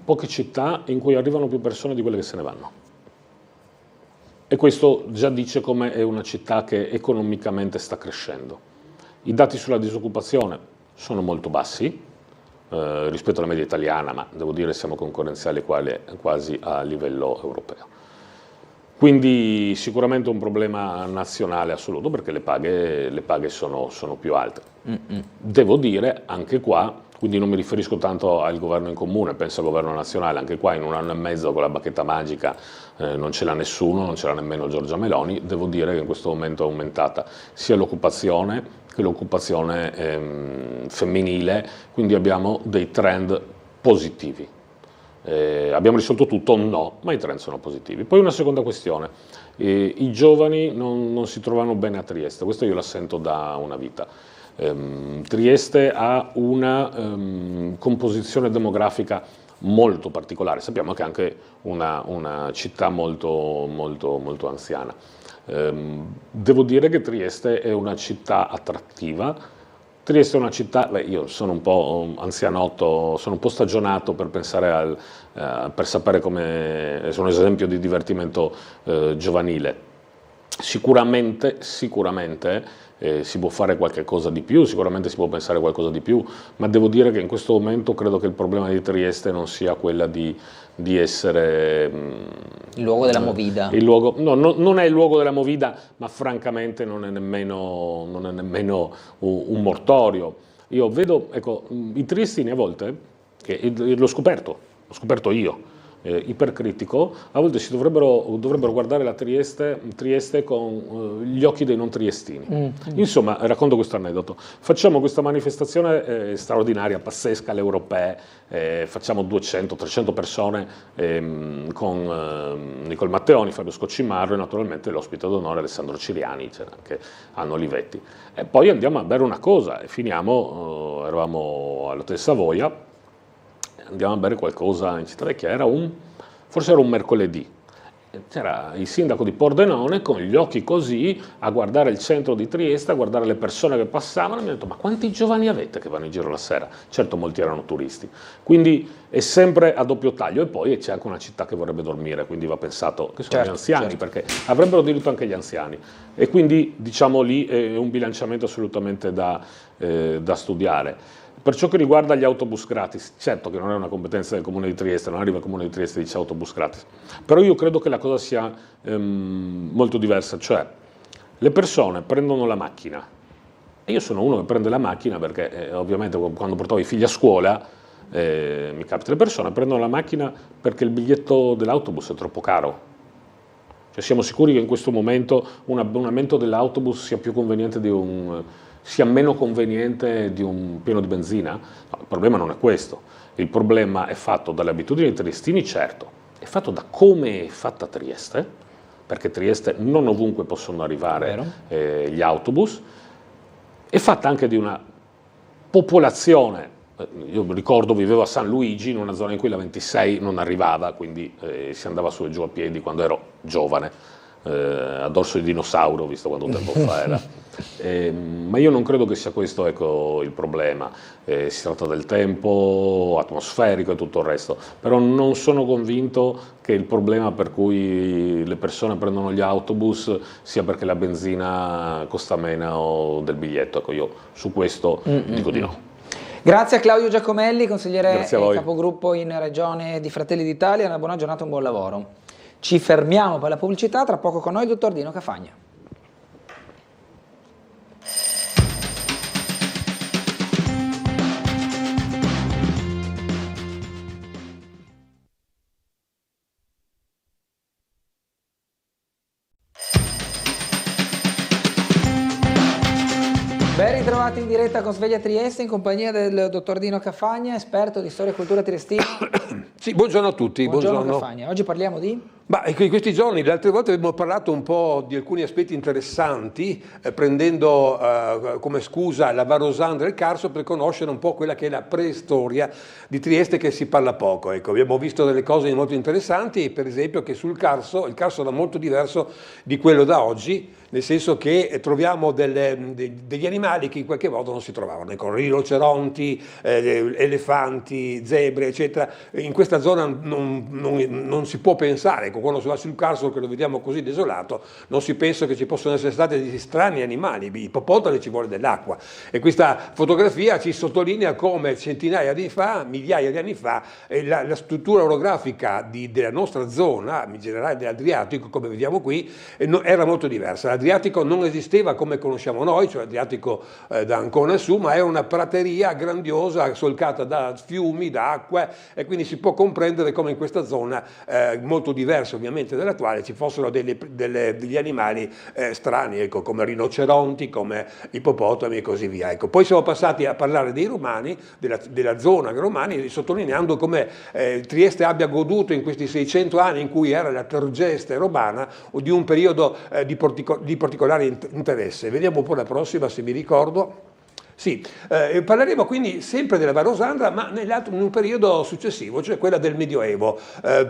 poche città in cui arrivano più persone di quelle che se ne vanno. E questo già dice come è una città che economicamente sta crescendo. I dati sulla disoccupazione sono molto bassi rispetto alla media italiana, ma devo dire siamo concorrenziali quasi a livello europeo. Quindi sicuramente un problema nazionale assoluto, perché le paghe sono più alte. Devo dire anche qua, quindi non mi riferisco tanto al governo in comune, penso al governo nazionale, anche qua in 1 anno e mezzo con la bacchetta magica non ce l'ha nessuno, non ce l'ha nemmeno Giorgia Meloni. Devo dire che in questo momento è aumentata sia l'occupazione che l'occupazione femminile, quindi abbiamo dei trend positivi. Abbiamo risolto tutto? No, ma i trend sono positivi. Poi una seconda questione, i giovani non si trovano bene a Trieste, questo io la sento da una vita. Trieste ha una composizione demografica molto particolare, sappiamo che è anche una città molto anziana. Devo dire che Trieste è una città attrattiva. Trieste è una città, io sono un po' anzianotto, sono un po' stagionato per pensare per sapere come, sono un esempio di divertimento giovanile. Sicuramente si può fare qualche cosa di più, sicuramente si può pensare qualcosa di più, ma devo dire che in questo momento credo che il problema di Trieste non sia quella di essere il luogo della movida. Non è il luogo della movida, ma francamente non è nemmeno un mortorio. Io vedo, ecco, i triestini a volte, che l'ho scoperto io, ipercritico, a volte si dovrebbero guardare la Trieste con gli occhi dei non triestini. Insomma, racconto questo aneddoto. Facciamo questa manifestazione straordinaria, pazzesca, alle europee, facciamo 200-300 persone con Nicole Matteoni, Fabio Scoccimarro e naturalmente l'ospite d'onore Alessandro Ciriani, c'era anche Anno Olivetti. E poi andiamo a bere una cosa e finiamo, eravamo all'Hotel Savoia, andiamo a bere qualcosa in Città Vecchia, forse era un mercoledì, c'era il sindaco di Pordenone con gli occhi così a guardare il centro di Trieste, a guardare le persone che passavano e mi ha detto: ma quanti giovani avete che vanno in giro la sera? Certo, molti erano turisti, quindi è sempre a doppio taglio. E poi c'è anche una città che vorrebbe dormire, quindi va pensato che sono gli anziani, perché avrebbero diritto anche gli anziani, e quindi diciamo lì è un bilanciamento assolutamente da studiare. Per ciò che riguarda gli autobus gratis, certo che non è una competenza del Comune di Trieste, non arriva il Comune di Trieste e dice autobus gratis, però io credo che la cosa sia molto diversa, cioè le persone prendono la macchina, e io sono uno che prende la macchina perché ovviamente quando portavo i figli a scuola mi capita, le persone prendono la macchina perché il biglietto dell'autobus è troppo caro. Cioè siamo sicuri che in questo momento un abbonamento dell'autobus sia più conveniente sia meno conveniente di un pieno di benzina? No, il problema non è questo, il problema è fatto dalle abitudini dei triestini, certo, è fatto da come è fatta Trieste, perché Trieste non ovunque possono arrivare gli autobus, è fatta anche di una popolazione. Io ricordo, vivevo a San Luigi, in una zona in cui la 26 non arrivava, quindi si andava su e giù a piedi quando ero giovane, a dorso di dinosauro, visto quanto tempo fa era. Ma io non credo che sia questo, ecco, il problema. Si tratta del tempo atmosferico e tutto il resto, però non sono convinto che il problema per cui le persone prendono gli autobus sia perché la benzina costa meno del biglietto. Ecco, io su questo dico di no. Grazie a Claudio Giacomelli, consigliere Grazie a e voi. capogruppo in Regione di Fratelli d'Italia. Una buona giornata e un buon lavoro. Ci fermiamo per la pubblicità, tra poco con noi il dottor Dino Cafagna. Ben ritrovati in diretta con Sveglia Trieste in compagnia del dottor Dino Cafagna, esperto di storia e cultura triestina. Sì, buongiorno a tutti. Buongiorno Cafagna. Oggi parliamo di? In questi giorni, le altre volte abbiamo parlato un po' di alcuni aspetti interessanti, prendendo come scusa la Varosandra e il Carso per conoscere un po' quella che è la preistoria di Trieste, che si parla poco. Ecco, abbiamo visto delle cose molto interessanti, per esempio che sul Carso, il Carso era molto diverso di quello da oggi, nel senso che troviamo degli animali che in qualche modo non si trovavano, ecco, rinoceronti, elefanti, zebre, eccetera. In questa zona non si può pensare, ecco, quando si va sul Carso, che lo vediamo così desolato, non si pensa che ci possono essere stati degli strani animali, i ippopotami ci vuole dell'acqua. E questa fotografia ci sottolinea come centinaia di anni fa, migliaia di anni fa, la struttura orografica della nostra zona, in generale dell'Adriatico, come vediamo qui, era molto diversa. L'Adriatico non esisteva come conosciamo noi, cioè l'Adriatico da Ancona su, ma era una prateria grandiosa solcata da fiumi, da acque, e quindi si può comprendere come in questa zona, molto diversa ovviamente dall'attuale, ci fossero degli animali strani, ecco, come rinoceronti, come ippopotami e così via. Ecco. Poi siamo passati a parlare dei romani, della zona romani, sottolineando come Trieste abbia goduto in questi 600 anni in cui era la tergeste romana, o di un periodo di particolare interesse. Vediamo un po' la prossima, se mi ricordo. Sì, parleremo quindi sempre della Varosandra, ma in un periodo successivo, cioè quella del Medioevo.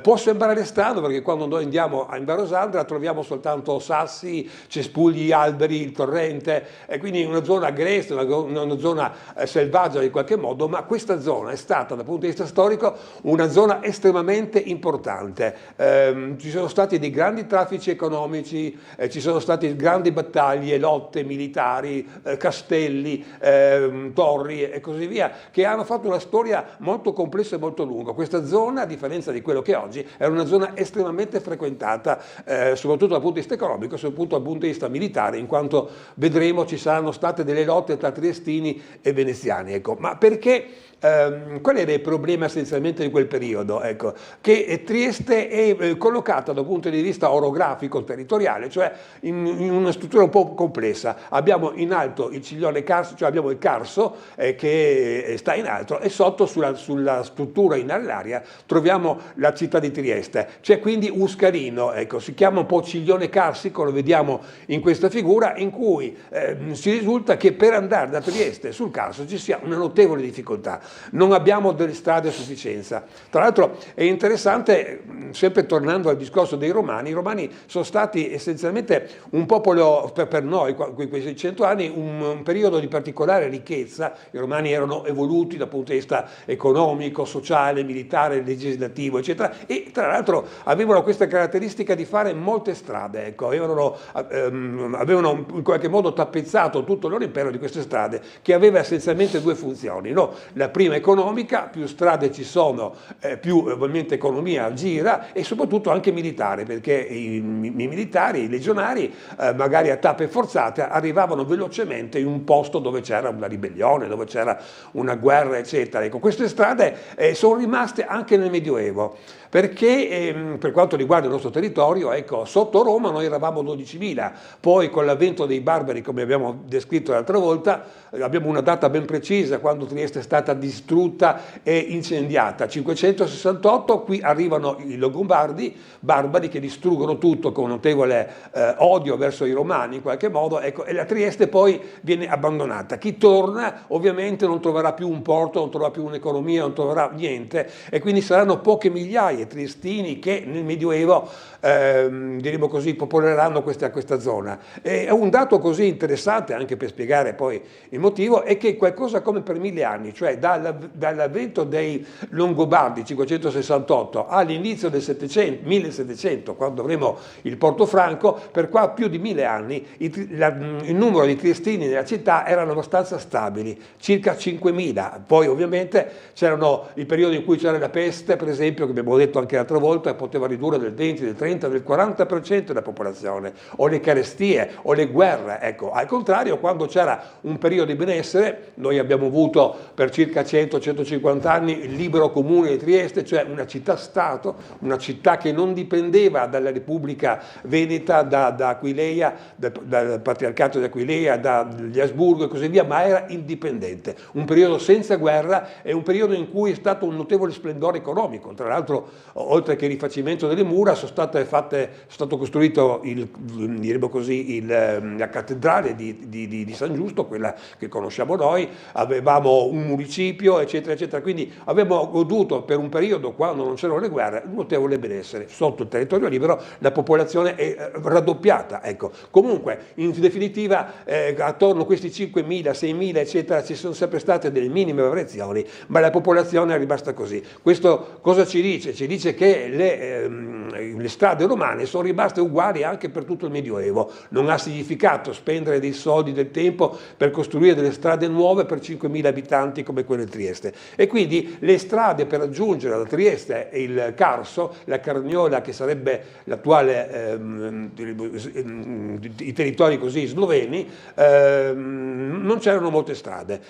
Può sembrare strano perché quando noi andiamo in Varosandra troviamo soltanto sassi, cespugli, alberi, il torrente, e quindi una zona agreste, una zona selvaggia in qualche modo, ma questa zona è stata dal punto di vista storico una zona estremamente importante. Ci sono stati dei grandi traffici economici, ci sono state grandi battaglie, lotte militari, castelli, torri e così via, che hanno fatto una storia molto complessa e molto lunga. Questa zona, a differenza di quello che oggi, era una zona estremamente frequentata, soprattutto dal punto di vista economico, soprattutto dal punto di vista militare, in quanto vedremo ci saranno state delle lotte tra triestini e veneziani. Ecco. Ma perché? Qual era il problema essenzialmente di quel periodo? Ecco, che Trieste è collocata dal punto di vista orografico territoriale, cioè in una struttura un po' complessa. Abbiamo in alto il Ciglione Carso, cioè abbiamo il Carso che sta in alto, e sotto sulla struttura in all'aria troviamo la città di Trieste. C'è quindi Uscarino, ecco, si chiama un po' Ciglione Carsico, lo vediamo in questa figura, in cui si risulta che per andare da Trieste sul Carso ci sia una notevole difficoltà. Non abbiamo delle strade a sufficienza. Tra l'altro è interessante, sempre tornando al discorso dei Romani, i Romani sono stati essenzialmente un popolo, per noi, in quei 600 anni, un periodo di particolare ricchezza. I Romani erano evoluti dal punto di vista economico, sociale, militare, legislativo, eccetera, e tra l'altro avevano questa caratteristica di fare molte strade. Ecco, avevano in qualche modo tappezzato tutto il loro impero di queste strade, che aveva essenzialmente due funzioni, no? La prima economica, più strade ci sono, più ovviamente economia gira, e soprattutto anche militare, perché i militari, i legionari, magari a tappe forzate, arrivavano velocemente in un posto dove c'era una ribellione, dove c'era una guerra, eccetera. Ecco, queste strade sono rimaste anche nel Medioevo, perché per quanto riguarda il nostro territorio, ecco, sotto Roma noi eravamo 12.000, poi con l'avvento dei barbari, come abbiamo descritto l'altra volta, abbiamo una data ben precisa quando Trieste è stata distrutta e incendiata, 568, qui arrivano i Longobardi, barbari che distruggono tutto con notevole odio verso i romani in qualche modo, ecco, e la Trieste poi viene abbandonata. Chi chi torna ovviamente non troverà più un porto, non troverà più un'economia, non troverà niente, e quindi saranno poche migliaia triestini che nel Medioevo diremo così, popoleranno questa zona. E un dato così interessante, anche per spiegare poi il motivo, è che qualcosa come per 1000 anni, cioè dall'avvento dei Longobardi 568 all'inizio del 1700, quando avremo il Porto Franco, per qua più di 1000 anni il numero di triestini nella città erano abbastanza stabili, circa 5000. Poi ovviamente c'erano i periodi in cui c'era la peste, per esempio, che abbiamo detto anche l'altra volta, che poteva ridurre del 20, del 30, del 40% della popolazione, o le carestie o le guerre. Ecco, al contrario, quando c'era un periodo di benessere, noi abbiamo avuto per circa 100-150 anni il libero comune di Trieste, cioè una città-stato, una città che non dipendeva dalla Repubblica Veneta, da Aquileia, dal Patriarcato di Aquileia, dagli Asburgo e così via, ma era indipendente. Un periodo senza guerra e un periodo in cui è stato un notevole splendore economico. Tra l'altro, oltre che il rifacimento delle mura, è stato costruito la cattedrale di San Giusto, quella che conosciamo noi, avevamo un municipio, eccetera, eccetera. Quindi abbiamo goduto per un periodo, quando non c'erano le guerre, un notevole benessere. Sotto il territorio libero la popolazione è raddoppiata. Ecco. Comunque, in definitiva, attorno a questi 5.000, 6.000, eccetera, ci sono sempre state delle minime variazioni, ma la popolazione è rimasta così. Questo cosa ci dice? Ci dice che le strade romane sono rimaste uguali anche per tutto il Medioevo. Non ha significato spendere dei soldi, del tempo per costruire delle strade nuove per 5.000 abitanti come quelle di Trieste. E quindi le strade per raggiungere da Trieste il Carso, la Carniola, che sarebbe l'attuale i territori così sloveni, non c'erano molte strade.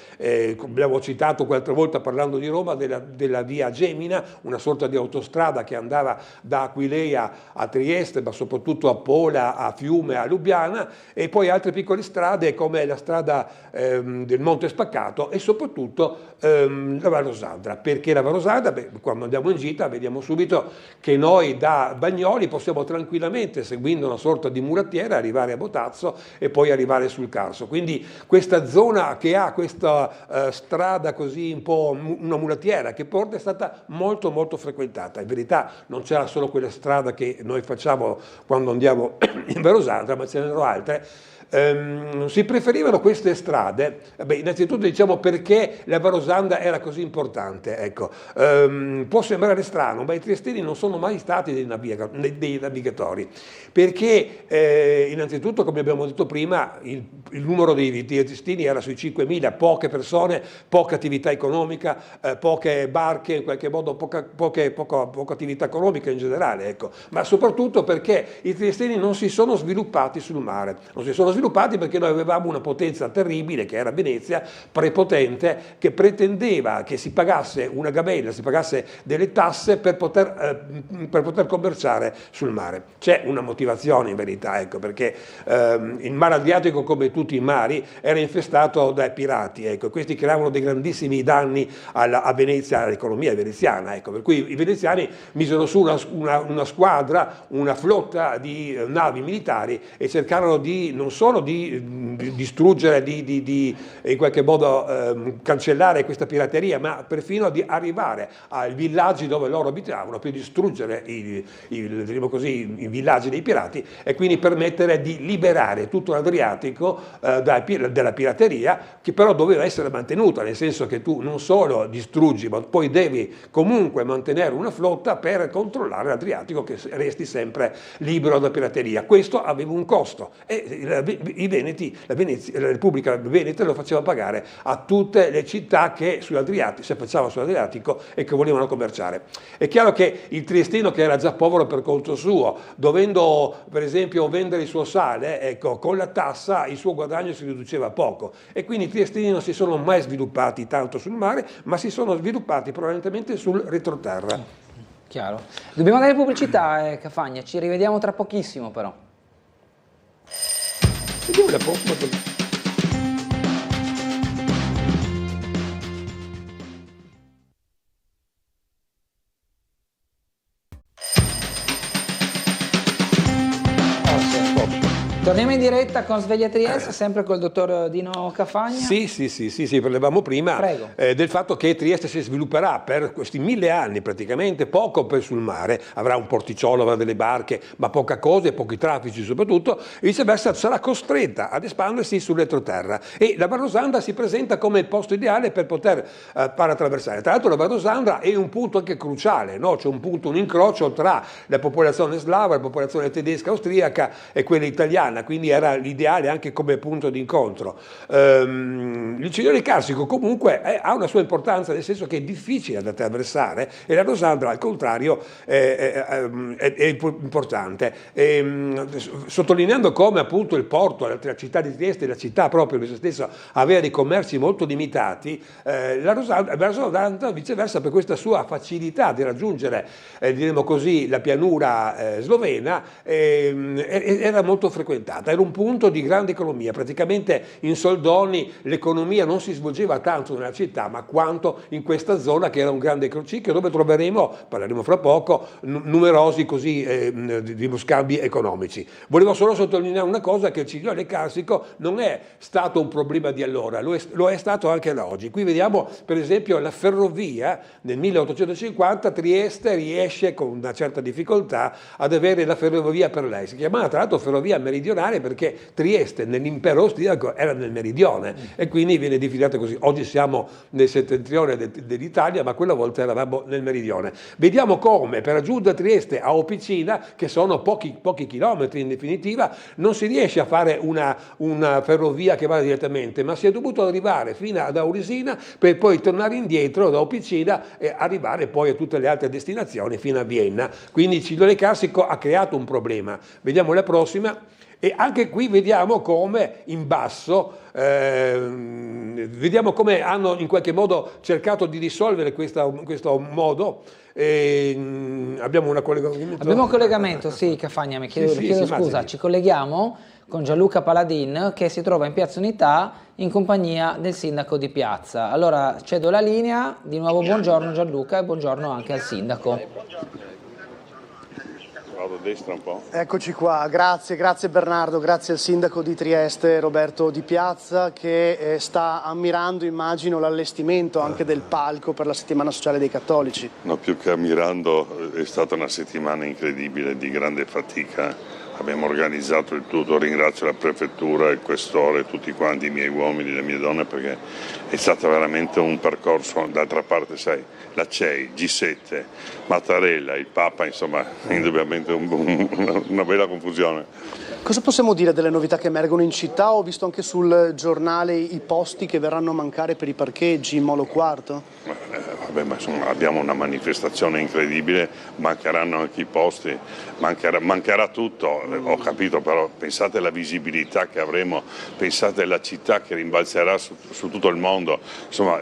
Abbiamo citato qualche volta, parlando di Roma, della via Gemina, una sorta di autostrada che andava da Aquileia a Trieste, ma soprattutto a Pola, a Fiume, a Lubiana, e poi altre piccole strade come la strada del Monte Spaccato e soprattutto la Varosandra. Perché la Varosandra? Quando andiamo in gita vediamo subito che noi da Bagnoli possiamo tranquillamente, seguendo una sorta di murattiera, arrivare a Botazzo e poi arrivare sul Carso. Quindi questa zona che ha questa strada così un po' una murattiera che porta è stata molto molto frequentata. In verità non c'era solo quella strada che noi facciamo quando andiamo in Varosandra, ma ce n'erano altre. Si preferivano queste strade, innanzitutto diciamo perché la Varosanda era così importante. Ecco. Può sembrare strano, ma i triestini non sono mai stati dei navigatori, perché innanzitutto, come abbiamo detto prima, il numero dei triestini era sui 5.000, poche persone, poca attività economica, poche barche, in qualche modo poca attività economica in generale, ecco. Ma soprattutto perché i triestini non si sono sviluppati sul mare, non si sono sviluppati perché noi avevamo una potenza terribile che era Venezia, prepotente, che pretendeva che si pagasse una gabella, si pagasse delle tasse per poter commerciare sul mare. C'è una motivazione in verità, ecco, perché il mare Adriatico, come tutti i mari, era infestato dai pirati, ecco, questi creavano dei grandissimi danni a Venezia, all'economia veneziana, ecco, per cui i veneziani misero su una squadra, una flotta di navi militari e cercarono non solo di distruggere, di in qualche modo cancellare questa pirateria, ma perfino di arrivare ai villaggi dove loro abitavano per distruggere i villaggi dei pirati e quindi permettere di liberare tutto l'Adriatico della pirateria, che però doveva essere mantenuta, nel senso che tu non solo distruggi, ma poi devi comunque mantenere una flotta per controllare l'Adriatico, che resti sempre libero da pirateria. Questo aveva un costo e i Veneti, la Repubblica Veneta lo faceva pagare a tutte le città che si affacciavano sull'Adriatico e che volevano commerciare. È chiaro che il triestino, che era già povero per conto suo, dovendo per esempio vendere il suo sale, ecco, con la tassa il suo guadagno si riduceva poco, e quindi i triestini non si sono mai sviluppati tanto sul mare, ma si sono sviluppati prevalentemente sul retroterra. Chiaro. Dobbiamo dare pubblicità, Cafagna, ci rivediamo tra pochissimo però. Vediamo la prossima. Torniamo in diretta con Sveglia Trieste, sempre col dottor Dino Cafagna. Sì, parlavamo prima del fatto che Trieste si svilupperà per questi 1000 anni praticamente, poco sul mare, avrà un porticciolo, avrà delle barche, ma poca cosa e pochi traffici soprattutto, e viceversa sarà costretta ad espandersi sull'entroterra, e la Varosandra si presenta come il posto ideale per poter far attraversare. Tra l'altro la Varosandra è un punto anche cruciale, no? C'è un incrocio tra la popolazione slava, la popolazione tedesca, austriaca e quella italiana, quindi era l'ideale anche come punto di incontro. Il Ciglione Carsico comunque ha una sua importanza, nel senso che è difficile da attraversare, e la Varosandra al contrario è importante. Sottolineando come appunto il porto, la città di Trieste, la città proprio in se stessa, aveva dei commerci molto limitati, la Varosandra viceversa, per questa sua facilità di raggiungere diremo così la pianura slovena, era molto frequentata. Era un punto di grande economia, praticamente in soldoni l'economia non si svolgeva tanto nella città ma quanto in questa zona, che era un grande crocicchio dove troveremo, parleremo fra poco, numerosi così scambi economici. Volevo solo sottolineare una cosa, che il Ciglione Carsico non è stato un problema di allora, lo è stato anche da oggi. Qui vediamo per esempio la ferrovia. Nel 1850 Trieste riesce con una certa difficoltà ad avere la ferrovia per lei, si chiamava tra l'altro ferrovia meridionale perché Trieste nell'impero austriaco era nel meridione e quindi viene definita così. Oggi siamo nel settentrione dell'Italia, ma quella volta eravamo nel meridione. Vediamo come per raggiungere Trieste a Opicina, che sono pochi chilometri in definitiva, non si riesce a fare una ferrovia che vada direttamente, ma si è dovuto arrivare fino ad Auresina per poi tornare indietro da Opicina e arrivare poi a tutte le altre destinazioni fino a Vienna. Quindi il Ciglione Carsico ha creato un problema. Vediamo la prossima. E anche qui vediamo come in basso, vediamo come hanno in qualche modo cercato di risolvere questo modo. Abbiamo un collegamento? Sì, Cafagna, mi chiedo scusa, ci colleghiamo con Gianluca Paladin, che si trova in Piazza Unità in compagnia del sindaco di Piazza. Allora cedo la linea, di nuovo buongiorno Gianluca e buongiorno anche al sindaco. Destra un po'. Eccoci qua, grazie Bernardo, grazie al sindaco di Trieste Roberto Di Piazza, che sta ammirando, immagino, l'allestimento anche del palco per la settimana sociale dei cattolici. No, più che ammirando, è stata una settimana incredibile, di grande fatica. Abbiamo organizzato il tutto, ringrazio la prefettura, il questore, tutti quanti i miei uomini, le mie donne, perché è stato veramente un percorso. D'altra parte, sai, la CEI, G7, Mattarella, il Papa, insomma, indubbiamente una bella confusione. Cosa possiamo dire delle novità che emergono in città? Ho visto anche sul giornale i posti che verranno a mancare per i parcheggi in Molo Quarto. Vabbè, ma insomma, abbiamo una manifestazione incredibile, mancheranno anche i posti, mancherà tutto, ho capito, però pensate alla visibilità che avremo, pensate alla città che rimbalzerà su tutto il mondo, insomma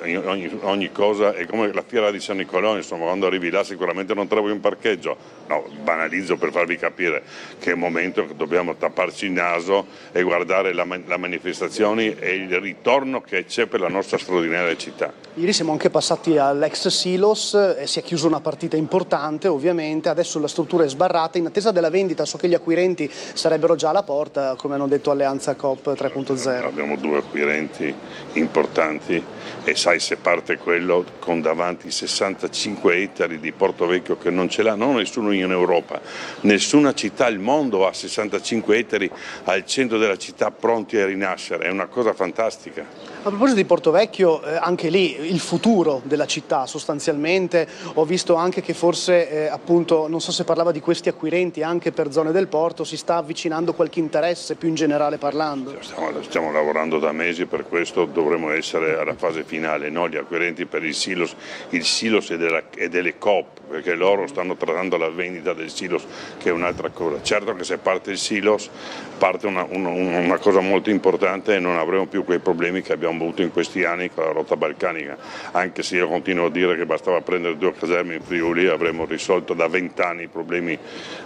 ogni cosa è come la fiera di San Nicolò, insomma quando arrivi là sicuramente non trovi un parcheggio, no, banalizzo per farvi capire che è un momento che dobbiamo tapparci il naso e guardare le manifestazioni e il ritorno che c'è per la nostra straordinaria città. Ieri siamo anche passati all'ex Silos e si è chiusa una partita importante, ovviamente, adesso la struttura è sbarrata in attesa della vendita. So che gli acquirenti sarebbero già alla porta, come hanno detto Alleanza Coop 3.0. Abbiamo 2 acquirenti importanti e sai, se parte quello con davanti 65 ettari di Porto Vecchio che non ce l'ha, non nessuno in Europa, nessuna città al mondo ha 65 ettari al centro della città pronti a rinascere, è una cosa fantastica. A proposito di Porto Vecchio, anche lì il futuro della città sostanzialmente, ho visto anche che forse appunto, non so se parlava di questi acquirenti anche per zone del porto, si sta avvicinando qualche interesse più in generale parlando? Stiamo lavorando da mesi, per questo dovremo essere alla fase finale, no? Gli acquirenti per il silos e delle Coop, perché loro stanno trattando la vendita del silos, che è un'altra cosa. Certo che se parte il silos parte una cosa molto importante e non avremo più quei problemi che abbiamo avuto in questi anni con la rotta balcanica, anche se io continuo a dire che bastava prendere 2 caserme in Friuli e avremmo risolto da 20 anni i problemi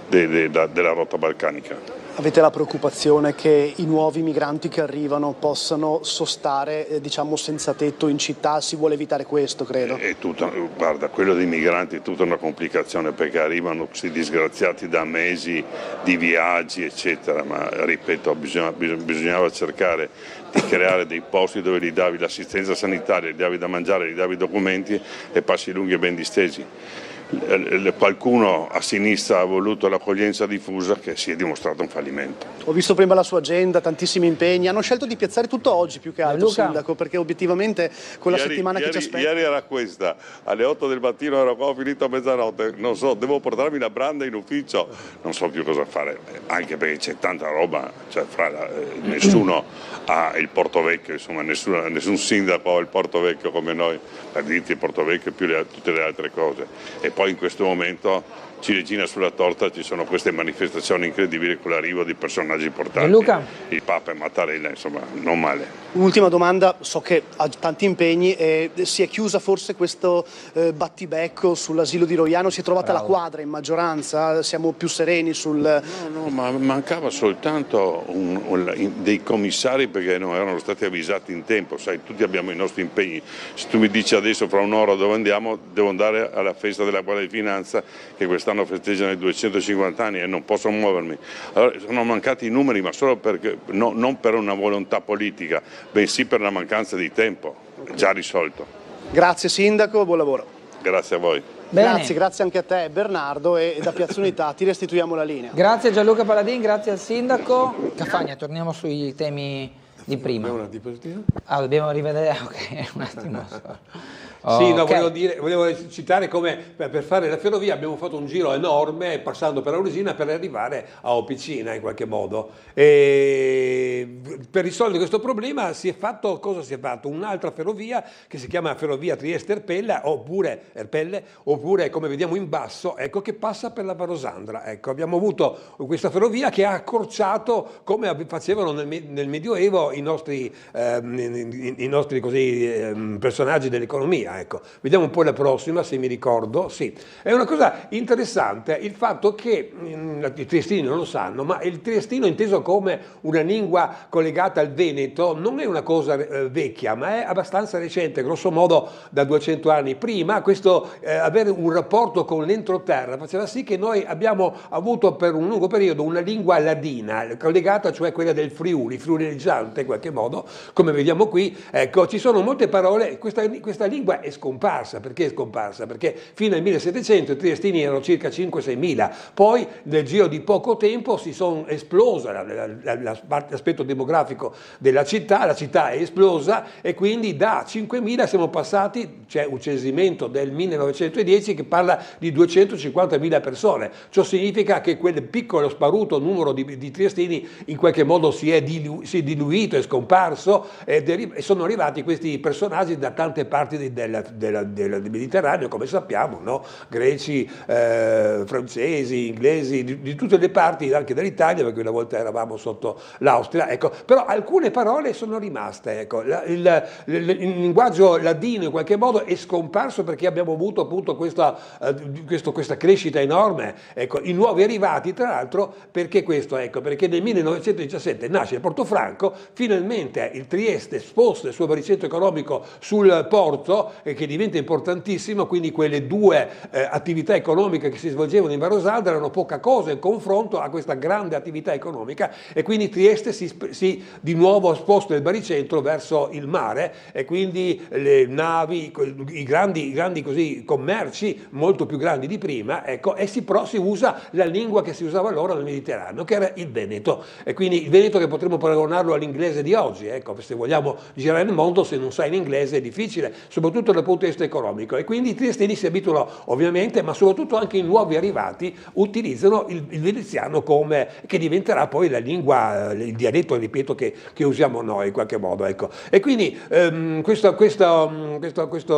della rotta balcanica. Avete la preoccupazione che i nuovi migranti che arrivano possano sostare, diciamo, senza tetto in città? Si vuole evitare questo, credo. Guarda, quello dei migranti è tutta una complicazione, perché arrivano questi disgraziati da mesi di viaggi, eccetera, ma ripeto, bisognava cercare di creare dei posti dove gli davi l'assistenza sanitaria, gli davi da mangiare, gli davi i documenti e passi lunghi e ben distesi. Qualcuno a sinistra ha voluto l'accoglienza diffusa, che si è dimostrato un fallimento. Ho visto prima la sua agenda, tantissimi impegni. Hanno scelto di piazzare tutto oggi più che altro, Sindaco, perché obiettivamente con la settimana che ci aspetta... Ieri era questa, alle 8 del mattino ero qua, ho finito a mezzanotte, non so, devo portarmi la branda in ufficio, non so più cosa fare, anche perché c'è tanta roba, cioè nessuno ha il Porto Vecchio, insomma nessun sindaco ha il Porto Vecchio come noi, per dirti il Porto Vecchio più tutte le altre cose. E poi in questo momento, ciliegina sulla torta, ci sono queste manifestazioni incredibili con l'arrivo di personaggi importanti. Il Papa e Mattarella, insomma, non male. Un'ultima domanda, so che ha tanti impegni, si è chiusa forse questo battibecco sull'asilo di Roiano, si è trovata la quadra in maggioranza, siamo più sereni sul... No, ma mancava soltanto dei commissari, perché non erano stati avvisati in tempo, sai, tutti abbiamo i nostri impegni. Se tu mi dici adesso fra un'ora dove andiamo, devo andare alla festa della Guardia di Finanza, che quest'anno festeggiano i 250 anni e non posso muovermi. Allora, sono mancati i numeri, ma solo perché, non per una volontà politica, bensì per la mancanza di tempo, già risolto. Grazie Sindaco, buon lavoro. Grazie a voi. Grazie anche a te Bernardo, e da Piazza Unità ti restituiamo la linea. Grazie Gianluca Paladin, grazie al Sindaco. Cafagna, torniamo sui temi di prima. Abbiamo una diapositiva? Dobbiamo rivedere, ok, un attimo. Sì, no, volevo citare come per fare la ferrovia abbiamo fatto un giro enorme passando per Auresina per arrivare a Opicina in qualche modo. E per risolvere questo problema cosa si è fatto? Un'altra ferrovia che si chiama Ferrovia Trieste-Erpelle, oppure come vediamo in basso, ecco, che passa per la Varosandra. Ecco, abbiamo avuto questa ferrovia che ha accorciato, come facevano nel Medioevo i nostri personaggi dell'economia. Ecco, vediamo un po' la prossima, se mi ricordo. Sì, è una cosa interessante il fatto che i triestini non lo sanno, ma il triestino inteso come una lingua collegata al Veneto non è una cosa vecchia, ma è abbastanza recente, grosso modo da 200 anni. Prima questo avere un rapporto con l'entroterra faceva sì che noi abbiamo avuto per un lungo periodo una lingua ladina collegata, cioè quella del friuleggiante in qualche modo, come vediamo qui. Ecco, ci sono molte parole, questa lingua è scomparsa. Perché è scomparsa? Perché fino al 1700 i triestini erano circa 5-6 mila, poi nel giro di poco tempo si sono esplosa l'aspetto demografico della città, la città è esplosa e quindi da 5.000 siamo passati, c'è un censimento del 1910 che parla di 250.000 persone, ciò significa che quel piccolo sparuto numero di triestini in qualche modo si è diluito, è scomparso e sono arrivati questi personaggi da tante parti del Mediterraneo, come sappiamo, no? Greci, francesi, inglesi, di tutte le parti, anche dall'Italia, perché una volta eravamo sotto l'Austria, ecco. Però alcune parole sono rimaste, ecco. Il linguaggio ladino in qualche modo è scomparso perché abbiamo avuto appunto questa crescita enorme, ecco. I nuovi arrivati, tra l'altro, perché questo? Ecco, perché nel 1917 nasce Portofranco, finalmente il Trieste sposta il suo baricentro economico sul porto, che diventa importantissimo, quindi quelle due attività economiche che si svolgevano in Varosandra erano poca cosa in confronto a questa grande attività economica, e quindi Trieste si di nuovo sposta il baricentro verso il mare, e quindi le navi, i grandi così commerci molto più grandi di prima, ecco, e si usa la lingua che si usava allora nel Mediterraneo, che era il Veneto, e quindi il Veneto che potremmo paragonarlo all'inglese di oggi, ecco, se vogliamo girare nel mondo, se non sai l'inglese è difficile, soprattutto dal punto di vista economico, e quindi i triestini si abituano ovviamente, ma soprattutto anche i nuovi arrivati utilizzano il veneziano che diventerà poi la lingua, il dialetto, ripeto, che usiamo noi in qualche modo, ecco. E quindi questo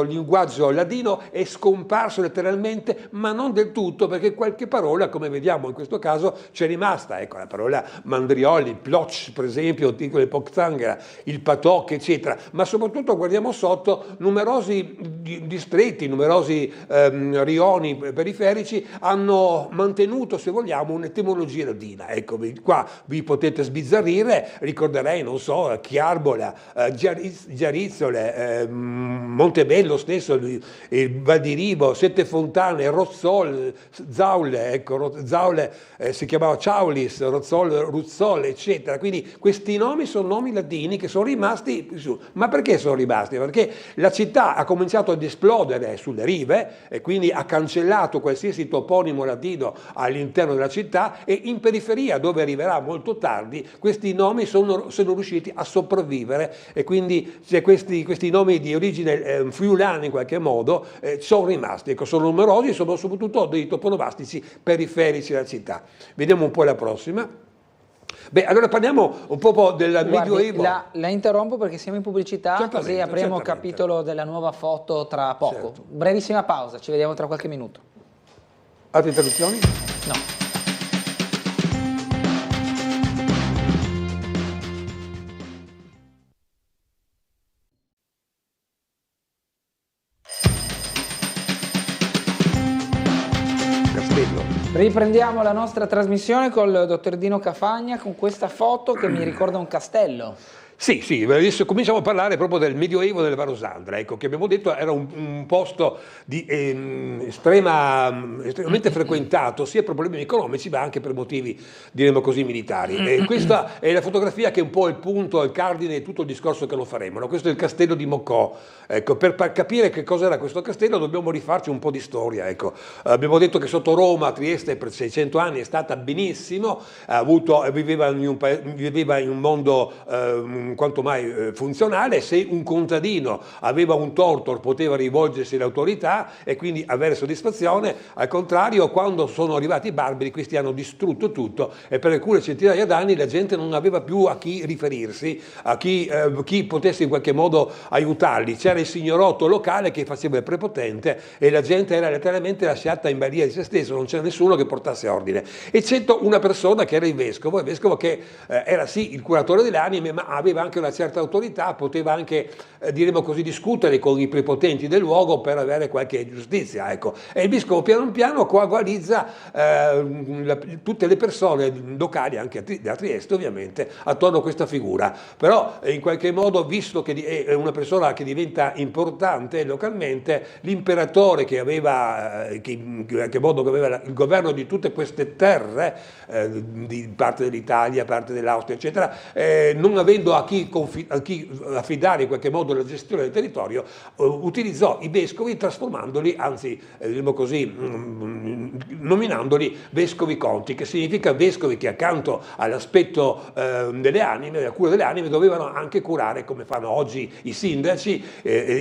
linguaggio ladino è scomparso letteralmente, ma non del tutto, perché qualche parola, come vediamo in questo caso, c'è rimasta, ecco, la parola mandrioli, il ploch per esempio, il poctanghera, il patoc, eccetera, ma soprattutto guardiamo sotto numerosi numerosi distretti, numerosi rioni periferici hanno mantenuto, se vogliamo, un'etimologia latina. Ecco, qua vi potete sbizzarrire, ricorderei, non so, Chiarbola, Giarizzole, Montebello stesso, il Val di Ribo, Sette Fontane, Rozzol, Zaule, ecco, Zaule si chiamava Ciaulis, Rozzol, Ruzzol, eccetera. Quindi questi nomi sono nomi latini che sono rimasti su. Ma perché sono rimasti? Perché la città ha cominciato ad esplodere sulle rive e quindi ha cancellato qualsiasi toponimo latino all'interno della città, e in periferia, dove arriverà molto tardi, questi nomi sono riusciti a sopravvivere, e quindi questi nomi di origine friulana in qualche modo sono rimasti. Ecco, sono numerosi e sono soprattutto dei toponomastici periferici della città. Vediamo un po' la prossima. Beh, allora parliamo un po' del Medioevo. La interrompo perché siamo in pubblicità, così apriamo il capitolo della nuova foto tra poco. Certo. Brevissima pausa, ci vediamo tra qualche minuto. Altre interruzioni? No. Riprendiamo la nostra trasmissione col dottor Dino Cafagna con questa foto che mi ricorda un castello. Sì, adesso cominciamo a parlare proprio del Medioevo della Varosandra, ecco, che abbiamo detto era un posto di, estremamente frequentato sia per problemi economici ma anche per motivi, diremmo così, militari. E questa è la fotografia che è un po' il punto, il cardine di tutto il discorso che lo faremo, no? Questo è il castello di Moccò. Ecco, per capire che cosa era questo castello dobbiamo rifarci un po' di storia. Ecco. Abbiamo detto che sotto Roma, Trieste per 600 anni è stata benissimo, viveva in un mondo quanto mai funzionale. Se un contadino aveva un torto poteva rivolgersi all'autorità e quindi avere soddisfazione. Al contrario, quando sono arrivati i barbari, questi hanno distrutto tutto e per alcune centinaia d'anni la gente non aveva più a chi riferirsi, a chi potesse in qualche modo aiutarli. C'era il signorotto locale che faceva il prepotente e la gente era letteralmente lasciata in balia di se stesso, non c'era nessuno che portasse ordine, eccetto una persona che era il vescovo che era sì il curatore delle anime, ma aveva anche una certa autorità, poteva anche, diremo così, discutere con i prepotenti del luogo per avere qualche giustizia, ecco. E il vescovo piano piano coagalizza tutte le persone locali, anche da Trieste ovviamente, attorno a questa figura. Però in qualche modo, visto che è una persona che diventa importante localmente, l'imperatore che aveva il governo di tutte queste terre, di parte dell'Italia, parte dell'Austria, eccetera, non avendo a chi affidare in qualche modo la gestione del territorio, utilizzò i vescovi trasformandoli, anzi diremo così, nominandoli vescovi conti, che significa vescovi che accanto all'aspetto delle anime, della cura delle anime, dovevano anche curare, come fanno oggi i sindaci,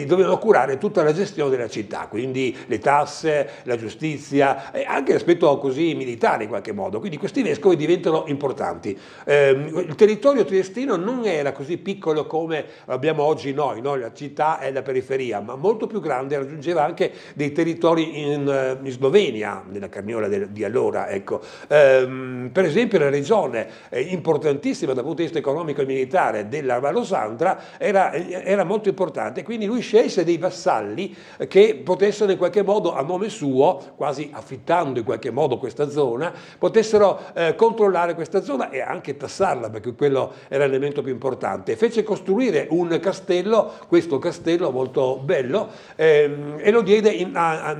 dovevano curare tutta la gestione della città, quindi le tasse, la giustizia e anche l'aspetto così militare in qualche modo. Quindi questi vescovi diventano importanti. Il territorio triestino non era così piccolo come abbiamo oggi noi, no? La città è la periferia, ma molto più grande, raggiungeva anche dei territori in Slovenia, nella Carniola di allora, ecco. Per esempio la regione importantissima dal punto di vista economico e militare della Varosandra era molto importante, quindi lui scelse dei vassalli che potessero in qualche modo a nome suo, quasi affittando in qualche modo questa zona, potessero controllare questa zona e anche tassarla, perché quello era l'elemento più importante. Fece costruire un castello, questo castello molto bello, e lo diede a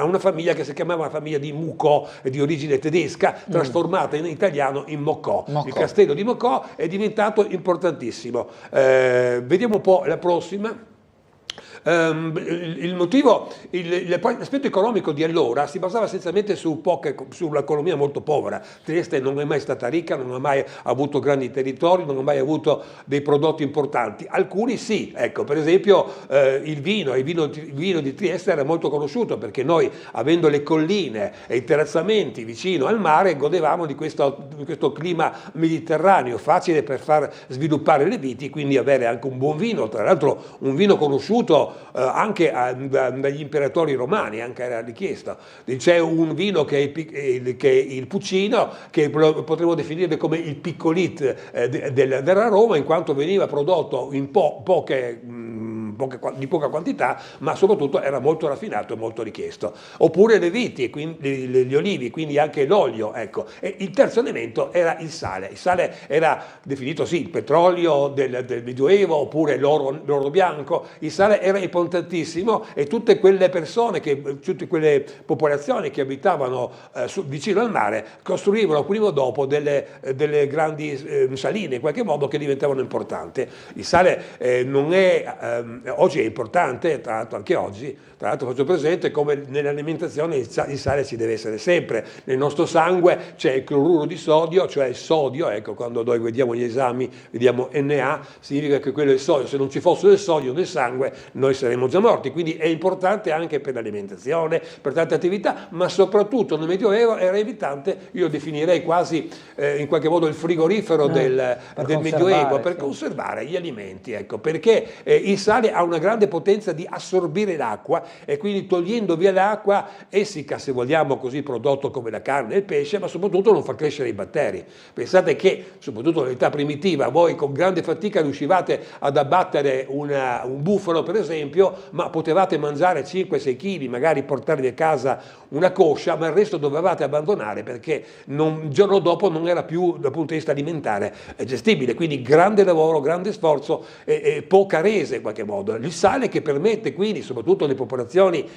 una famiglia che si chiamava la famiglia di Mucò, di origine tedesca, trasformata in italiano in Moccò. Il castello di Moccò è diventato importantissimo. Vediamo un po' la prossima. Il motivo, l'aspetto economico di allora si basava essenzialmente sull'economia molto povera. Trieste non è mai stata ricca, non ha mai avuto grandi territori, non ha mai avuto dei prodotti importanti. Alcuni sì, ecco, per esempio il vino di Trieste era molto conosciuto perché noi, avendo le colline e i terrazzamenti vicino al mare, godevamo di questo clima mediterraneo, facile per far sviluppare le viti, quindi avere anche un buon vino, tra l'altro un vino conosciuto anche dagli imperatori romani, anche era richiesto. C'è un vino che è il Puccino, che potremmo definire come il piccolit della Roma, in quanto veniva prodotto in poche di poca quantità, ma soprattutto era molto raffinato e molto richiesto. Oppure le viti, quindi, gli olivi, quindi anche l'olio, ecco. E il terzo elemento era il sale. Il sale era definito sì il petrolio del Medioevo, oppure l'oro bianco. Il sale era importantissimo e tutte quelle persone, tutte quelle popolazioni che abitavano vicino al mare costruivano prima o dopo delle grandi saline in qualche modo che diventavano importanti. Il sale non è oggi è importante, tra l'altro anche oggi, tra l'altro faccio presente come nell'alimentazione il sale ci deve essere sempre. Nel nostro sangue c'è il cloruro di sodio, cioè il sodio, ecco, quando noi vediamo gli esami, vediamo Na, significa che quello è il sodio. Se non ci fosse del sodio nel sangue noi saremmo già morti, quindi è importante anche per l'alimentazione, per tante attività, ma soprattutto nel Medioevo era evitante, io definirei quasi in qualche modo il frigorifero del Medioevo, per conservare gli alimenti, ecco, perché il sale ha una grande potenza di assorbire l'acqua e quindi togliendo via l'acqua essica, se vogliamo così, prodotto come la carne e il pesce, ma soprattutto non fa crescere i batteri. Pensate che soprattutto nell'età primitiva voi con grande fatica riuscivate ad abbattere un bufalo per esempio, ma potevate mangiare 5-6 kg, magari portarvi a casa una coscia, ma il resto dovevate abbandonare perché il giorno dopo non era più dal punto di vista alimentare gestibile. Quindi grande lavoro, grande sforzo e poca resa in qualche modo. Il sale che permette quindi, soprattutto le popolazioni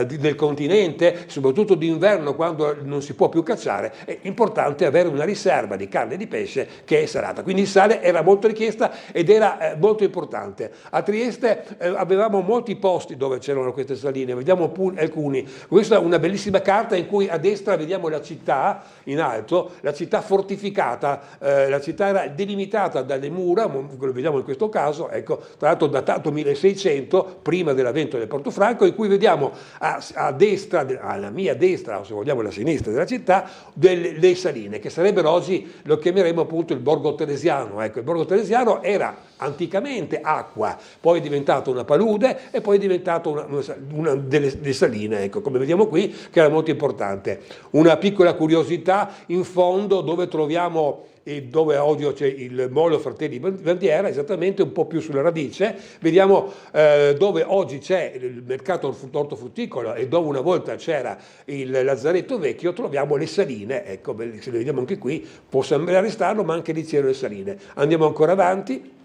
del continente, soprattutto d'inverno quando non si può più cacciare, è importante avere una riserva di carne e di pesce che è salata. Quindi il sale era molto richiesta ed era molto importante. A Trieste avevamo molti posti dove c'erano queste saline, vediamo alcuni. Questa è una bellissima carta in cui a destra vediamo la città in alto, la città fortificata, la città era delimitata dalle mura, lo vediamo in questo caso, ecco, tra l'altro datato 1600, prima dell'avvento del Portofranco, in cui vediamo a destra, alla mia destra, o se vogliamo alla sinistra della città, le saline, che sarebbero oggi, lo chiameremo appunto il Borgo Teresiano. Ecco, il Borgo Teresiano era anticamente acqua, poi è diventato una palude e poi è diventato una delle saline, ecco, come vediamo qui, che era molto importante. Una piccola curiosità in fondo dove troviamo e dove oggi c'è il Molo Fratelli Bandiera, esattamente un po' più sulla radice, vediamo dove oggi c'è il mercato ortofrutticolo e dove una volta c'era il Lazzaretto Vecchio, troviamo le saline, ecco, se le vediamo anche qui, può sembrare strano, ma anche lì c'erano le saline. Andiamo ancora avanti.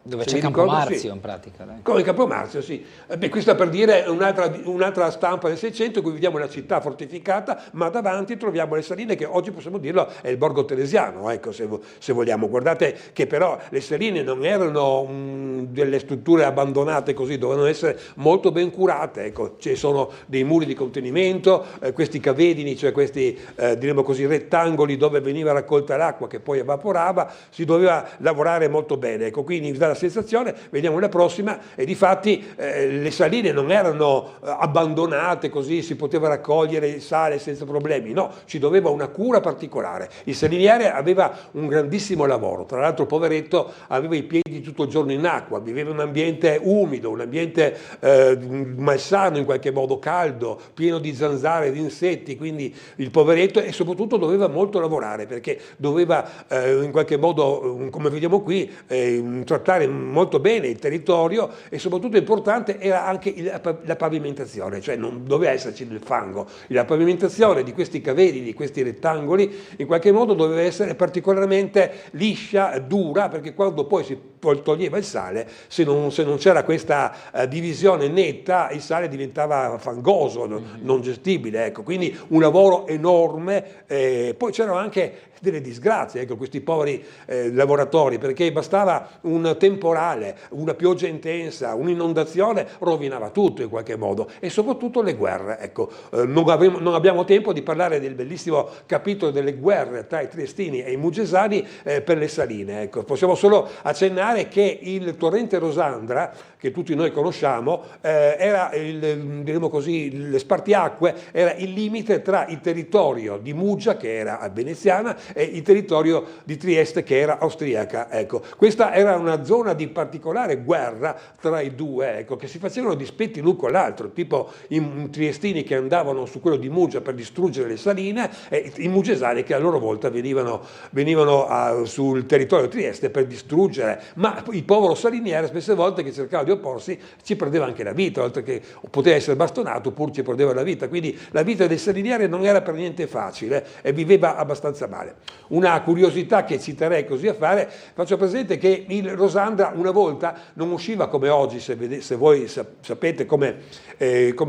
Dove c'è Campomarzio in pratica. Dai. Come Campomarzio, sì. Questa per dire un'altra stampa del 600 in cui vediamo la città fortificata, ma davanti troviamo le saline che oggi possiamo dirlo è il Borgo Teresiano, ecco, se vogliamo. Guardate che però le saline non erano delle strutture abbandonate così, dovevano essere molto ben curate, ecco. Ci sono dei muri di contenimento, questi cavedini, cioè questi diremo così rettangoli dove veniva raccolta l'acqua che poi evaporava, si doveva lavorare molto bene, ecco. Quindi sensazione, vediamo la prossima, e difatti le saline non erano abbandonate così, si poteva raccogliere il sale senza problemi, no, ci doveva una cura particolare. Il saliniere aveva un grandissimo lavoro, tra l'altro poveretto aveva i piedi tutto il giorno in acqua, viveva in un ambiente umido, un ambiente malsano in qualche modo, caldo, pieno di zanzare, di insetti, quindi il poveretto, e soprattutto doveva molto lavorare perché doveva in qualche modo, come vediamo qui, trattare molto bene il territorio, e soprattutto importante era anche la pavimentazione, cioè non doveva esserci del fango. La pavimentazione di questi cavedi, di questi rettangoli, in qualche modo doveva essere particolarmente liscia, dura, perché quando poi si toglieva il sale, se non c'era questa divisione netta, il sale diventava fangoso, non gestibile, ecco. Quindi un lavoro enorme, poi c'erano anche delle disgrazie, ecco, questi poveri lavoratori, perché bastava un temporale, una pioggia intensa, un'inondazione rovinava tutto in qualche modo, e soprattutto le guerre, ecco. Non abbiamo tempo di parlare del bellissimo capitolo delle guerre tra i triestini e i mugesani per le saline, ecco. Possiamo solo accennare che il torrente Rosandra, che tutti noi conosciamo, era diremo così, le spartiacque era il limite tra il territorio di Muggia, che era veneziana, il territorio di Trieste che era austriaca. Ecco. Questa era una zona di particolare guerra tra i due, ecco, che si facevano dispetti l'uno con l'altro, tipo i triestini che andavano su quello di Muggia per distruggere le saline e i mugesani che a loro volta venivano sul territorio di Trieste per distruggere, ma il povero saliniere spesse volte che cercava di opporsi ci perdeva anche la vita, oltre che poteva essere bastonato pur ci perdeva la vita, quindi la vita del saliniere non era per niente facile e viveva abbastanza male. Una curiosità che citerei così a fare, faccio presente che il Rosandra una volta non usciva come oggi, se voi sapete come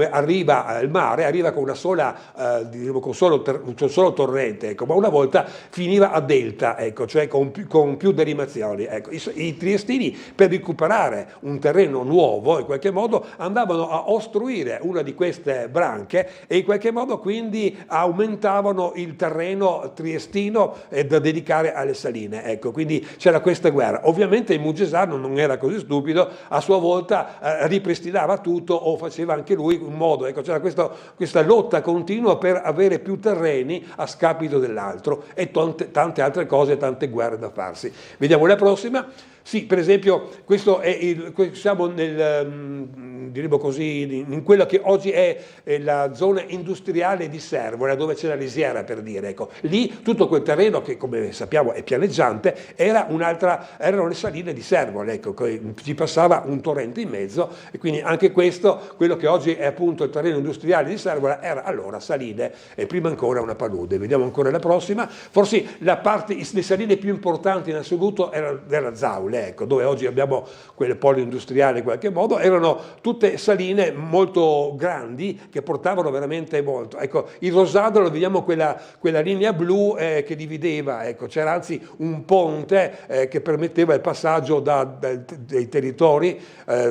arriva al mare, arriva con una sola, con un solo torrente, ecco, ma una volta finiva a delta, ecco, cioè con più derivazioni. Ecco. I triestini per recuperare un terreno nuovo in qualche modo andavano a ostruire una di queste branche e in qualche modo quindi aumentavano il terreno triestino da dedicare alle saline. Ecco, quindi c'era questa guerra. Ovviamente il mugesano non era così stupido, a sua volta ripristinava tutto o faceva anche lui un modo. Ecco, c'era questa lotta continua per avere più terreni a scapito dell'altro e tante altre cose, tante guerre da farsi. Vediamo la prossima. Sì, per esempio, questo è siamo diremo così, in quella che oggi è la zona industriale di Servola, dove c'è la lisiera, per dire. Ecco. Lì tutto quel terreno che, come sappiamo, è pianeggiante, erano le saline di Servola, ecco, ci passava un torrente in mezzo e quindi anche questo, quello che oggi è appunto il terreno industriale di Servola, era allora saline e prima ancora una palude. Vediamo ancora la prossima. Forse le saline più importanti in assoluto erano della Zaule, ecco, dove oggi abbiamo quelle poli industriali in qualche modo, erano tutte saline molto grandi che portavano veramente molto. Ecco, il Rosandro lo vediamo quella linea blu che divideva, ecco, c'era anzi un ponte che permetteva il passaggio dai territori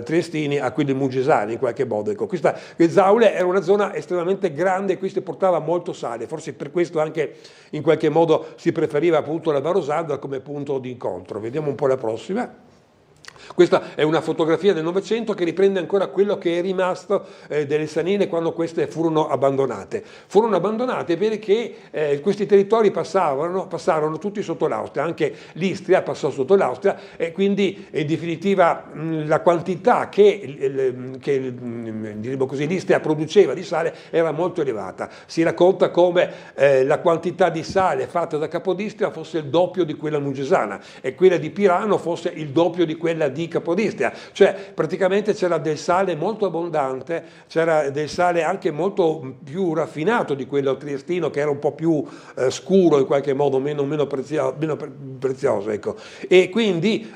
triestini a quelli mugesani in qualche modo. Ecco, questa Zaule era una zona estremamente grande e questa portava molto sale, forse per questo anche in qualche modo si preferiva appunto la Varosandra come punto di incontro. Vediamo un po' la prossima. Questa è una fotografia del Novecento che riprende ancora quello che è rimasto delle saline quando queste furono abbandonate. Furono abbandonate perché questi territori passarono tutti sotto l'Austria, anche l'Istria passò sotto l'Austria e quindi in definitiva la quantità che diremo così, l'Istria produceva di sale era molto elevata. Si racconta come la quantità di sale fatta da Capodistria fosse il doppio di quella mugesana e quella di Pirano fosse il doppio di quella di Capodistria, cioè praticamente c'era del sale molto abbondante, c'era del sale anche molto più raffinato di quello triestino che era un po' più scuro in qualche modo, meno prezioso, ecco. E quindi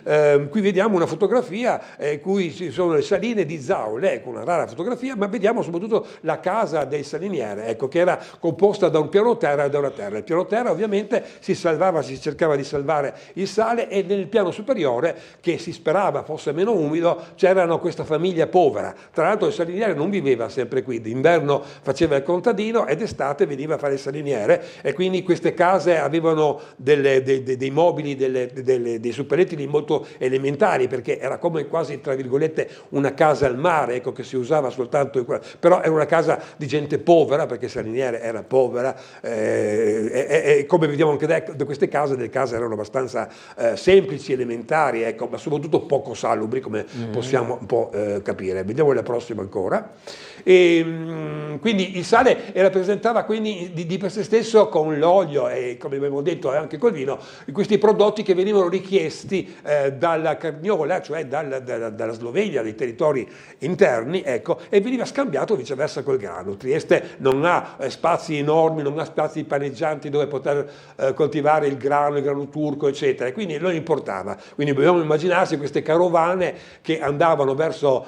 qui vediamo una fotografia in cui ci sono le saline di Zaule, ecco, una rara fotografia, ma vediamo soprattutto la casa del saliniere, ecco, che era composta da un piano terra e da una terra. Il piano terra ovviamente si cercava di salvare il sale e nel piano superiore, che si sperava fosse meno umido, c'erano questa famiglia povera. Tra l'altro il saliniere non viveva sempre qui, d'inverno faceva il contadino ed d'estate veniva a fare il saliniere e quindi queste case avevano dei mobili, dei suppellettili molto elementari perché era come quasi tra virgolette una casa al mare, ecco, che si usava soltanto però era una casa di gente povera perché il saliniere era povera e come vediamo anche da queste case, le case erano abbastanza semplici, elementari, ecco, ma soprattutto poco salubri, come possiamo un po' capire. Vediamo la prossima ancora. Quindi il sale rappresentava quindi di per sé stesso con l'olio e, come abbiamo detto, anche col vino, questi prodotti che venivano richiesti dalla Carniola, cioè dalla Slovenia, dai territori interni, ecco, e veniva scambiato viceversa col grano. Trieste non ha spazi enormi, non ha spazi paneggianti dove poter coltivare il grano turco, eccetera, e quindi lo importava. Quindi dobbiamo immaginarsi queste carovane che andavano verso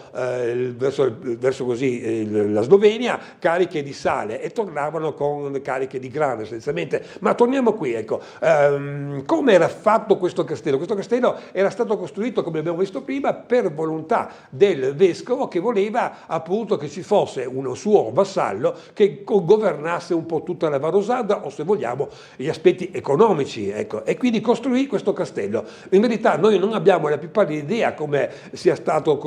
così la Slovenia, cariche di sale e tornavano con cariche di grano essenzialmente. Ma torniamo qui, ecco, come era fatto questo castello? Questo castello era stato costruito, come abbiamo visto prima, per volontà del vescovo che voleva appunto che ci fosse uno suo vassallo che governasse un po' tutta la Varosandra, o se vogliamo gli aspetti economici, ecco, e quindi costruì questo castello. In verità noi non abbiamo la più pallida idea come sia stato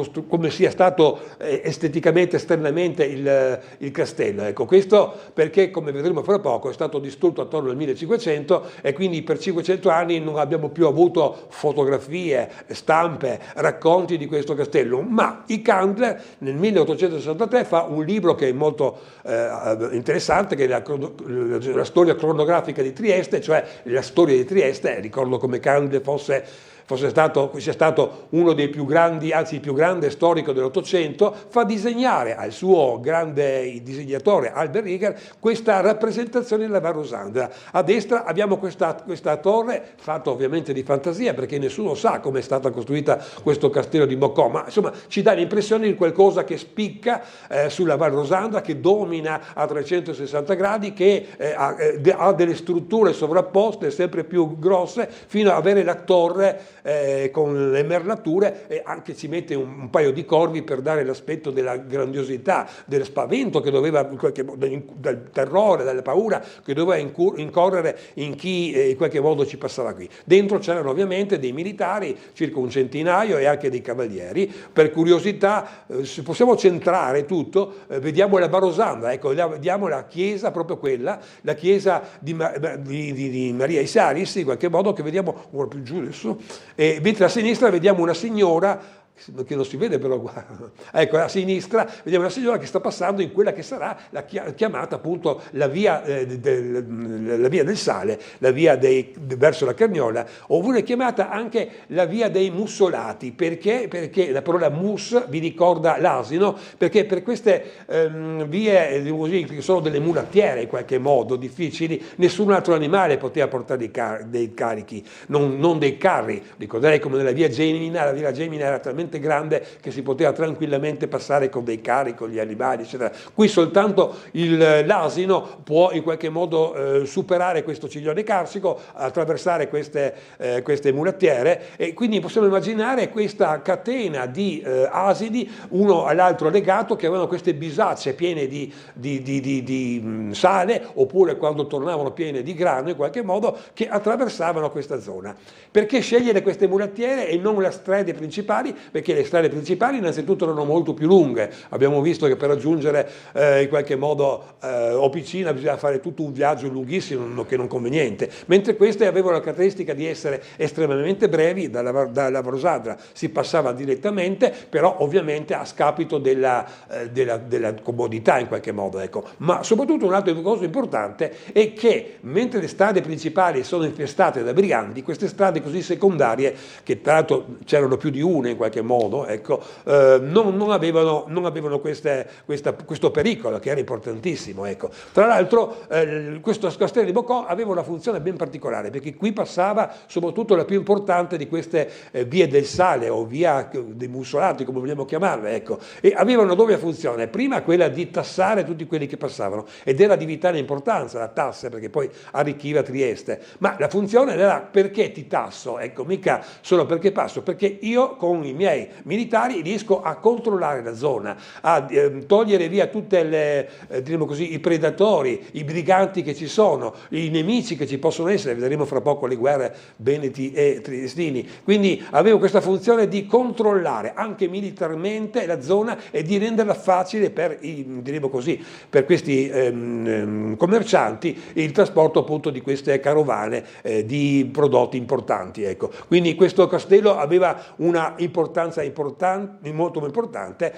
esteticamente, esternamente il castello. Ecco, questo perché, come vedremo fra poco, è stato distrutto attorno al 1500 e quindi per 500 anni non abbiamo più avuto fotografie, stampe, racconti di questo castello. Ma i Kandler nel 1863 fa un libro che è molto interessante, che è la storia cronografica di Trieste, cioè la storia di Trieste. Ricordo come Kandler sia stato uno dei più grandi, anzi il più grande storico dell'Ottocento, fa disegnare al suo grande disegnatore Albert Rieger questa rappresentazione della Val Rosandra. A destra abbiamo questa torre, fatta ovviamente di fantasia, perché nessuno sa come è stata costruita questo castello di Mocò, ma insomma ci dà l'impressione di qualcosa che spicca sulla Val Rosandra, che domina a 360 gradi, che ha delle strutture sovrapposte sempre più grosse, fino ad avere la torre con le merlature, e anche ci mette un paio di corvi per dare l'aspetto della grandiosità, dello spavento che doveva, del terrore, della paura che doveva incorrere in chi in qualche modo ci passava qui. Dentro c'erano ovviamente dei militari, circa un centinaio, e anche dei cavalieri. Per curiosità, se possiamo centrare tutto, vediamo la Barosanda, ecco, vediamo la chiesa, proprio quella, la chiesa di Maria Isaris, in qualche modo, che vediamo un po' più giù adesso. E mentre a sinistra vediamo una signora, che non si vede però, ecco, a sinistra vediamo una signora che sta passando in quella che sarà la chiamata appunto la via del Sale, la via verso la Carniola, oppure chiamata anche la via dei Mussolati. Perché la parola mus vi ricorda l'asino, perché per queste vie così, che sono delle mulattiere in qualche modo difficili, nessun altro animale poteva portare dei carichi, non dei carri. Ricorderei come nella via Gemina, la via Gemina era talmente grande che si poteva tranquillamente passare con dei carri, con gli animali, eccetera. Qui soltanto l'asino può in qualche modo superare questo ciglione carsico, attraversare queste mulattiere, e quindi possiamo immaginare questa catena di asini, uno all'altro legato, che avevano queste bisacce piene di sale, oppure quando tornavano piene di grano in qualche modo, che attraversavano questa zona. Perché scegliere queste mulattiere e non le strade principali? Perché le strade principali innanzitutto erano molto più lunghe. Abbiamo visto che per raggiungere in qualche modo Opicina bisogna fare tutto un viaggio lunghissimo, che non conveniente, mentre queste avevano la caratteristica di essere estremamente brevi. Dalla Rosandra si passava direttamente, però ovviamente a scapito della comodità in qualche modo, ecco. Ma soprattutto un'altra cosa importante è che mentre le strade principali sono infestate da briganti, queste strade così secondarie, che tra l'altro c'erano più di una in qualche modo, ecco, non avevano questo pericolo, che era importantissimo, ecco. Tra l'altro questo castello di Mocò aveva una funzione ben particolare, perché qui passava soprattutto la più importante di queste vie del Sale, o via dei Mussolati, come vogliamo chiamarle, ecco, e aveva una doppia funzione: prima quella di tassare tutti quelli che passavano, ed era di vitale importanza la tassa, perché poi arricchiva Trieste, ma la funzione era: perché ti tasso? Ecco, mica solo perché passo, perché io con i miei militari riesco a controllare la zona, a togliere via tutte diremo così, i predatori, i briganti che ci sono, i nemici che ci possono essere. Vedremo fra poco le guerre veneti e triestini. Quindi avevo questa funzione di controllare anche militarmente la zona e di renderla facile per diremo così, per questi commercianti, il trasporto appunto di queste carovane di prodotti importanti, ecco. Quindi questo castello aveva una importanza molto importante.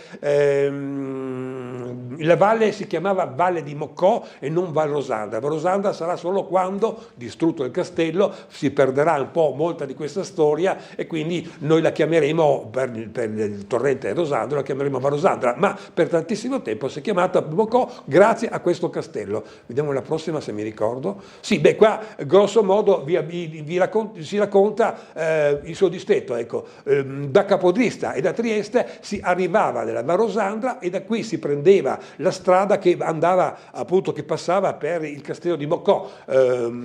La valle si chiamava Valle di Mocò e non Val Rosandra. Val Rosandra sarà solo quando, distrutto il castello, si perderà un po' molta di questa storia, e quindi noi la chiameremo, per il torrente Rosandra, la chiameremo Val Rosandra, ma per tantissimo tempo si è chiamata Mocò grazie a questo castello. Vediamo la prossima, se mi ricordo. Sì, beh, qua grosso modo si racconta il suo distretto, ecco. Da Modista, e da Trieste si arrivava nella Varosandra e da qui si prendeva la strada che andava, appunto, che passava per il castello di Moccò,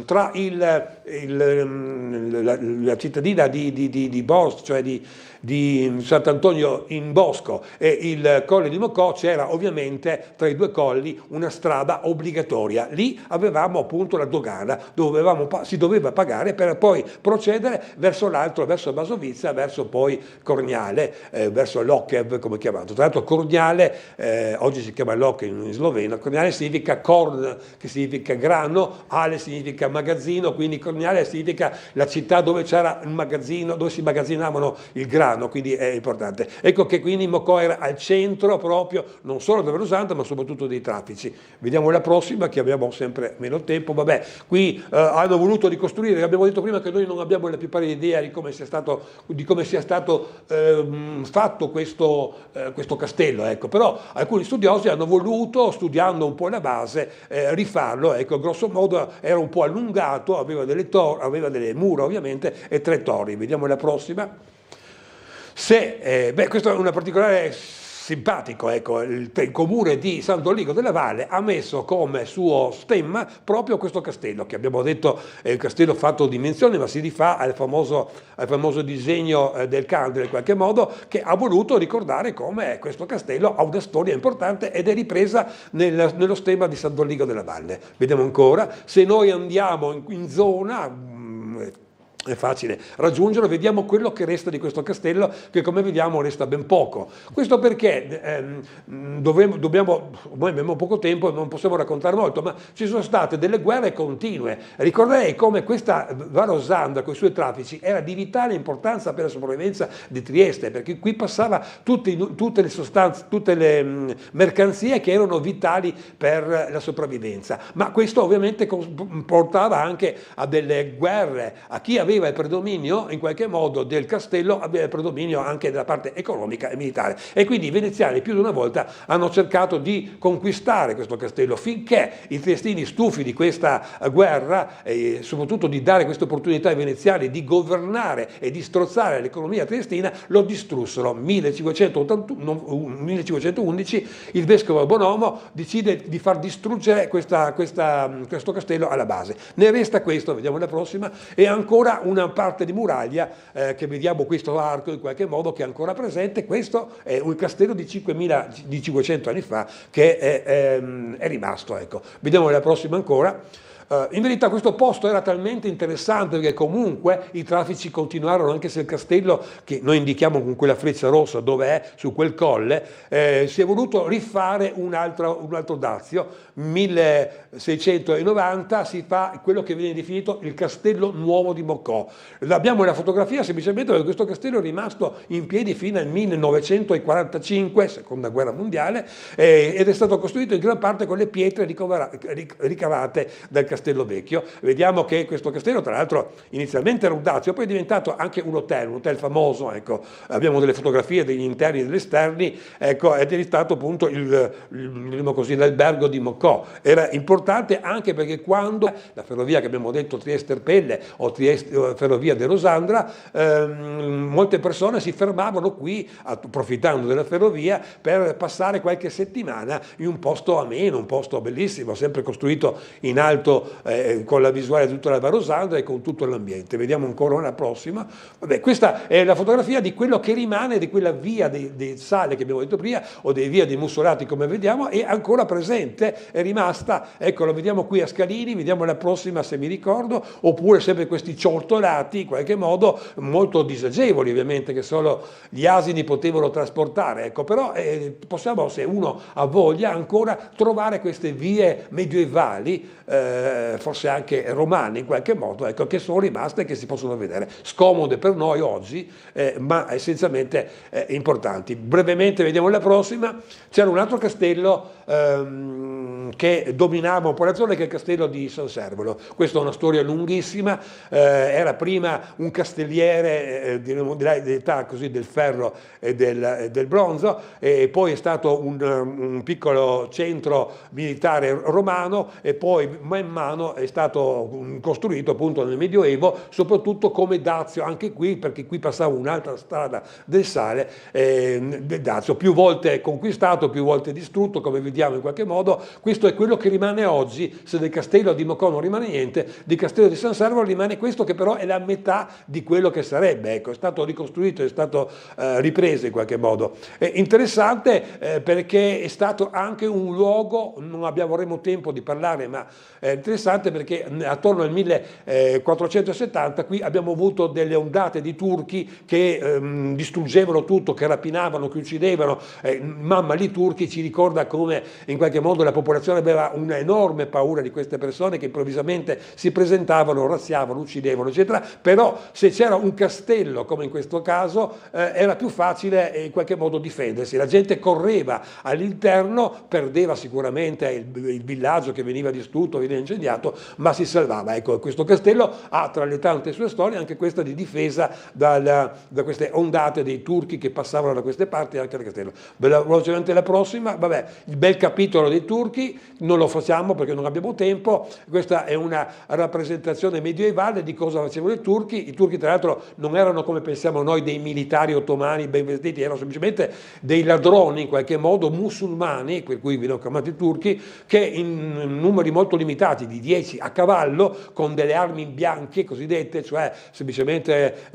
tra la cittadina di Bosco, cioè di Sant'Antonio in Bosco, e il Colle di Moccò. C'era ovviamente tra i due colli una strada obbligatoria. Lì avevamo appunto la dogana, dove si doveva pagare per poi procedere verso l'altro, verso Basovizza, verso poi Corniale, verso Lokev, come chiamato. Tra l'altro Corniale, oggi si chiama Lokev in sloveno, Corniale significa corn, che significa grano, ale significa magazzino, quindi Corniale significa la città dove c'era il magazzino, dove si magazzinavano il grano, quindi è importante. Ecco che quindi Moccò era al centro proprio, non solo della Varosandra, ma soprattutto dei traffici. Vediamo la prossima, che abbiamo sempre meno tempo. Vabbè, qui hanno voluto ricostruire, abbiamo detto prima che noi non abbiamo la più pallida idea di come sia stato fatto questo castello, ecco. Però alcuni studiosi hanno voluto, studiando un po' la base, rifarlo, ecco. Grosso modo era un po' allungato, aveva delle mura ovviamente e 3 torri. Vediamo la prossima. Questo è una particolare simpatico, ecco. Il comune di San Dolligo della Valle ha messo come suo stemma proprio questo castello, che abbiamo detto è un castello fatto di dimensioni, ma si rifà al famoso disegno del Candre, in qualche modo, che ha voluto ricordare come questo castello ha una storia importante ed è ripresa nello stemma di San Dolligo della Valle. Vediamo ancora. Se noi andiamo in zona, è facile raggiungerlo, vediamo quello che resta di questo castello, che come vediamo resta ben poco. Questo perché ormai abbiamo poco tempo e non possiamo raccontare molto, ma ci sono state delle guerre continue. Ricorderei come questa Varosandra con i suoi traffici era di vitale importanza per la sopravvivenza di Trieste, perché qui passava tutte le sostanze, tutte le mercanzie che erano vitali per la sopravvivenza. Ma questo ovviamente portava anche a delle guerre, a chi aveva il predominio in qualche modo del castello, aveva il predominio anche della parte economica e militare, e quindi i veneziani più di una volta hanno cercato di conquistare questo castello, finché i triestini, stufi di questa guerra e soprattutto di dare questa opportunità ai veneziani di governare e di strozzare l'economia triestina, lo distrussero. 1511 il vescovo Bonomo decide di far distruggere questo castello alla base. Ne resta questo, vediamo la prossima, e ancora una parte di muraglia che vediamo, questo arco in qualche modo che è ancora presente. Questo è un castello di 500 anni fa che è rimasto, ecco. Vediamo la prossima ancora. In verità questo posto era talmente interessante perché comunque i traffici continuarono, anche se il castello, che noi indichiamo con quella freccia rossa dove è, su quel colle, si è voluto rifare un altro dazio. 1690 si fa quello che viene definito il castello nuovo di Moccò. Abbiamo la fotografia semplicemente perché questo castello è rimasto in piedi fino al 1945, seconda guerra mondiale, ed è stato costruito in gran parte con le pietre ricavate dal castello vecchio. Vediamo che questo castello, tra l'altro, inizialmente era un dazio, poi è diventato anche un hotel famoso, ecco. Abbiamo delle fotografie degli interni e degli esterni, ecco, ed è diventato appunto l'albergo di Moccò. Era importante anche perché quando la ferrovia che abbiamo detto Trieste-Erpelle o Ferrovia de Rosandra, molte persone si fermavano qui approfittando della ferrovia per passare qualche settimana in un posto ameno, un posto bellissimo, sempre costruito in alto, con la visuale di tutta la Varosandra e con tutto l'ambiente. Vediamo ancora una prossima. Vabbè, questa è la fotografia di quello che rimane di quella via dei Sale che abbiamo detto prima, o dei via dei Mussolati, come vediamo, è ancora presente, è rimasta, ecco, lo vediamo qui a Scalini. Vediamo la prossima, se mi ricordo, oppure sempre questi ciortolati in qualche modo molto disagevoli, ovviamente, che solo gli asini potevano trasportare, ecco. Però possiamo, se uno ha voglia, ancora trovare queste vie medievali, forse anche romane in qualche modo, ecco, che sono rimaste e che si possono vedere, scomode per noi oggi, ma essenzialmente importanti. Brevemente vediamo la prossima. C'era un altro castello che dominava un po' la zona, che è il castello di San Servolo. Questa è una storia lunghissima, era prima un castelliere dell'età così del ferro e del bronzo, e poi è stato un piccolo centro militare romano, e poi man mano è stato costruito appunto nel Medioevo, soprattutto come dazio, anche qui, perché qui passava un'altra strada del sale, del dazio, più volte conquistato, più volte distrutto, come vediamo in qualche modo. Questo è quello che rimane oggi. Se del castello di Mocò non rimane niente, di Castello di San Salvo rimane questo, che però è la metà di quello che sarebbe, ecco, è stato ricostruito, è stato ripreso in qualche modo. È interessante perché è stato anche un luogo, non avremo tempo di parlare, ma è interessante perché attorno al 1470 qui abbiamo avuto delle ondate di turchi che distruggevano tutto, che rapinavano, che uccidevano. Mamma lì turchi ci ricorda come in qualche modo la popolazione aveva un'enorme paura di queste persone che improvvisamente si presentavano, razziavano, uccidevano, eccetera. Però se c'era un castello, come in questo caso, era più facile in qualche modo difendersi. La gente correva all'interno, perdeva sicuramente il villaggio che veniva distrutto, veniva incendiato, ma si salvava. Ecco, questo castello ha tra le tante sue storie anche questa di difesa da queste ondate dei turchi che passavano da queste parti, anche al castello. Velocemente la prossima, vabbè, il bel capitolo dei turchi, non lo facciamo perché non abbiamo tempo. Questa è una rappresentazione medievale di cosa facevano i turchi. I turchi tra l'altro non erano, come pensiamo noi, dei militari ottomani ben vestiti, erano semplicemente dei ladroni in qualche modo musulmani, per cui venivano chiamati turchi, che in numeri molto limitati, di 10 a cavallo, con delle armi bianche cosiddette, cioè semplicemente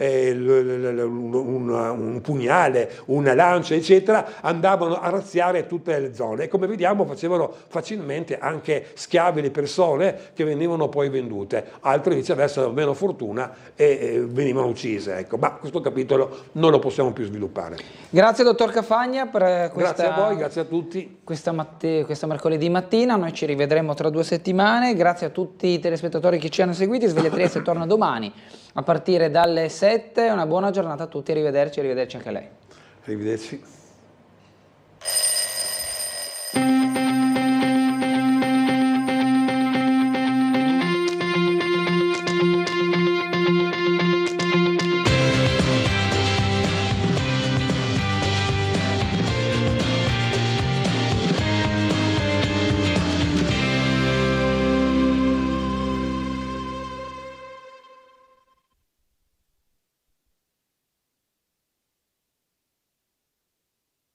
un pugnale, una lancia, eccetera, andavano a razziare tutte le zone e come vediamo facevano facilmente anche schiavi le persone che venivano poi vendute, altre viceversa avevano meno fortuna e venivano uccise, ecco. Ma questo capitolo non lo possiamo più sviluppare. Grazie dottor Cafagna per questa, grazie a voi, grazie a tutti. Questo mercoledì mattina, noi ci rivedremo tra 2 settimane, grazie a tutti i telespettatori che ci hanno seguiti. Sveglia Trieste torna domani a partire dalle 7, una buona giornata a tutti, arrivederci anche a lei. Arrivederci.